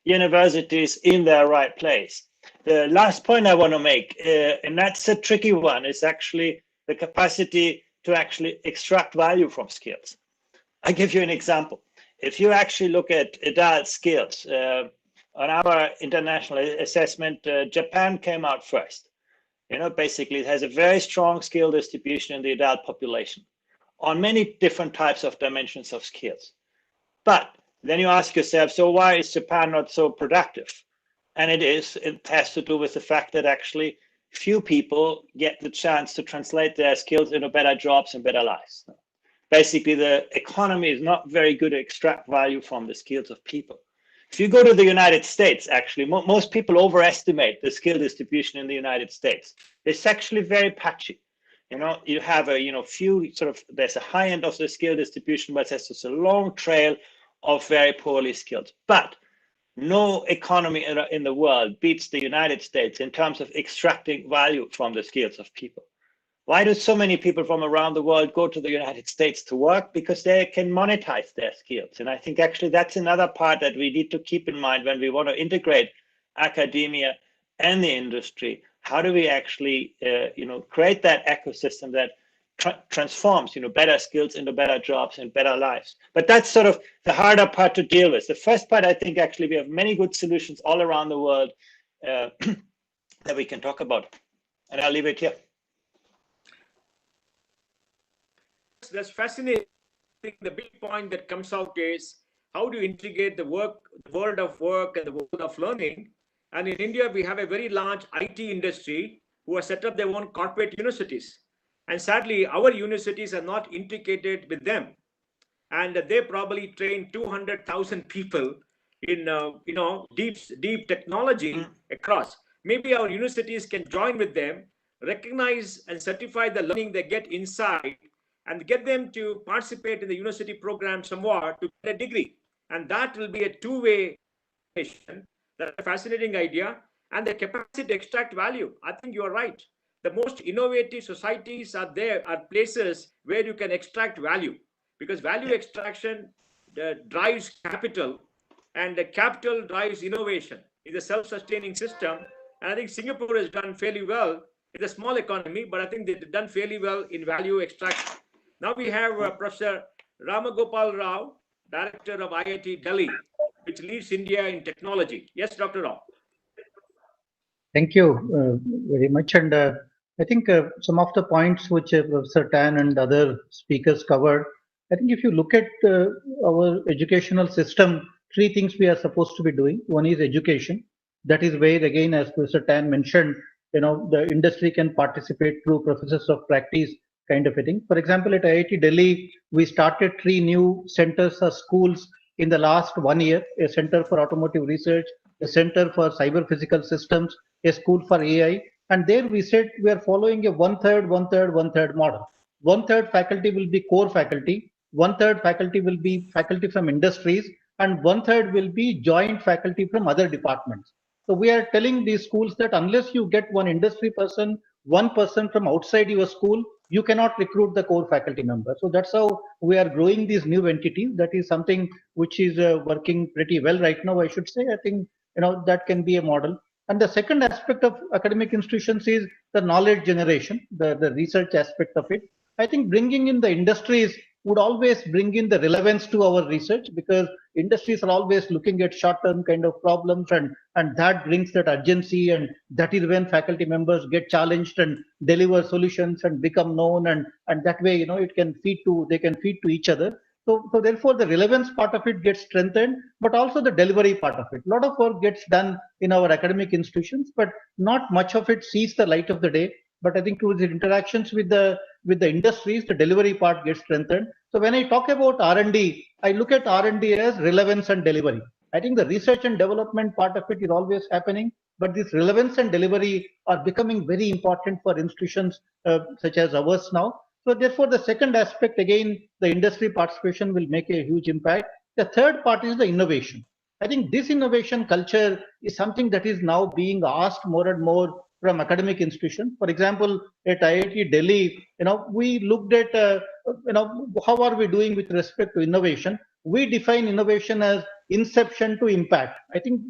universities in their right place. The last point I want to make, and that's a tricky one, is actually the capacity to actually extract value from skills. I'll give you an example. If you actually look at adult skills, on our international assessment, Japan came out first. Basically, it has a very strong skill distribution in the adult population on many different types of dimensions of skills. But then you ask yourself, so why is Japan not so productive? And it has to do with the fact that actually few people get the chance to translate their skills into better jobs and better lives. Basically, the economy is not very good to extract value from the skills of people. If you go to the United States, actually, most people overestimate the skill distribution in the United States. It's actually very patchy. You have a, few there's a high end of the skill distribution, but there's just a long trail of very poorly skilled. But no economy in the world beats the United States in terms of extracting value from the skills of people. Why do so many people from around the world go to the United States to work? Because they can monetize their skills. And I think actually that's another part that we need to keep in mind when we want to integrate academia and the industry. How do we actually, create that ecosystem that transforms, better skills into better jobs and better lives? But that's sort of the harder part to deal with. The first part, I think actually we have many good solutions all around the world that we can talk about. And I'll leave it here. That's fascinating. The big point that comes out is how do you integrate the world of work and the world of learning? And in India, we have a very large IT industry who have set up their own corporate universities. And sadly, our universities are not integrated with them. And they probably train 200,000 people in deep technology across. Maybe our universities can join with them, recognize and certify the learning they get inside, and get them to participate in the university program somewhat to get a degree. And that will be a two-way. That's a fascinating idea. And the capacity to extract value. I think you are right. The most innovative societies are places where you can extract value, because value extraction drives capital, and the capital drives innovation. It's a self-sustaining system. And I think Singapore has done fairly well. It's a small economy, but I think they've done fairly well in value extraction. Now we have Professor Ramagopal Rao, Director of IIT Delhi, which leads India in technology. Yes, Dr. Rao. Thank you very much. And I think some of the points which Professor Tan and other speakers covered, I think if you look at our educational system, three things we are supposed to be doing. One is education. That is where, again, as Professor Tan mentioned, the industry can participate through professors of practice kind of a thing. For example, at IIT Delhi, we started 3 new centers or schools in the last 1 year: a center for automotive research, a center for cyber physical systems, a school for AI. And there we said we are following a 1/3, 1/3, 1/3 model. 1/3 faculty will be core faculty, 1/3 faculty will be faculty from industries, and 1/3 will be joint faculty from other departments. So we are telling these schools that unless you get one industry person, one person from outside your school, you cannot recruit the core faculty member. So that's how we are growing these new entities. That is something which is working pretty well right now, I should say. I think that can be a model. And the second aspect of academic institutions is the knowledge generation, the research aspect of it. I think bringing in the industries would always bring in the relevance to our research, because industries are always looking at short-term kind of problems, and that brings that urgency, and that is when faculty members get challenged and deliver solutions and become known, and that way they can feed to each other. So therefore the relevance part of it gets strengthened, but also the delivery part of it. A lot of work gets done in our academic institutions, but not much of it sees the light of the day. but I think through the interactions with the industries, the delivery part gets strengthened. So when I talk about R&D, I look at R&D as relevance and delivery. I think the research and development part of it is always happening, but this relevance and delivery are becoming very important for institutions such as ours now. So therefore, the second aspect, again, the industry participation will make a huge impact. The third part is the innovation. I think this innovation culture is something that is now being asked more and more from academic institutions. For example, at IIT Delhi, we looked at, how are we doing with respect to innovation? We define innovation as inception to impact. I think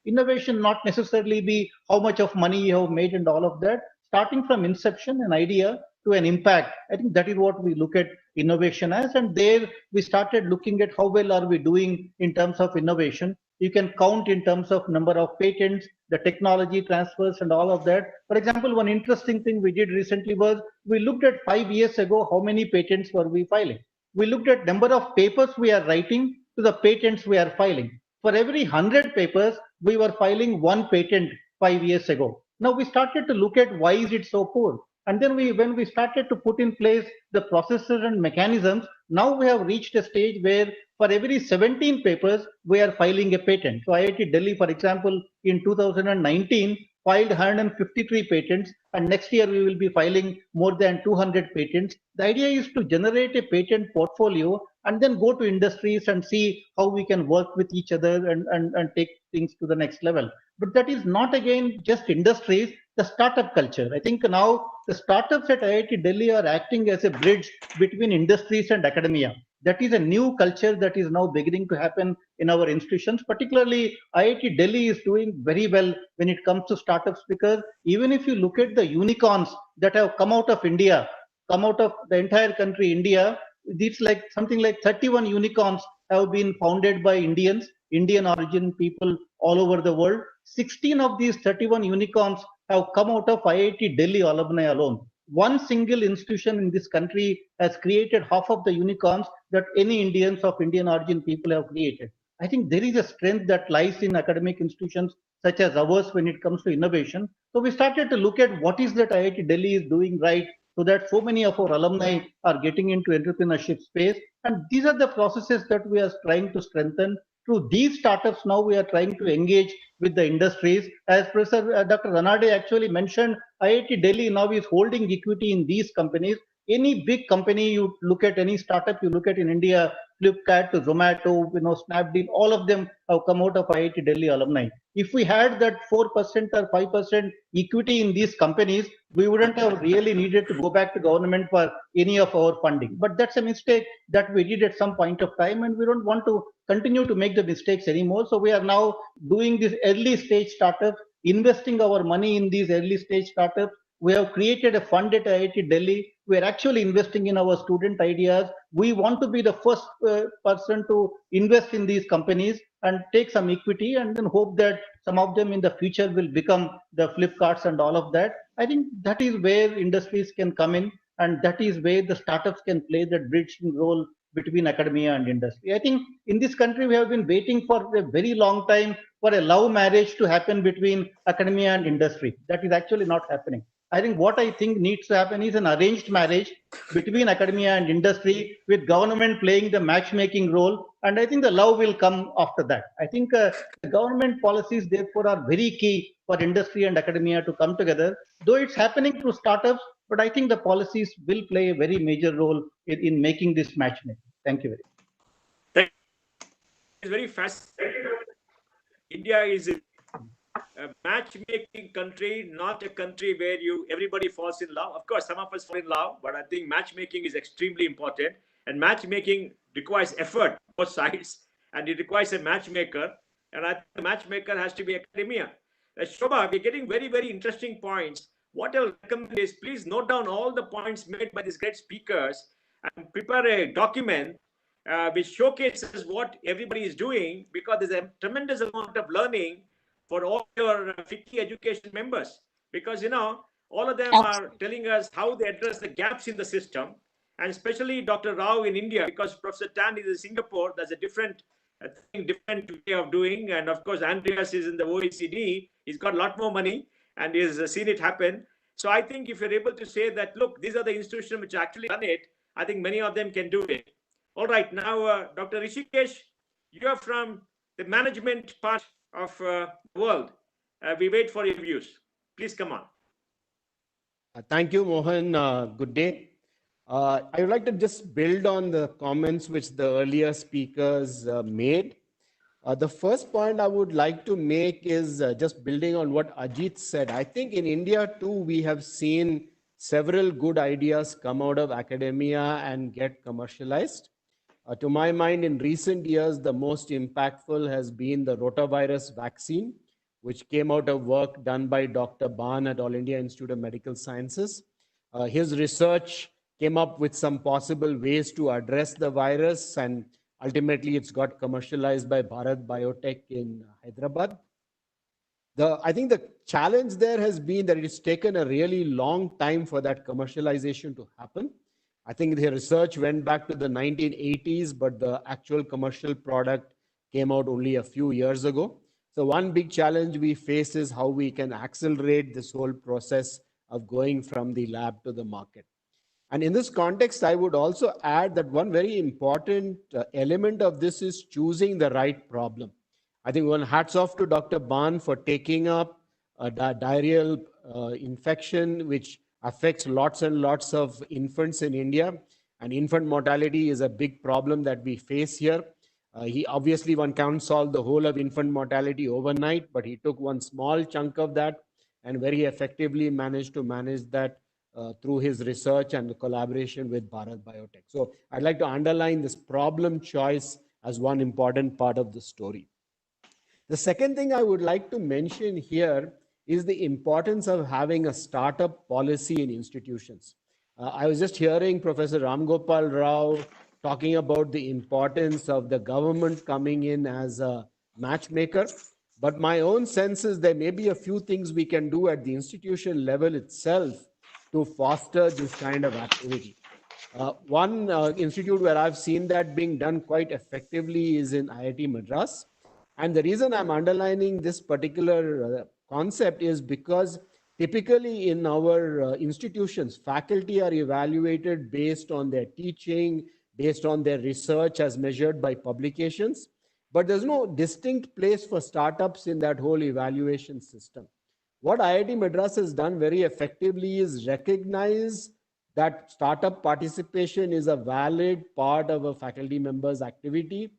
innovation not necessarily be how much of money you have made and all of that. Starting from inception, an idea to an impact. I think that is what we look at innovation as, and there we started looking at how well are we doing in terms of innovation. You can count in terms of number of patents, the technology transfers and all of that. For example, one interesting thing we did recently was we looked at 5 years ago how many patents were we filing. We looked at number of papers we are writing to the patents we are filing. For every 100 papers, we were filing one patent 5 years ago. Now we started to look at why is it so poor. And then when we started to put in place the processes and mechanisms, now we have reached a stage where for every 17 papers, we are filing a patent. So IIT Delhi, for example, in 2019, filed 153 patents, and next year we will be filing more than 200 patents. The idea is to generate a patent portfolio and then go to industries and see how we can work with each other and take things to the next level. But that is not, again, just industries, the startup culture. I think now the startups at IIT Delhi are acting as a bridge between industries and academia. That is a new culture that is now beginning to happen in our institutions. Particularly, IIT Delhi is doing very well when it comes to startups, because even if you look at the unicorns that have come out of India, come out of the entire country, India, it's like something like 31 unicorns have been founded by Indians, Indian origin people all over the world. 16 of these 31 unicorns have come out of IIT Delhi alumni alone. One single institution in this country has created half of the unicorns that any Indians of Indian origin people have created. I think there is a strength that lies in academic institutions such as ours when it comes to innovation. So we started to look at what is that IIT Delhi is doing right, so that so many of our alumni are getting into entrepreneurship space. And these are the processes that we are trying to strengthen. Through these startups, now we are trying to engage with the industries. As Professor Dr. Ranade actually mentioned, IIT Delhi now is holding equity in these companies. Any big company you look at, any startup you look at in India, Flipkart to Zomato, Snapdeal, all of them have come out of IIT Delhi alumni. If we had that 4% or 5% equity in these companies, we wouldn't have really needed to go back to government for any of our funding. But that's a mistake that we did at some point of time, and we don't want to continue to make the mistakes anymore. So we are now doing this early stage startups, investing our money in these early stage startups. We have created a fund at IIT Delhi. We are actually investing in our student ideas. We want to be the first person to invest in these companies and take some equity, and then hope that some of them in the future will become the Flipkarts and all of that. I think that is where industries can come in, and that is where the startups can play that bridging role between academia and industry. I think in this country, we have been waiting for a very long time for a love marriage to happen between academia and industry. That is actually not happening. I think what I think needs to happen is an arranged marriage between academia and industry, with government playing the matchmaking role. And I think the love will come after that. I think the government policies, therefore, are very key for industry and academia to come together. Though it's happening through startups, but I think the policies will play a very major role in making this matchmaking. Thank you very much. It's very fascinating. India is a matchmaking country, not a country where everybody falls in love. Of course, some of us fall in love, but I think matchmaking is extremely important. And matchmaking requires effort on both sides, and it requires a matchmaker. And I think the matchmaker has to be academia. Shobha, we're getting very, very interesting points. What I'll recommend is, please note down all the points made by these great speakers and prepare a document which showcases what everybody is doing, because there's a tremendous amount of learning for all your FICCI education members, because all of them are telling us how they address the gaps in the system, and especially Dr. Rao in India, because Professor Tan is in Singapore. There's a different way of doing, and of course Andreas is in the OECD. He's got a lot more money and he's seen it happen. So I think if you're able to say that, look, these are the institutions which actually done it, I think many of them can do it. All right, now, Dr. Rishikesh, you're from the management part of the world. We wait for your views. Please come on. Thank you, Mohan. Good day. I would like to just build on the comments which the earlier speakers made. The first point I would like to make is just building on what Ajit said. I think in India too, we have seen several good ideas come out of academia and get commercialized. To my mind, in recent years, the most impactful has been the rotavirus vaccine, which came out of work done by Dr. Ban at All India Institute of Medical Sciences. His research came up with some possible ways to address the virus, and ultimately it's got commercialized by Bharat Biotech in Hyderabad. I think the challenge there has been that it's taken a really long time for that commercialization to happen. I think the research went back to the 1980s, but the actual commercial product came out only a few years ago. So one big challenge we face is how we can accelerate this whole process of going from the lab to the market. And in this context, I would also add that one very important element of this is choosing the right problem. I think one hats off to Dr. Ban for taking up a diarrheal infection, which affects lots and lots of infants in India. And infant mortality is a big problem that we face here. He obviously, one can't solve the whole of infant mortality overnight, but he took one small chunk of that and very effectively managed to manage that through his research and the collaboration with Bharat Biotech. So I'd like to underline this problem choice as one important part of the story. The second thing I would like to mention here is the importance of having a startup policy in institutions. I was just hearing Professor Ram Gopal Rao talking about the importance of the government coming in as a matchmaker. But my own sense is there may be a few things we can do at the institution level itself to foster this kind of activity. One institute where I've seen that being done quite effectively is in IIT Madras. And the reason I'm underlining this particular concept is because typically in our institutions, faculty are evaluated based on their teaching, based on their research as measured by publications. But there's no distinct place for startups in that whole evaluation system. What IIT Madras has done very effectively is recognize that startup participation is a valid part of a faculty member's activity,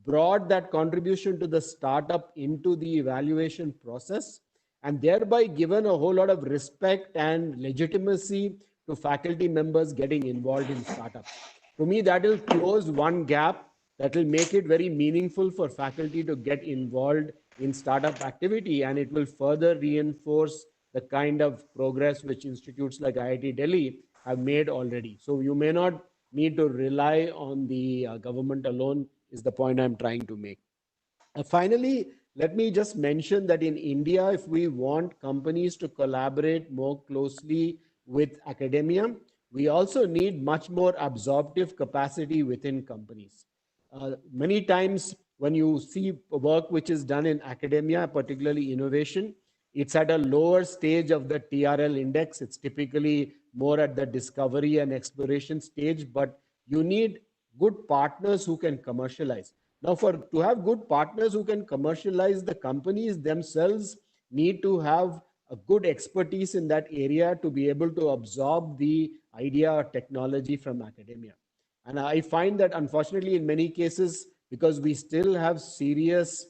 brought that contribution to the startup into the evaluation process, and thereby given a whole lot of respect and legitimacy to faculty members getting involved in startups. To me, that will close one gap that will make it very meaningful for faculty to get involved in startup activity, and it will further reinforce the kind of progress which institutes like IIT Delhi have made already. So you may not need to rely on the government alone is the point I'm trying to make. Finally, let me just mention that in India, if we want companies to collaborate more closely with academia, we also need much more absorptive capacity within companies. Many times when you see work which is done in academia, particularly innovation, it's at a lower stage of the TRL index. It's typically more at the discovery and exploration stage, but you need good partners who can commercialize. Now, to have good partners who can commercialize, the companies themselves need to have a good expertise in that area to be able to absorb the idea or technology from academia. And I find that unfortunately in many cases, because we still have serious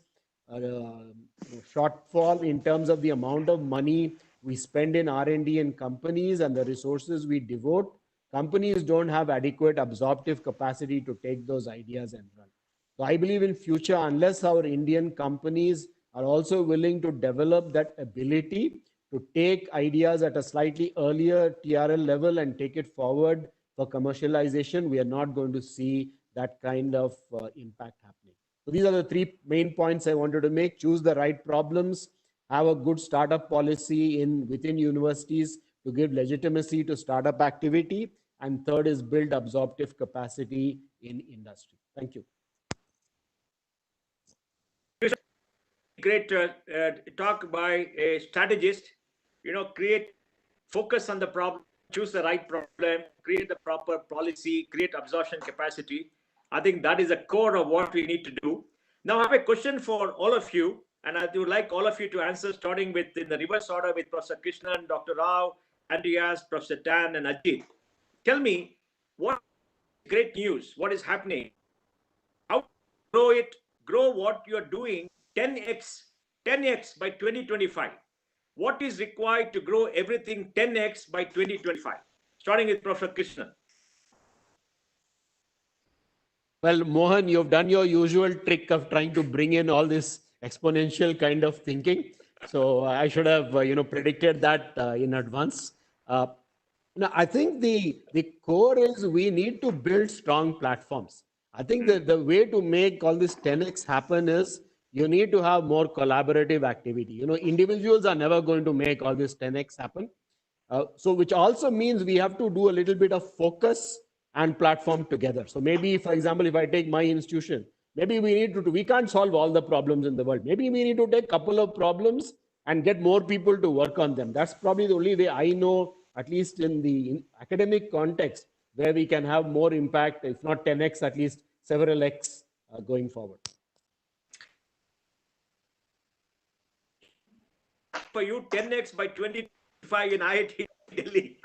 shortfall in terms of the amount of money we spend in R&D in companies and the resources we devote, companies don't have adequate absorptive capacity to take those ideas and run. So I believe in future, unless our Indian companies are also willing to develop that ability to take ideas at a slightly earlier TRL level and take it forward for commercialization, we are not going to see that kind of impact happening. So these are the three main points I wanted to make. Choose the right problems, have a good startup policy within universities to give legitimacy to startup activity, and third is build absorptive capacity in industry. Thank you. Great talk by a strategist. Create focus on the problem, choose the right problem, create the proper policy, create absorption capacity. I think that is the core of what we need to do. Now, I have a question for all of you, and I would like all of you to answer, starting with in the reverse order with Professor Krishnan, Dr. Rao, Andreas, Professor Tan, and Ajit. Tell me, what great news? What is happening? How to grow it? Grow what you are doing 10x by 2025. What is required to grow everything 10x by 2025? Starting with Professor Krishnan. Well, Mohan, you've done your usual trick of trying to bring in all this exponential kind of thinking. So I should have, predicted that in advance. I think the core is we need to build strong platforms. I think that the way to make all this 10x happen is you need to have more collaborative activity. Individuals are never going to make all this 10x happen. So which also means we have to do a little bit of focus and platform together. So maybe, for example, if I take my institution, maybe we can't solve all the problems in the world. Maybe we need to take a couple of problems and get more people to work on them. That's probably the only way I know, at least in the academic context, where we can have more impact, if not 10x, at least several x going forward. For you, 10x by 2025 in IIT Delhi.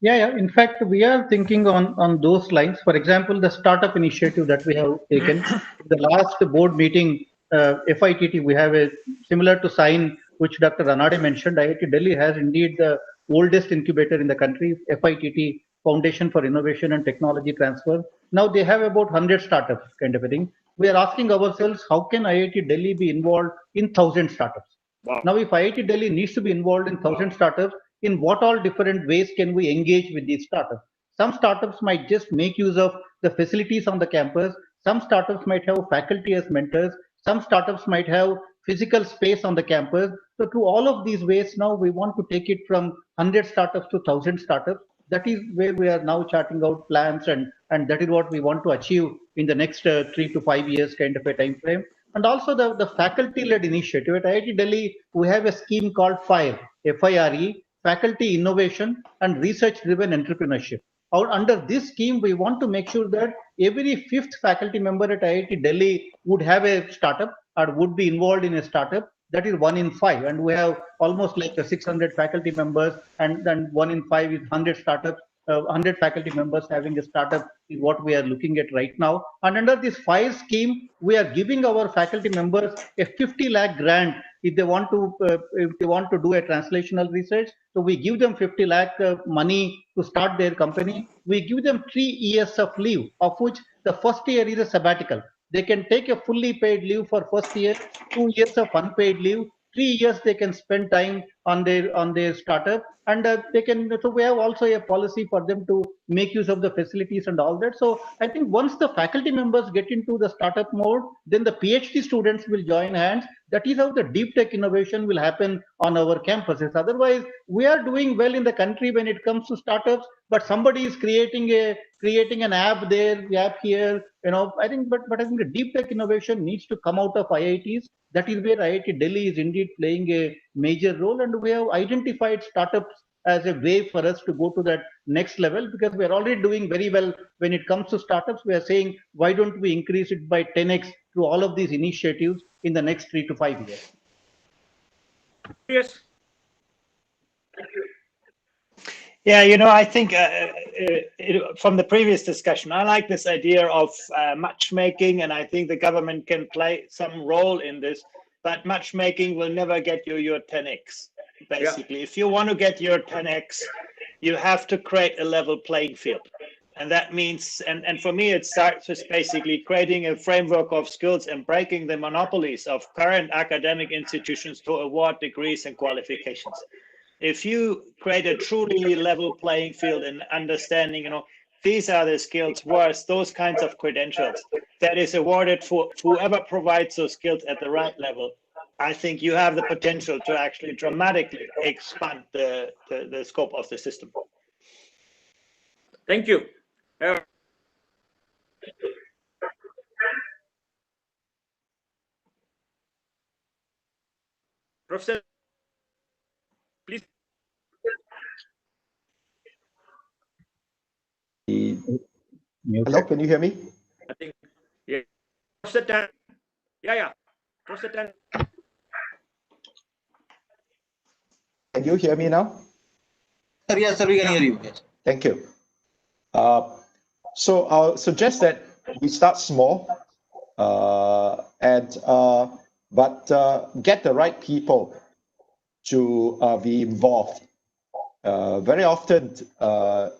Yeah. In fact, we are thinking on those lines. For example, the startup initiative that we have taken. The last board meeting, FITT, we have a similar to sign, which Dr. Ranade mentioned. IIT Delhi has indeed the oldest incubator in the country, FITT, Foundation for Innovation and Technology Transfer. Now they have about 100 startups, kind of a thing. We are asking ourselves, how can IIT Delhi be involved in 1,000 startups? Wow. Now, if IIT Delhi needs to be involved in 1,000 startups, in what all different ways can we engage with these startups? Some startups might just make use of the facilities on the campus. Some startups might have faculty as mentors. Some startups might have physical space on the campus. So through all of these ways, now we want to take it from 100 startups to 1,000 startups. That is where we are now charting out plans, and that is what we want to achieve in the next 3 to 5 years kind of a time frame. And also the faculty-led initiative. At IIT Delhi, we have a scheme called FIRE, FIRE, Faculty Innovation and Research-Driven Entrepreneurship. Under this scheme, we want to make sure that every fifth faculty member at IIT Delhi would have a startup or would be involved in a startup. That is 1 in 5. And we have almost like 600 faculty members, and then 1 in 5 is 100 startups. 100 faculty members having a startup is what we are looking at right now. And under this FIRE scheme, we are giving our faculty members a 50 lakh grant if they want to do a translational research. So we give them 50 lakh money to start their company. We give them 3 years of leave, of which the first year is a sabbatical. They can take a fully paid leave for first year, 2 years of unpaid leave, 3 years they can spend time on their startup, and they can. So we have also a policy for them to make use of the facilities and all that. So I think once the faculty members get into the startup mode, then the PhD students will join hands. That is how the deep tech innovation will happen on our campuses. Otherwise, we are doing well in the country when it comes to startups, but somebody is creating an app there, app here. I think, but I think the deep tech innovation needs to come out of IITs. That is where IIT Delhi is indeed playing a major role, and we have identified startups as a way for us to go to that next level, because we are already doing very well when it comes to startups. We are saying, why don't we increase it by 10x through all of these initiatives in the next 3 to 5 years? Yes. Yeah, I think from the previous discussion, I like this idea of matchmaking, and I think the government can play some role in this, but matchmaking will never get you your 10x, basically. Yeah. If you want to get your 10x, you have to create a level playing field. And that means, and for me, it starts with basically creating a framework of skills and breaking the monopolies of current academic institutions to award degrees and qualifications. If you create a truly level playing field and understanding, these are the skills worth those kinds of credentials that is awarded for whoever provides those skills at the right level, I think you have the potential to actually dramatically expand the scope of the system. Thank you. Professor, please. Hello, can you hear me? I think, yeah. Professor Tan. Yeah. Professor Tan. Can you hear me now? Sir, yes, sir, we can hear you. Yes. Thank you. So I'll suggest that we start small but get the right people to be involved. Very often,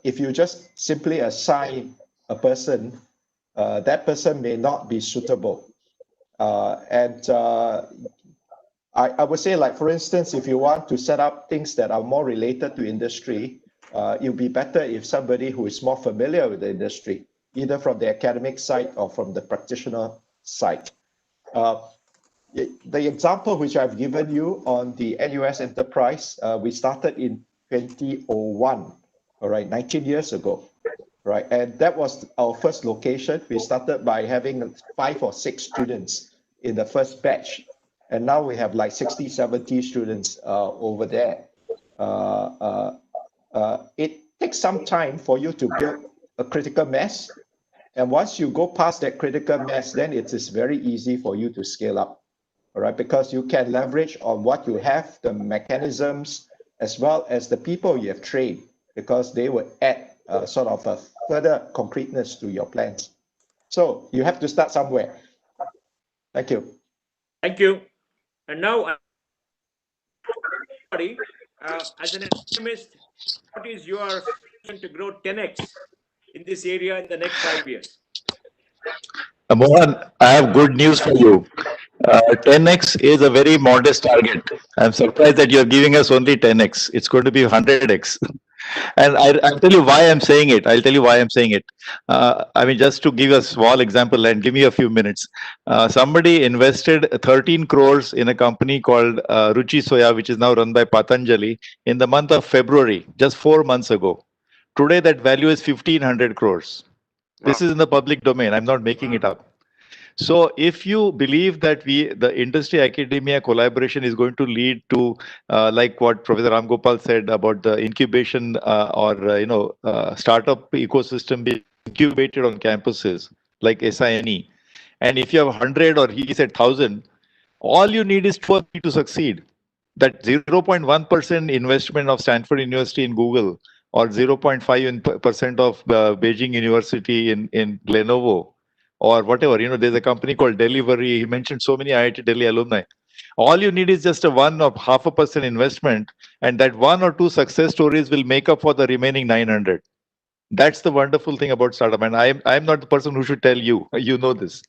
if you just simply assign a person, that person may not be suitable. I would say, like, for instance, if you want to set up things that are more related to industry, it'll be better if somebody who is more familiar with the industry, either from the academic side or from the practitioner side. The example which I've given you on the NUS Enterprise, we started in 2001, all right, 19 years ago, right? And that was our first location. We started by having 5 or 6 students in the first batch. And now we have like 60, 70 students over there. It takes some time for you to build a critical mass. And once you go past that critical mass, then it is very easy for you to scale up, all right? Because you can leverage on what you have, the mechanisms, as well as the people you have trained, because they will add sort of a further concreteness to your plans. So you have to start somewhere. Thank you. Thank you. And now, as an economist, what is your solution to grow 10x in this area in the next 5 years? Mohan, I have good news for you. 10x is a very modest target. I'm surprised that you're giving us only 10x. It's going to be 100x. And I'll tell you why I'm saying it. I mean, just to give a small example and give me a few minutes. Somebody invested 13 crores in a company called Ruchi Soya, which is now run by Patanjali, in the month of February, just 4 months ago. Today, that value is 1,500 crores. This is in the public domain. I'm not making it up. So if you believe that the industry academia collaboration is going to lead to like what Professor Ram Gopal said about the incubation startup ecosystem being incubated on campuses like SINE, and if you have 100 or he said 1,000, all you need is 2 or 3 to succeed. That 0.1% investment of Stanford University in Google or 0.5% of Beijing University in Lenovo, or whatever, there's a company called Delivery. He mentioned so many IIT Delhi alumni. All you need is just a 1 or 0.5% investment, and that 1 or 2 success stories will make up for the remaining 900. That's the wonderful thing about startup. And I'm not the person who should tell you, you know this.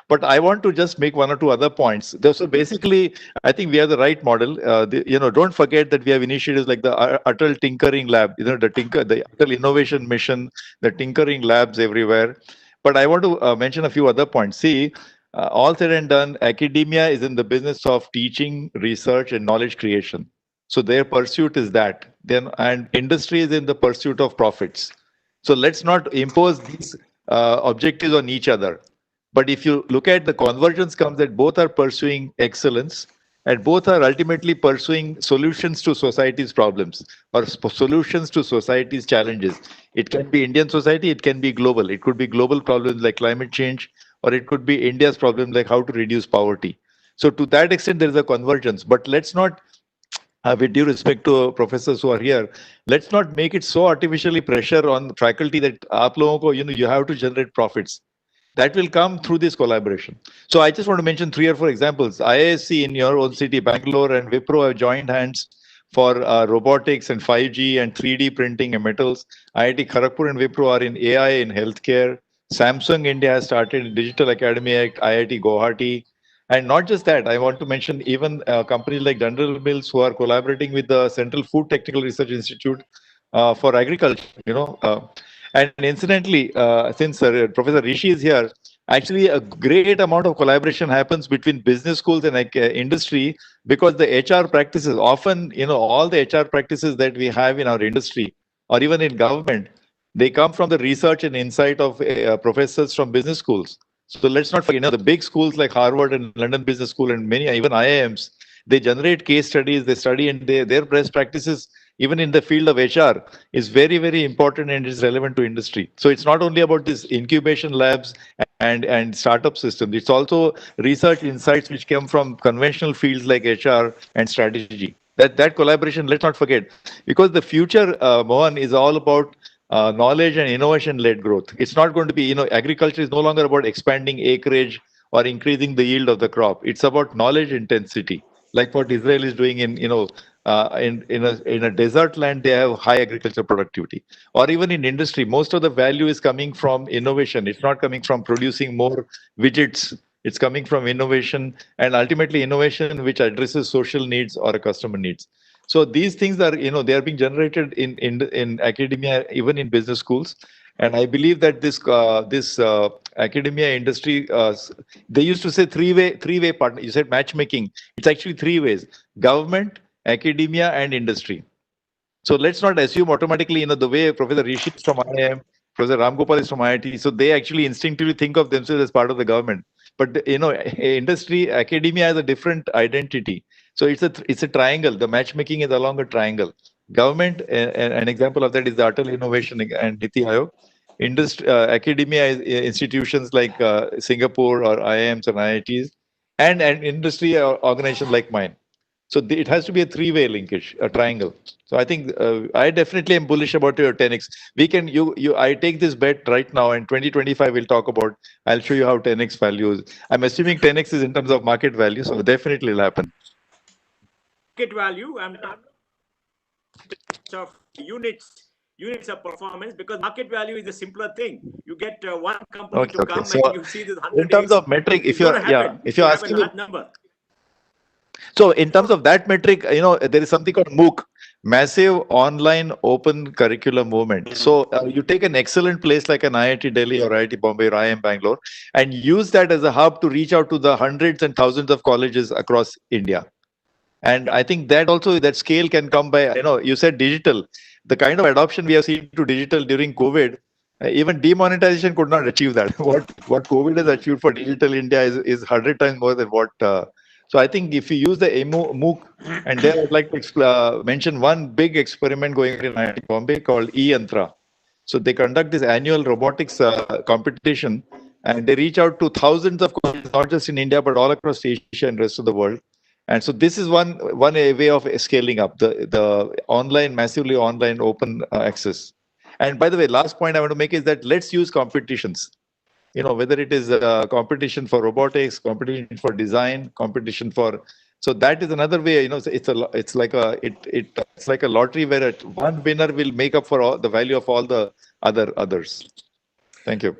But I want to just make 1 or 2 other points. So basically, I think we have the right model. Don't forget that we have initiatives like the Atal Tinkering Lab, the Atal Innovation Mission, the Tinkering Labs everywhere. But I want to mention a few other points. See, all said and done, academia is in the business of teaching, research, and knowledge creation. So their pursuit is that. And industry is in the pursuit of profits. So let's not impose these objectives on each other. But if you look at the convergence comes that both are pursuing excellence and both are ultimately pursuing solutions to society's problems or solutions to society's challenges. It can be Indian society, it can be global. It could be global problems like climate change, or it could be India's problem like how to reduce poverty. So to that extent, there is a convergence. But let's not, with due respect to professors who are here, let's not make it so artificially pressure on faculty that aap logon ko, you have to generate profits. That will come through this collaboration. So I just want to mention 3 or 4 examples. IISc in your own city, Bangalore, and Wipro have joined hands for robotics and 5G and 3D printing and metals. IIT Kharagpur and Wipro are in AI in healthcare. Samsung India has started Digital Academy at IIT Guwahati. And not just that, I want to mention even companies like General Mills who are collaborating with the Central Food Technical Research Institute for agriculture, and incidentally, since Professor Rishi is here, actually a great amount of collaboration happens between business schools and industry, because the HR practices, often, all the HR practices that we have in our industry or even in government, they come from the research and insight of professors from business schools. So let's not forget, the big schools like Harvard and London Business School and many, even IIMs, they generate case studies, they study, and their best practices even in the field of HR, is very, very important and is relevant to industry. So it's not only about this incubation labs and startup systems. It's also research insights which come from conventional fields like HR and strategy. That collaboration, let's not forget, because the future, Mohan, is all about knowledge and innovation-led growth. It's not going to be, agriculture is no longer about expanding acreage or increasing the yield of the crop. It's about knowledge intensity, like what Israel is doing in a desert land. They have high agricultural productivity. Or even in industry, most of the value is coming from innovation. It's not coming from producing more widgets. It's coming from innovation, and ultimately innovation which addresses social needs or a customer needs. So these things are, they are being generated in academia, even in business schools. And I believe that this academia industry, they used to say three-way partner. You said matchmaking. It's actually three ways: government, academia, and industry. So let's not assume automatically, the way Professor Rishi is from IIM, Professor Ram Gopal is from IIT, so they actually instinctively think of themselves as part of the government. But industry, academia has a different identity. So it's a triangle. The matchmaking is along a triangle. Government, an example of that is the Atal Innovation and Niti Aayog. Industry, academia is institutions like Singapore or IIMs and IITs, and industry organizations like mine. So it has to be a three-way linkage, a triangle. So I think I definitely am bullish about your 10x. We can I take this bet right now, and 2025 we'll talk about. I'll show you how 10x value is. I'm assuming 10x is in terms of market value, so definitely it'll happen. Market value, I'm not of units of performance, because market value is a simpler thing. You get one company to come So and you see this 100 in terms of metric, if you're if you're asking me, number. so in terms of that metric, there is something called MOOC, Massive Online Open Curriculum Movement. So you take an excellent place like an IIT Delhi or IIT Bombay or IIM Bangalore and use that as a hub to reach out to the hundreds and thousands of colleges across India. And I think that also, that scale can come by, you said digital. The kind of adoption we have seen to digital during COVID, even demonetization could not achieve that. What COVID has achieved for digital India is 100 times more than what. So I think if you use the MOOC, and there I'd like to mention one big experiment going on in IIT Bombay called eYantra. So they conduct this annual robotics competition, and they reach out to thousands of colleges, not just in India, but all across Asia and rest of the world. And so this is one way of scaling up the online, massively online open access. And by the way, last point I want to make is that let's use competitions. Whether it is a competition for robotics, competition for design, competition for. So that is another way. It's like a lottery where one winner will make up for all the value of all the others. Thank you.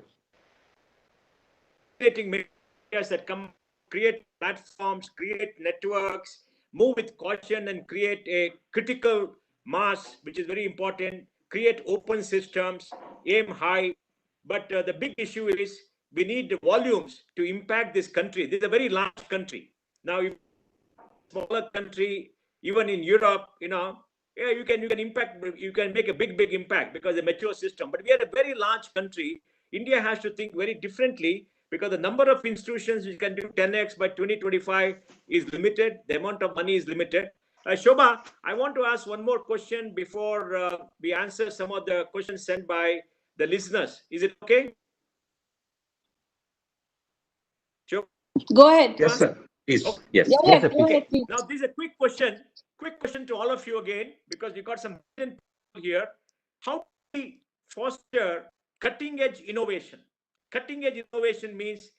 Creating medias that come, create platforms, create networks, move with caution, and create a critical mass, which is very important. Create open systems, aim high. But the big issue is we need the volumes to impact this country. This is a very large country. Now, if smaller country, even in Europe, you can impact, you can make a big impact because a mature system. But we are a very large country. India has to think very differently, because the number of institutions which can do 10x by 2025 is limited. The amount of money is limited. Shobha, I want to ask one more question before we answer some of the questions sent by the listeners. Is it okay? Shobha? Go ahead. Yes, sir. Please. Okay. Yes. Go ahead, please. Now, this is a quick question to all of you again, because we got some people here. How do we foster cutting-edge innovation? Cutting-edge innovation means,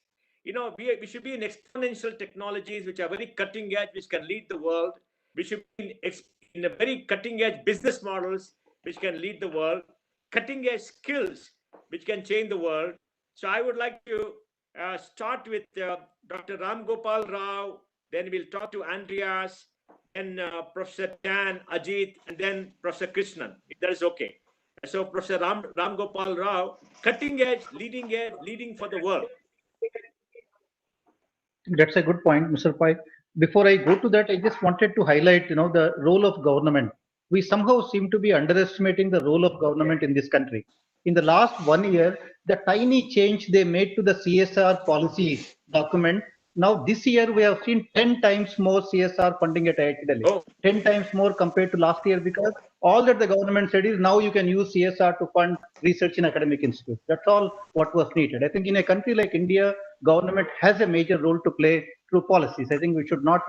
we should be in exponential technologies which are very cutting-edge, which can lead the world. We should be in a very cutting-edge business models which can lead the world. Cutting-edge skills which can change the world. So I would like to start with Dr. Ram Gopal Rao, then we'll talk to Andreas, and Professor Tan, Ajit, and then Professor Krishnan, if that is okay. So Professor Ram Gopal Rao, cutting edge, leading for the world. That's a good point, Mr. Pai. Before I go to that, I just wanted to highlight, the role of government. We somehow seem to be underestimating the role of government in this country. In the last 1 year, the tiny change they made to the CSR policy document Now this year we have seen 10 times more CSR funding at IIT Delhi. 10 times more compared to last year, because all that the government said is now you can use CSR to fund research in academic institutes. That's all what was needed. I think in a country like India, government has a major role to play through policies. I think we should not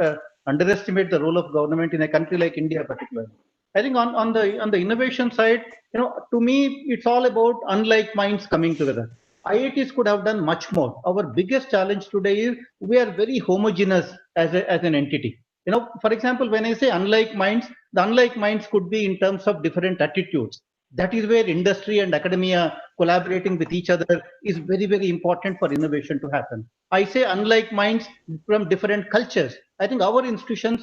underestimate the role of government in a country like India particularly. I think on the innovation side, to me, it's all about unlike minds coming together. IITs could have done much more. Our biggest challenge today is we are very homogeneous as an entity. For example, when I say unlike minds, the unlike minds could be in terms of different attitudes. That is where industry and academia collaborating with each other is very, very important for innovation to happen. I say unlike minds from different cultures. I think our institutions,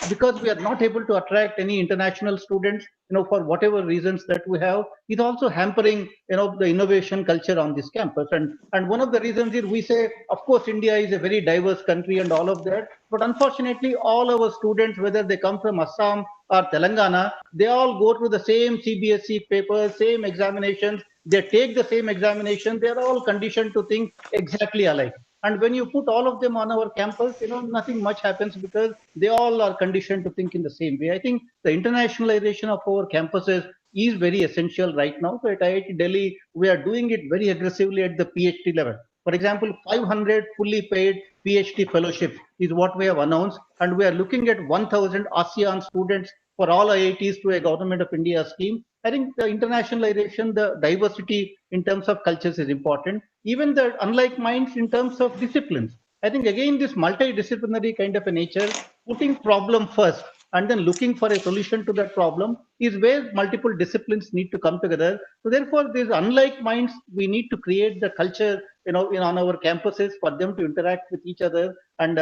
because we are not able to attract any international students, for whatever reasons that we have, is also hampering, the innovation culture on this campus. And one of the reasons is we say, of course, India is a very diverse country and all of that. But unfortunately, all our students, whether they come from Assam or Telangana, they all go through the same CBSE papers, same examinations. They take the same examination. They're all conditioned to think exactly alike. And when you put all of them on our campus, nothing much happens because they all are conditioned to think in the same way. I think the internationalization of our campuses is very essential right now. So at IIT Delhi, we are doing it very aggressively at the PhD level. For example, 500 fully paid PhD fellowships is what we have announced, and we are looking at 1,000 ASEAN students for all IITs to a Government of India scheme. I think the internationalization, the diversity in terms of cultures is important. Even the unlike minds in terms of disciplines. I think again this multidisciplinary kind of a nature, putting problem first and then looking for a solution to that problem is where multiple disciplines need to come together. So therefore, these unlike minds, we need to create the culture, on our campuses for them to interact with each other and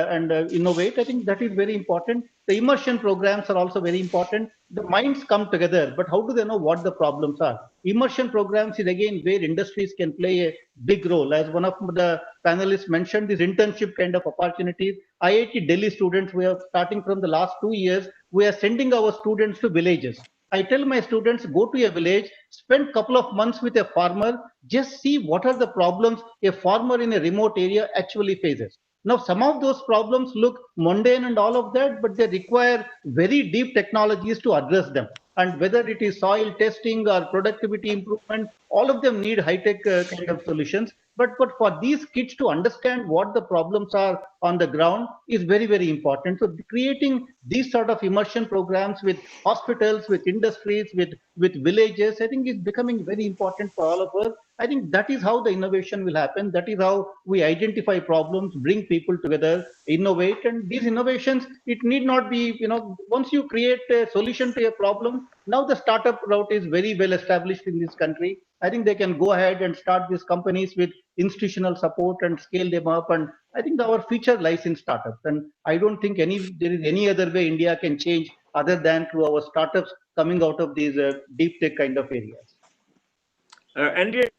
innovate. I think that is very important. The immersion programs are also very important. The minds come together, but how do they know what the problems are? Immersion programs is again where industries can play a big role. As one of the panelists mentioned, this internship kind of opportunities. IIT Delhi students, we are starting from the last 2 years, we are sending our students to villages. I tell my students, go to a village, spend a couple of months with a farmer, just see what are the problems a farmer in a remote area actually faces. Now, some of those problems look mundane and all of that, but they require very deep technologies to address them. And whether it is soil testing or productivity improvement, all of them need high-tech kind of solutions. But for these kids to understand what the problems are on the ground is very, very important. So creating these sort of immersion programs with hospitals, with industries, with villages, I think is becoming very important for all of us. I think that is how the innovation will happen. That is how we identify problems, bring people together, innovate. And these innovations, it need not be, once you create a solution to a problem, now the startup route is very well established in this country. I think they can go ahead and start these companies with institutional support and scale them up. And I think our future lies in startups. And I don't think there is any other way India can change other than through our startups coming out of these deep tech kind of areas. Andrea.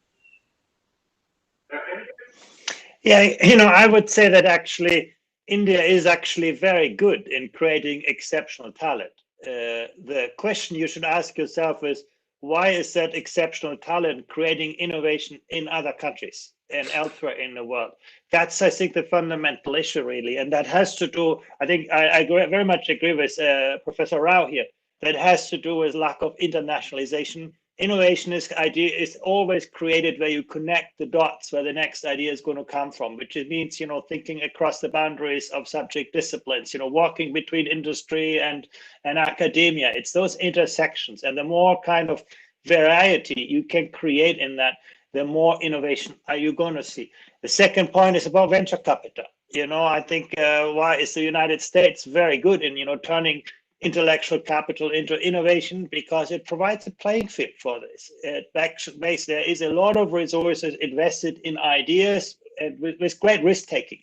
Yeah, I would say that actually India is actually very good in creating exceptional talent. The question you should ask yourself is, why is that exceptional talent creating innovation in other countries and elsewhere in the world? That's, I think, the fundamental issue, really. And that has to do, I think I very much agree with Professor Rao here, that has to do with lack of internationalization. Innovation is always created where you connect the dots where the next idea is going to come from, which it means, thinking across the boundaries of subject disciplines, walking between industry and academia. It's those intersections, and the more kind of variety you can create in that, the more innovation are you going to see. The second point is about venture capital. I think why is the United States very good in, turning intellectual capital into innovation, because it provides a playing field for this. There is a lot of resources invested in ideas and with great risk taking.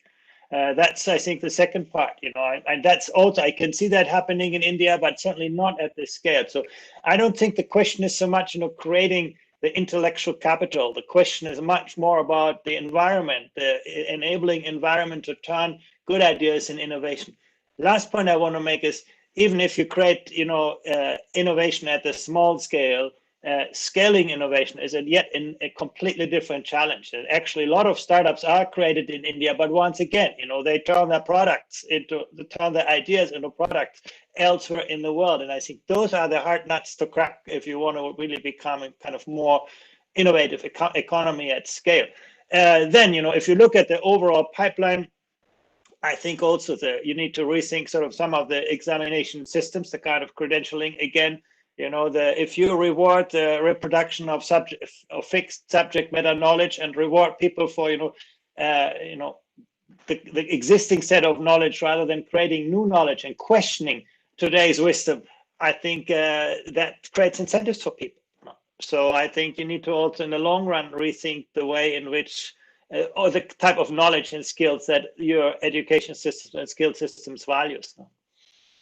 That's, I think, the second part, and that's also, I can see that happening in India, but certainly not at this scale. So I don't think the question is so much, creating the intellectual capital. The question is much more about the environment, the enabling environment to turn good ideas in innovation. Last point I want to make is, even if you create, innovation at the small scale, scaling innovation is yet a completely different challenge. And actually, a lot of startups are created in India, but once again, they turn their ideas into products elsewhere in the world. And I think those are the hard nuts to crack if you want to really become a kind of more innovative economy at scale. Then, if you look at the overall pipeline, I think also you need to rethink sort of some of the examination systems, the kind of credentialing again. If you reward the reproduction of fixed subject matter knowledge and reward people for the existing set of knowledge rather than creating new knowledge and questioning today's wisdom, I think that creates incentives for people. So I think you need to also, in the long run, rethink the way in which or the type of knowledge and skills that your education system and skill systems values.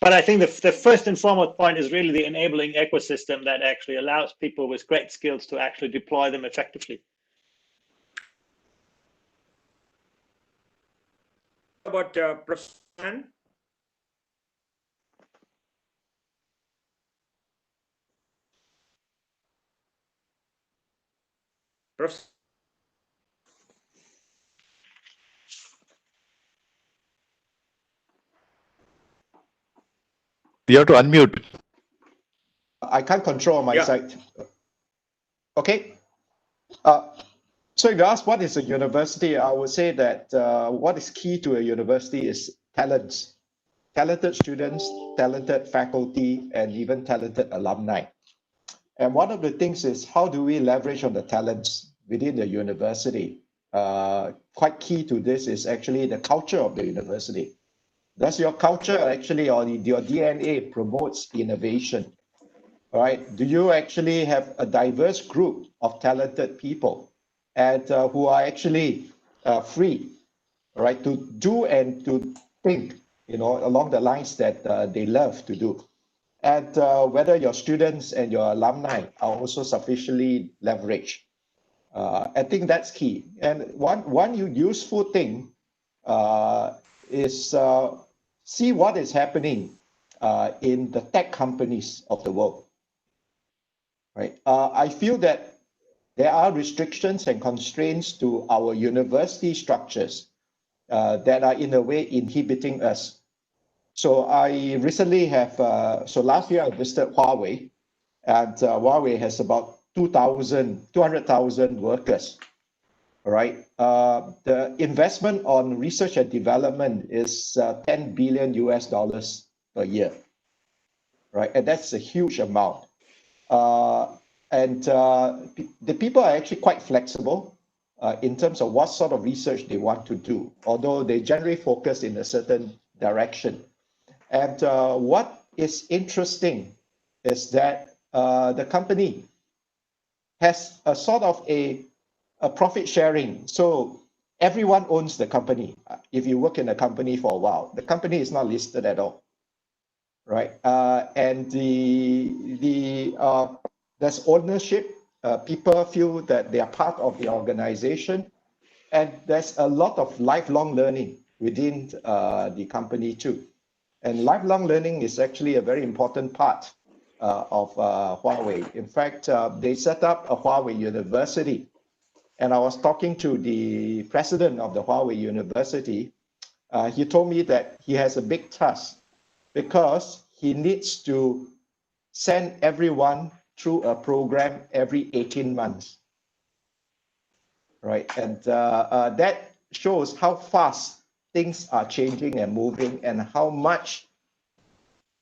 But I think the first and foremost point is really the enabling ecosystem that actually allows people with great skills to actually deploy them effectively. About Professor Han? Professor? You have to unmute. I can't control my side. Okay. So if you ask what is a university, I would say that what is key to a university is talents. Talented students, talented faculty, and even talented alumni. And one of the things is how do we leverage on the talents within the university? Quite key to this is actually the culture of the university. Does your culture actually, or your DNA promotes innovation? Right? Do you actually have a diverse group of talented people and who are actually free, right, to do and to think, along the lines that they love to do? And whether your students and your alumni are also sufficiently leveraged. I think that's key. And one useful thing is see what is happening in the tech companies of the world. Right. I feel that there are restrictions and constraints to our university structures that are in a way inhibiting us. So I recently have, last year I visited Huawei, and Huawei has about 200,000 workers. All right. The investment on research and development is $10 billion per year. Right. And that's a huge amount. The people are actually quite flexible in terms of what sort of research they want to do, although they generally focus in a certain direction. And what is interesting is that the company has a sort of a profit sharing. So everyone owns the company. If you work in a company for a while, the company is not listed at all. Right. And there's ownership. People feel that they are part of the organization. And there's a lot of lifelong learning within the company too. And lifelong learning is actually a very important part of Huawei. In fact, they set up a Huawei University. And I was talking to the president of the Huawei University. He told me that he has a big task because he needs to send everyone through a program every 18 months. Right. And that shows how fast things are changing and moving and how much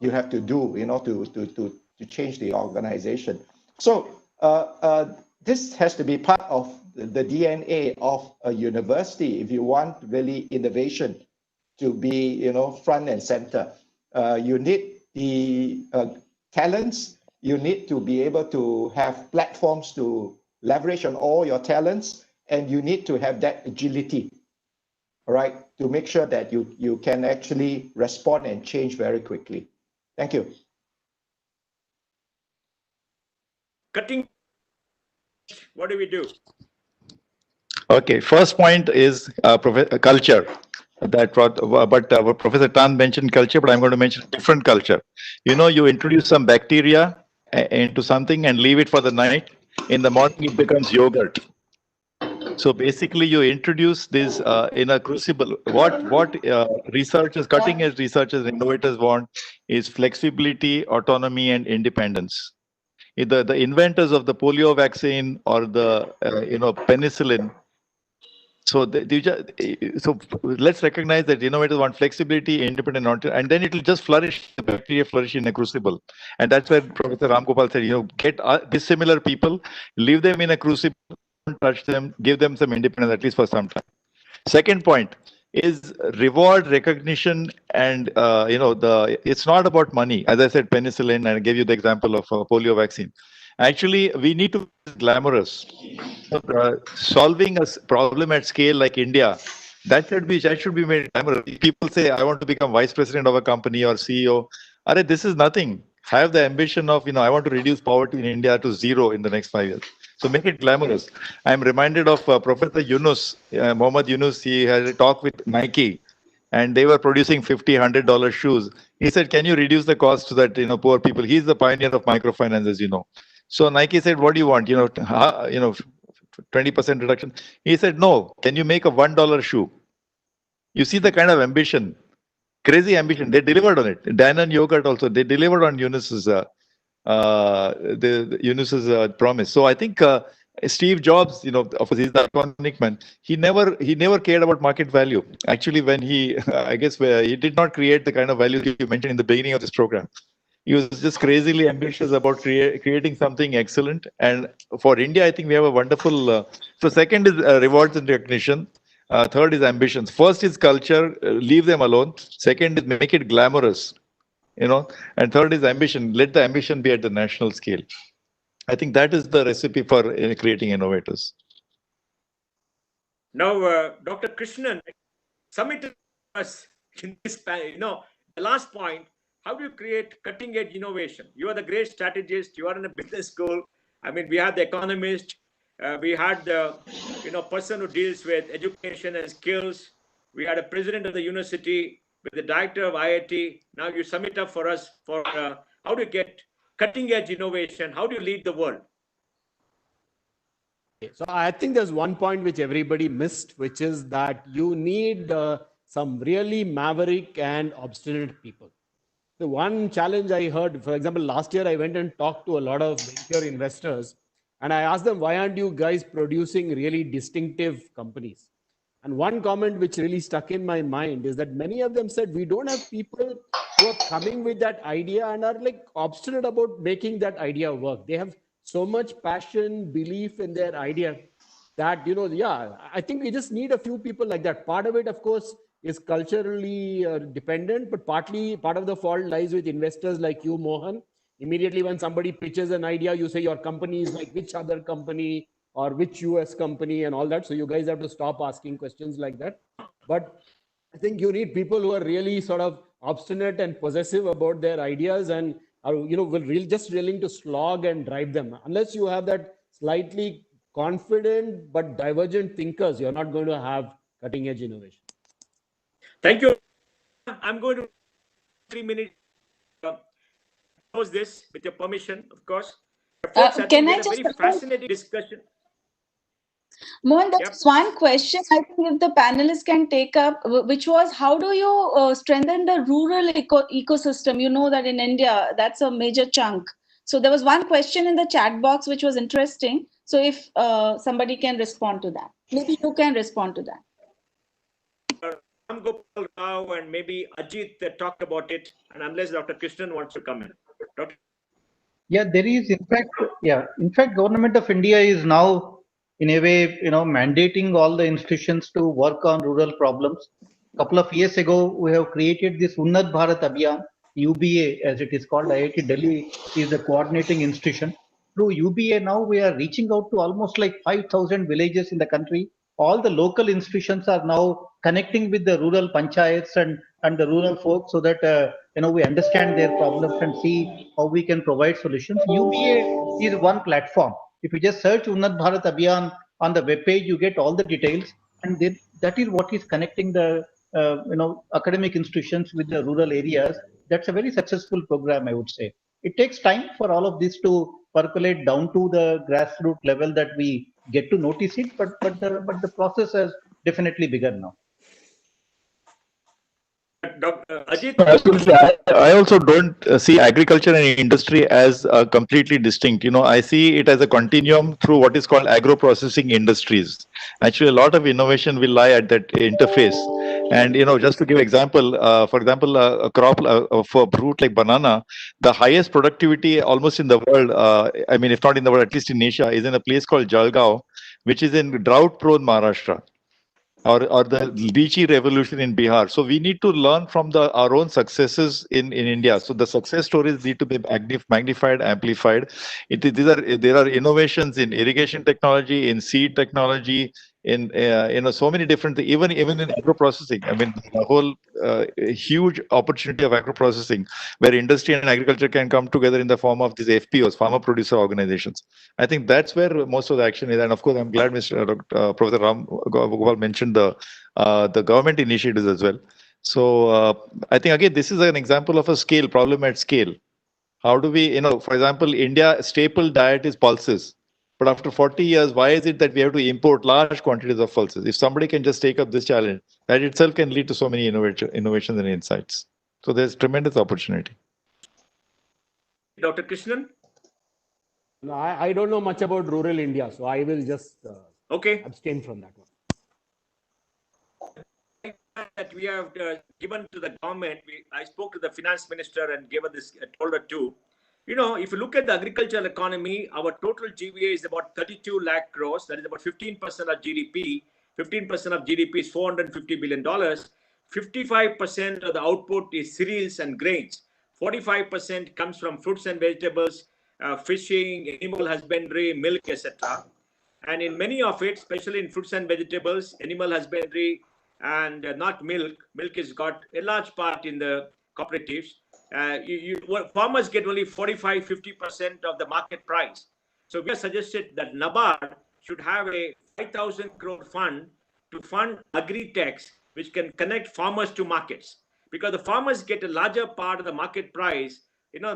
you have to do, to change the organization. So this has to be part of the DNA of a university if you want really innovation to be, front and center. You need the talents. You need to be able to have platforms to leverage on all your talents, and you need to have that agility, all right, to make sure that you can actually respond and change very quickly. Thank you. Cutting. What do we do? Okay, first point is culture. But Professor Tan mentioned culture, but I'm going to mention different culture. You introduce some bacteria into something and leave it for the night. In the morning, it becomes yogurt. So basically, you introduce this in a crucible. What researchers, cutting edge researchers, innovators want is flexibility, autonomy, and independence. Either the inventors of the polio vaccine or the penicillin. So so let's recognize that innovators want flexibility, independent, and then it will just flourish. The bacteria flourish in a crucible, and that's where Professor Ram Gopal said, get dissimilar people, leave them in a crucible, don't touch them, give them some independence at least for some time. Second point is reward, recognition, and it's not about money. As I said, penicillin, and I gave you the example of polio vaccine. Actually, we need to be glamorous. Solving a problem at scale like India, that should be made glamorous. People say, I want to become vice president of a company or CEO. This is nothing. Have the ambition of, I want to reduce poverty in India to 0 in the next 5 years. So make it glamorous. I'm reminded of Professor Yunus, Mohammad Yunus. He had a talk with Nike, and they were producing $50, $100 shoes. He said, can you reduce the cost so that, poor people, he's the pioneer of microfinance, as you know. So Nike said, what do you want? 20% reduction. He said, no, can you make a $1 shoe? You see the kind of ambition, crazy ambition. They delivered on it. Danone yogurt also, they delivered on Yunus's promise. So I think Steve Jobs, of course, he's the iconic man. He never cared about market value. Actually, when he did not create the kind of value you mentioned in the beginning of this program. He was just crazily ambitious about creating something excellent. And for India, I think we have a wonderful. So second is rewards and recognition. Third is ambitions. First is culture. Leave them alone. Second is make it glamorous. And third is ambition. Let the ambition be at the national scale. I think that is the recipe for creating innovators. Now, Dr. Krishnan, submitted us in this, the last point. How do you create cutting-edge innovation? You are the great strategist. You are in a business school. I mean, we had the economist. We had the person who deals with education and skills. We had a president of the university with the director of IIT. Now you sum it up for us for how do you get cutting-edge innovation? How do you lead the world? So I think there's one point which everybody missed, which is that you need some really maverick and obstinate people. The one challenge I heard, for example, last year I went and talked to a lot of venture investors, and I asked them, why aren't you guys producing really distinctive companies? And one comment which really stuck in my mind is that many of them said, we don't have people who are coming with that idea and are like obstinate about making that idea work. They have so much passion, belief in their idea that, I think we just need a few people like that. Part of it, of course, is culturally dependent, but part of the fault lies with investors like you, Mohan. Immediately when somebody pitches an idea, you say your company is like which other company or which US company and all that. So you guys have to stop asking questions like that. But I think you need people who are really sort of obstinate and possessive about their ideas and are, just willing to slog and drive them. Unless you have that slightly confident but divergent thinkers, you're not going to have cutting edge innovation. Thank you. I'm going to 3 minutes close this with your permission, of course. Folks, Can I just a very fascinating discussion. Mohan, there's one question I think if the panelists can take up, which was how do you strengthen the rural ecosystem? You know that in India, that's a major chunk. So there was one question in the chat box which was interesting. So if somebody can respond to that, maybe you can respond to that. Ram Gopal Rao and maybe Ajit talked about it, and unless Dr. Krishnan wants to come in. Dr. Yeah, there is in fact, Government of India is now in a way, mandating all the institutions to work on rural problems. A couple of years ago, we have created this Unnat Bharat Abhiyan, UBA as it is called. IIT Delhi is the coordinating institution. Through UBA now we are reaching out to almost like 5,000 villages in the country. All the local institutions are now connecting with the rural panchayats and the rural folk so that we understand their problems and see how we can provide solutions. UBA is one platform. If you just search Unnat Bharat Abhiyan on the web page, you get all the details, and that is what is connecting the academic institutions with the rural areas. That's a very successful program, I would say. it takes time for all of this to percolate down to the grassroots level that we get to notice it, but the process has definitely begun now. Dr. Ajit, Absolutely. I also don't see agriculture and industry as completely distinct. I see it as a continuum through what is called agro-processing industries. Actually, a lot of innovation will lie at that interface. And, just to give example, for example, a crop for fruit like banana, the highest productivity almost in the world, I mean, if not in the world, at least in Asia, is in a place called Jalgaon, which is in drought-prone Maharashtra. Or the lychee revolution in Bihar. So we need to learn from our own successes in India. So the success stories need to be magnified, amplified. There are innovations in irrigation technology, in seed technology, in so many different things, even in agro processing. I mean, the whole huge opportunity of agro processing, where industry and agriculture can come together in the form of these FPOs, farmer producer organizations. I think that's where most of the action is. And of course, I'm glad Professor Ram Gopal mentioned the government initiatives as well. So I think again, this is an example of a problem at scale. How do we, for example, India staple diet is pulses. But after 40 years, why is it that we have to import large quantities of pulses? If somebody can just take up this challenge, that itself can lead to so many innovations and insights. So there's tremendous opportunity. Dr. Krishnan? No, I don't know much about rural India, so I will just abstain from that one. That we have given to the government, I spoke to the finance minister and gave her this, told her too. If you look at the agricultural economy, our total GVA is about 32 lakh crores. That is about 15% of GDP. 15% of GDP is $450 billion. 55% of the output is cereals and grains. 45% comes from fruits and vegetables, fishing, animal husbandry, milk, etc. And in many of it, especially in fruits and vegetables, animal husbandry, and not milk. Milk has got a large part in the cooperatives. Farmers get only 45-50% of the market price. So we have suggested that NABARD should have a 5,000 crore fund to fund agri-techs, which can connect farmers to markets. Because the farmers get a larger part of the market price,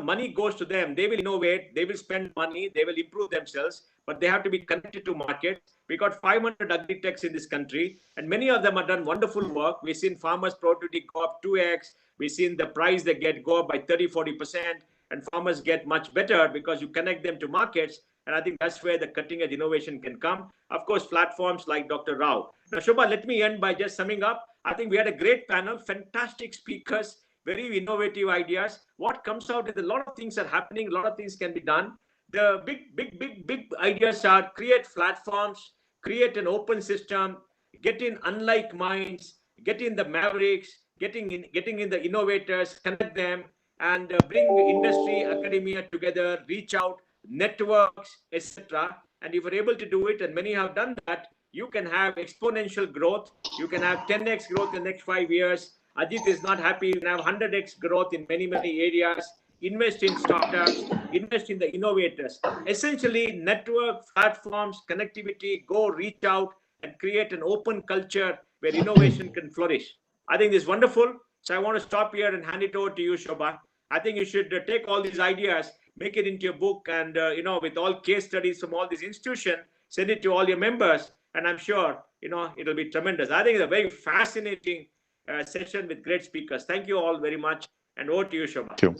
money goes to them. They will innovate, they will spend money, they will improve themselves, but they have to be connected to market. We got 500 agri-techs in this country, and many of them have done wonderful work. We've seen farmers' productivity go up 2x. We've seen the price they get go up by 30-40%, and farmers get much better because you connect them to markets. And I think that's where the cutting-edge innovation can come. Of course, platforms like Dr. Rao. Now, Shobha, let me end by just summing up. I think we had a great panel, fantastic speakers, very innovative ideas. What comes out is a lot of things are happening, a lot of things can be done. The big ideas are create platforms, create an open system, get in unlike minds, get in the mavericks, getting in the innovators, connect them, and bring industry, academia together, reach out, networks, etc. And if you're able to do it, and many have done that, you can have exponential growth. You can have 10x growth in the next 5 years. Ajit is not happy. You can have 100x growth in many areas. Invest in startups, invest in the innovators. Essentially, network, platforms, connectivity, go reach out and create an open culture where innovation can flourish. I think this is wonderful. So I want to stop here and hand it over to you, Shobha. I think you should take all these ideas, make it into your book, and with all case studies from all these institutions, send it to all your members, and I'm sure it'll be tremendous. I think it's a very fascinating session with great speakers. Thank you all very much, and over to you, Shobha.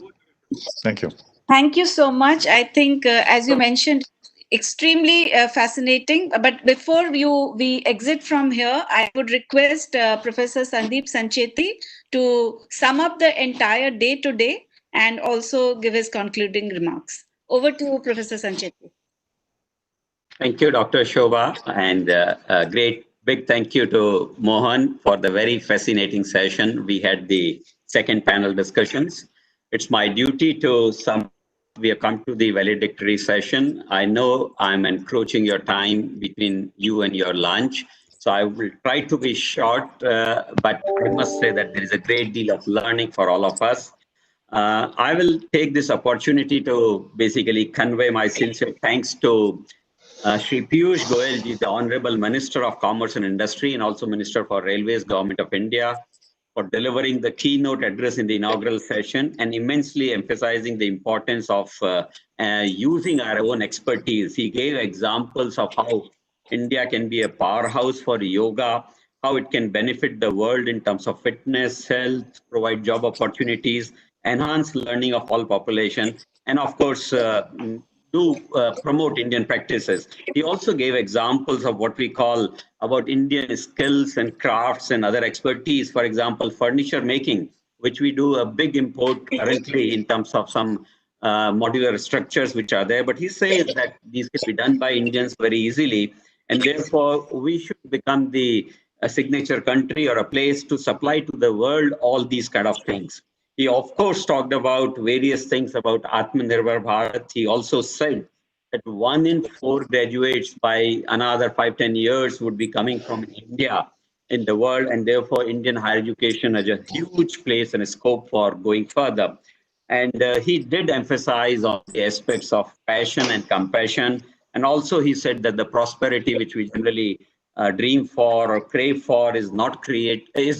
Thank you. Thank you so much. I think, as you mentioned, extremely fascinating. But before we exit from here, I would request Professor Sandeep Sancheti to sum up the entire day today and also give his concluding remarks. Over to you, Professor Sancheti. Thank you, Dr. Shobha, and a great big thank you to Mohan for the very fascinating session. We had the second panel discussions. It's my duty to we have come to the valedictory session. I know I'm encroaching your time between you and your lunch, so I will try to be short, but I must say that there is a great deal of learning for all of us. I will take this opportunity to basically convey my sincere thanks to Shri Piyush Goyal ji, the Honorable Minister of Commerce and Industry, and also Minister for Railways, Government of India, for delivering the keynote address in the inaugural session and immensely emphasizing the importance of using our own expertise. He gave examples of how India can be a powerhouse for yoga, how it can benefit the world in terms of fitness, health, provide job opportunities, enhance learning of all population, and of course, promote Indian practices. He also gave examples of what we call about Indian skills and crafts and other expertise. For example, furniture making, which we do a big import currently in terms of some modular structures which are there. But he says that these can be done by Indians very easily. And therefore, we should become the signature country or a place to supply to the world all these kind of things. He, of course, talked about various things about Atmanirbhar Bharat. He also said that 1 in 4 graduates by another 5-10 years would be coming from India in the world, and therefore Indian higher education has a huge place and a scope for going further. And he did emphasize on the aspects of passion and compassion. And also he said that the prosperity which we generally dream for or crave for is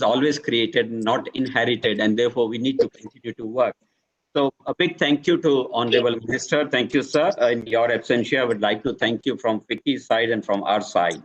always created, not inherited, and therefore we need to continue to work. So a big thank you to Honorable Minister. Thank you, sir. In your absentia, I would like to thank you from FICCI's side and from our side.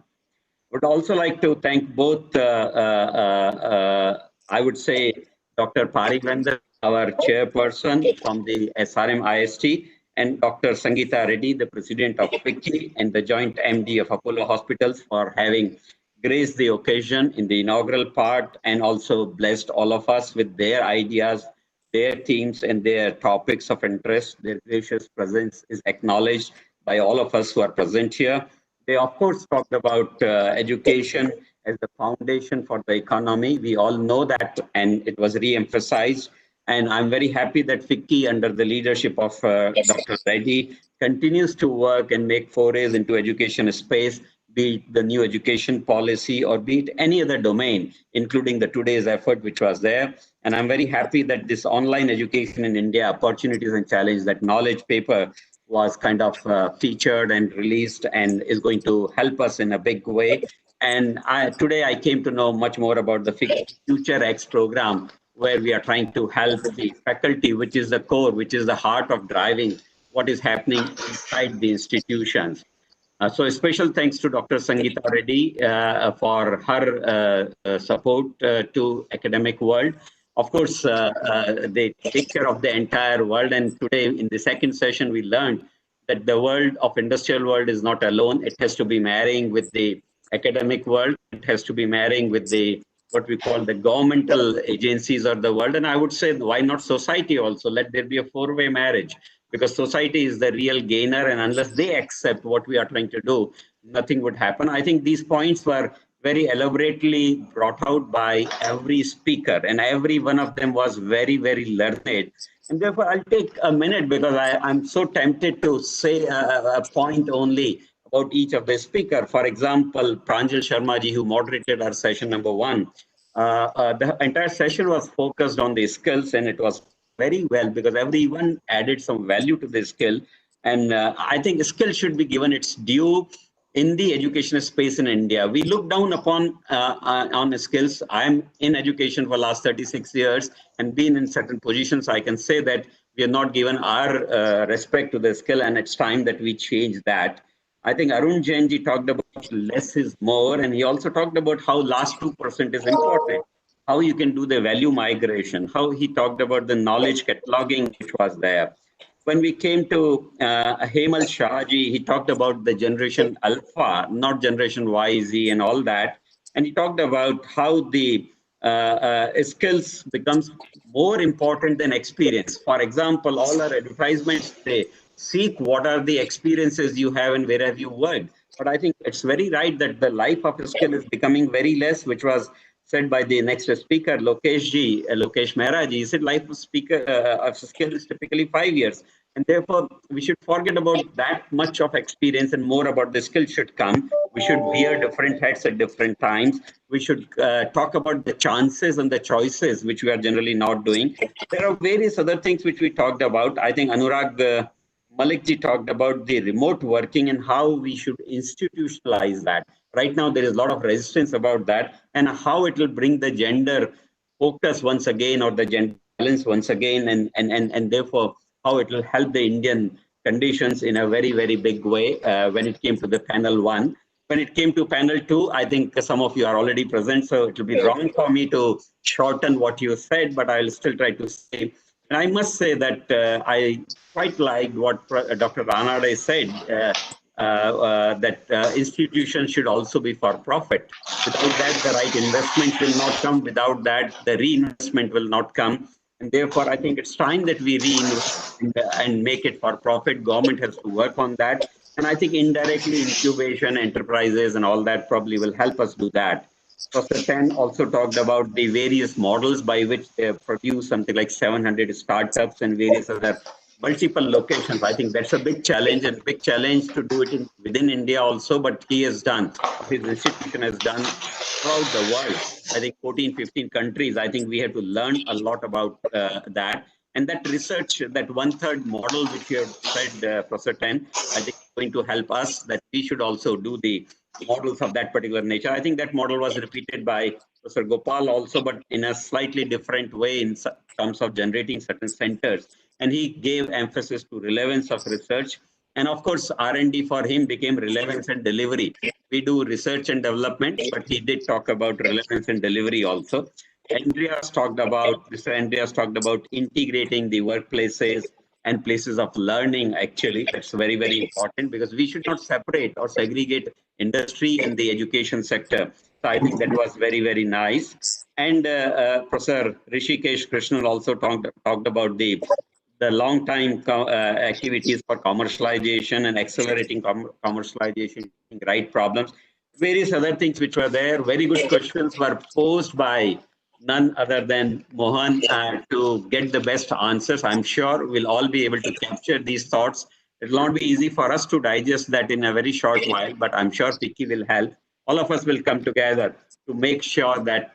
Would also like to thank both, I would say, Dr. Parivendra, our chairperson from the SRM IST, and Dr. Sangeeta Reddy, the president of FICCI and the joint MD of Apollo Hospitals, for having graced the occasion in the inaugural part and also blessed all of us with their ideas, their themes, and their topics of interest. Their gracious presence is acknowledged by all of us who are present here. They, of course, talked about education as the foundation for the economy. We all know that, and it was re-emphasized. And I'm very happy that FICCI, under the leadership of Dr. Reddy, continues to work and make forays into education space, be it the new education policy or be it any other domain, including the today's effort which was there. And I'm very happy that this online education in India, opportunities and challenge, that knowledge paper was kind of featured and released and is going to help us in a big way. And today I came to know much more about the Future X program, where we are trying to help the faculty, which is the core, which is the heart of driving what is happening inside the institutions. So a special thanks to Dr. Sangeeta Reddy for her support to academic world. Of course, they take care of the entire world. And today in the second session, we learned that the world of industrial world is not alone. It has to be marrying with the academic world. It has to be marrying with the what we call the governmental agencies of the world. And I would say, why not society also? Let there be a four-way marriage, because society is the real gainer. And unless they accept what we are trying to do, nothing would happen. I think these points were very elaborately brought out by every speaker, and every one of them was very, very learned. And therefore, I'll take a minute because I'm so tempted to say a point only about each of the speaker. For example, Pranjal Sharma ji, who moderated our session number 1, the entire session was focused on the skills, and it was very well because everyone added some value to the skill. And I think skill should be given its due in the education space in India. We look down upon on skills. I'm in education for last 36 years and been in certain positions. I can say that we are not given our respect to the skill, and it's time that we change that. I think Arun Jain ji talked about less is more, and he also talked about how last 2% is important, how you can do the value migration, how he talked about the knowledge cataloging which was there. When we came to Hemal Shah ji, he talked about the generation Alpha, not generation Y, Z, and all that. And he talked about how the skills becomes more important than experience. For example, all our advertisements, they seek what are the experiences you have and where have you worked. But I think it's very right that the life of a skill is becoming very less, which was said by the next speaker, Lokesh Mehra ji. He said life of skill is typically 5 years. And therefore, we should forget about that much of experience and more about the skill should come. We should wear different hats at different times. We should talk about the chances and the choices, which we are generally not doing. There are various other things which we talked about. I think Anurag Malik ji talked about the remote working and how we should institutionalize that. Right now, there is a lot of resistance about that and how it will bring the gender focus once again, or the gender balance once again, and therefore how it will help the Indian conditions in a very, very big way when it came to the panel 1. When it came to panel 2, I think some of you are already present, so it will be wrong for me to shorten what you said, but I will still try to say. And I must say that I quite liked what Dr. Ranade said, that institutions should also be for profit. Without that, the right investments will not come. Without that, the reinvestment will not come. And therefore, I think it's time that we reinvest and make it for profit. Government has to work on that. And I think indirectly incubation, enterprises and all that probably will help us do that. Professor Tan also talked about the various models by which they have produced something like 700 startups and various other multiple locations. I think that's a big challenge, and big challenge to do it within India also, but he has done, his institution has done throughout the world. I think 14, 15 countries. I think we have to learn a lot about that. And that research, that 1/3 model which you have said, Professor Tan, I think is going to help us, that we should also do the models of that particular nature. I think that model was repeated by Professor Gopal also, but in a slightly different way in terms of generating certain centers. And he gave emphasis to relevance of research. And of course, R&D for him became relevance and delivery. We do research and development, but he did talk about relevance and delivery also. Mr. Andreas talked about integrating the workplaces and places of learning. Actually, that's very, very important, because we should not separate or segregate industry and the education sector. So I think that was very, very nice. And Professor Rishikesh Krishnan also talked about the long time activities for commercialization and accelerating commercialization, right problems, various other things which were there. Very good questions were posed by none other than Mohan to get the best answers. I'm sure we'll all be able to capture these thoughts. It will not be easy for us to digest that in a very short while, but I'm sure Vicky will help. All of us will come together to make sure that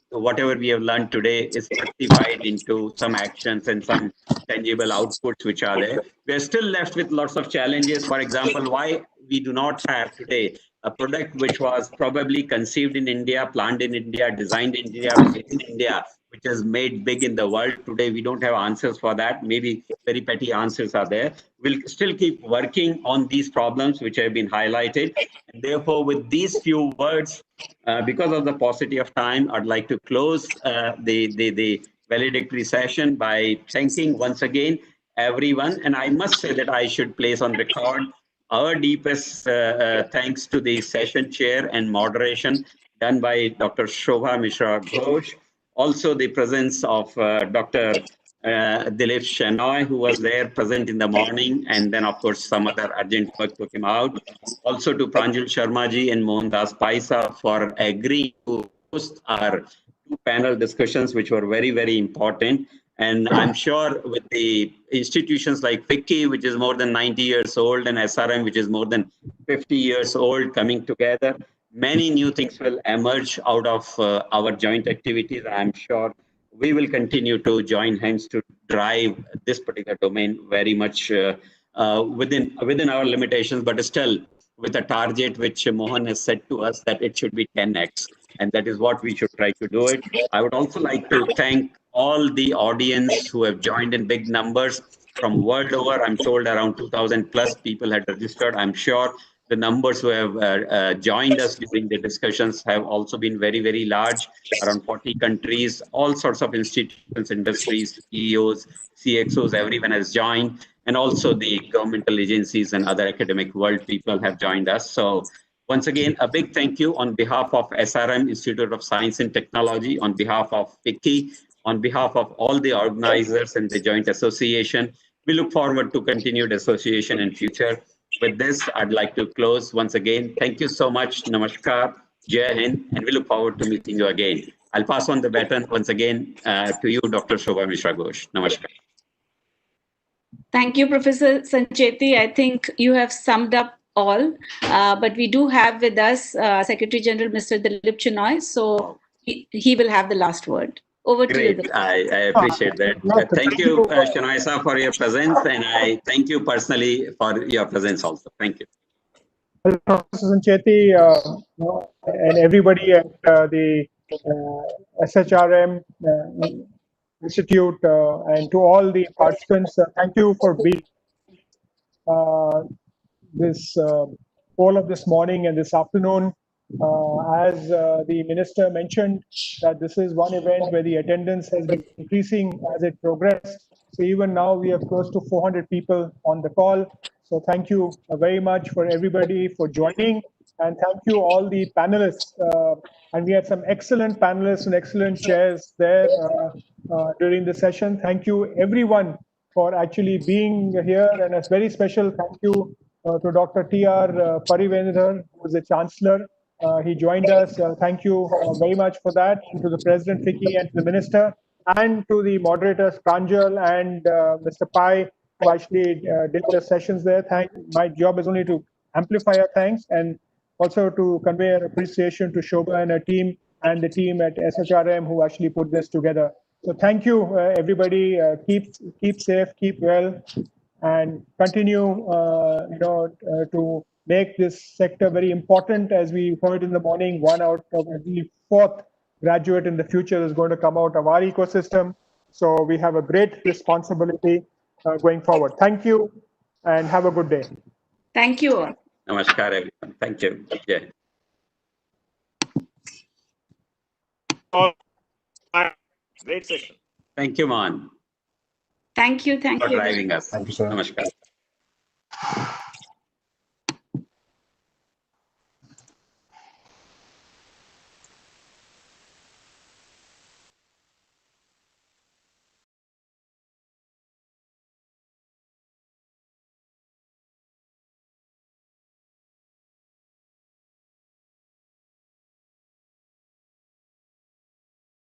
whatever we have learned today is certified into some actions and some tangible outputs which are there. We are still left with lots of challenges. For example, why we do not have today a product which was probably conceived in India, planned in India, designed in India, made in India, which is made big in the world. Today, we don't have answers for that. Maybe very petty answers are there. We'll still keep working on these problems which have been highlighted. And therefore, with these few words, because of the paucity of time, I'd like to close the valedictory session by thanking once again everyone. And I must say that I should place on record our deepest thanks to the session chair and moderation done by Dr. Shobha Mishra Ghosh. Also the presence of Dr. Dilip Shenoy, who was there present in the morning, and then of course some other urgent work took him out. Also to Pranjal Sharma ji and Mohandas Paisa for agreeing to host our two panel discussions, which were very, very important. And I'm sure with the institutions like FICCI, which is more than 90 years old, and SRM, which is more than 50 years old, coming together, many new things will emerge out of our joint activities. I'm sure we will continue to join hands to drive this particular domain very much within our limitations, but still with a target which Mohan has said to us that it should be 10x. And that is what we should try to do it. I would also like to thank all the audience who have joined in big numbers from world over. I'm told around 2,000 plus people had registered. I'm sure the numbers who have joined us during the discussions have also been very, very large, around 40 countries, all sorts of institutions, industries, CEOs, CXOs, everyone has joined. And also the governmental agencies and other academic world people have joined us. So once again, a big thank you on behalf of SRM, Institute of Science and Technology, on behalf of FICCI, on behalf of all the organizers and the joint association. We look forward to continued association in future. With this, I'd like to close once again. Thank you so much. Namaskar, Jai Hind, and we look forward to meeting you again. I'll pass on the baton once again to you, Dr. Shobha Mishra Ghosh. Namaskar. Thank you, Professor Sancheti. I think you have summed up all, but we do have with us Secretary General Mr. Dilip Shenoy, so he will have the last word. Over to you. Great, I appreciate that. Thank you, Shenoy sir, for your presence, and I thank you personally for your presence also. Thank you. Professor Sancheti and everybody at the SHRM Institute, and to all the participants, thank you for being this poll of this morning and this afternoon. As the minister mentioned, that this is one event where the attendance has been increasing as it progressed. So even now we have close to 400 people on the call. So thank you very much for everybody for joining, and thank you all the panelists. And we had some excellent panelists and excellent chairs there during the session. Thank you everyone for actually being here, and a very special thank you to Dr. T.R. Parivendran, who is the Chancellor. He joined us. Thank you very much for that, and to the President Vicky and to the Minister, and to the moderators Pranjal and Mr. Pai, who actually did the sessions there. My job is only to amplify our thanks, and also to convey our appreciation to Shobha and her team, and the team at SHRM who actually put this together. So thank you, everybody. Keep safe, keep well, and continue, to make this sector very important. As we heard in the morning, 1 out of every 4th graduate in the future is going to come out of our ecosystem. So we have a great responsibility going forward. Thank you, and have a good day. Thank you. Namaskar, everyone. Thank you. Yeah. Great session. Thank you, Mohan, Thank you. Thank for you. driving us. Thank you, sir. Namaskar.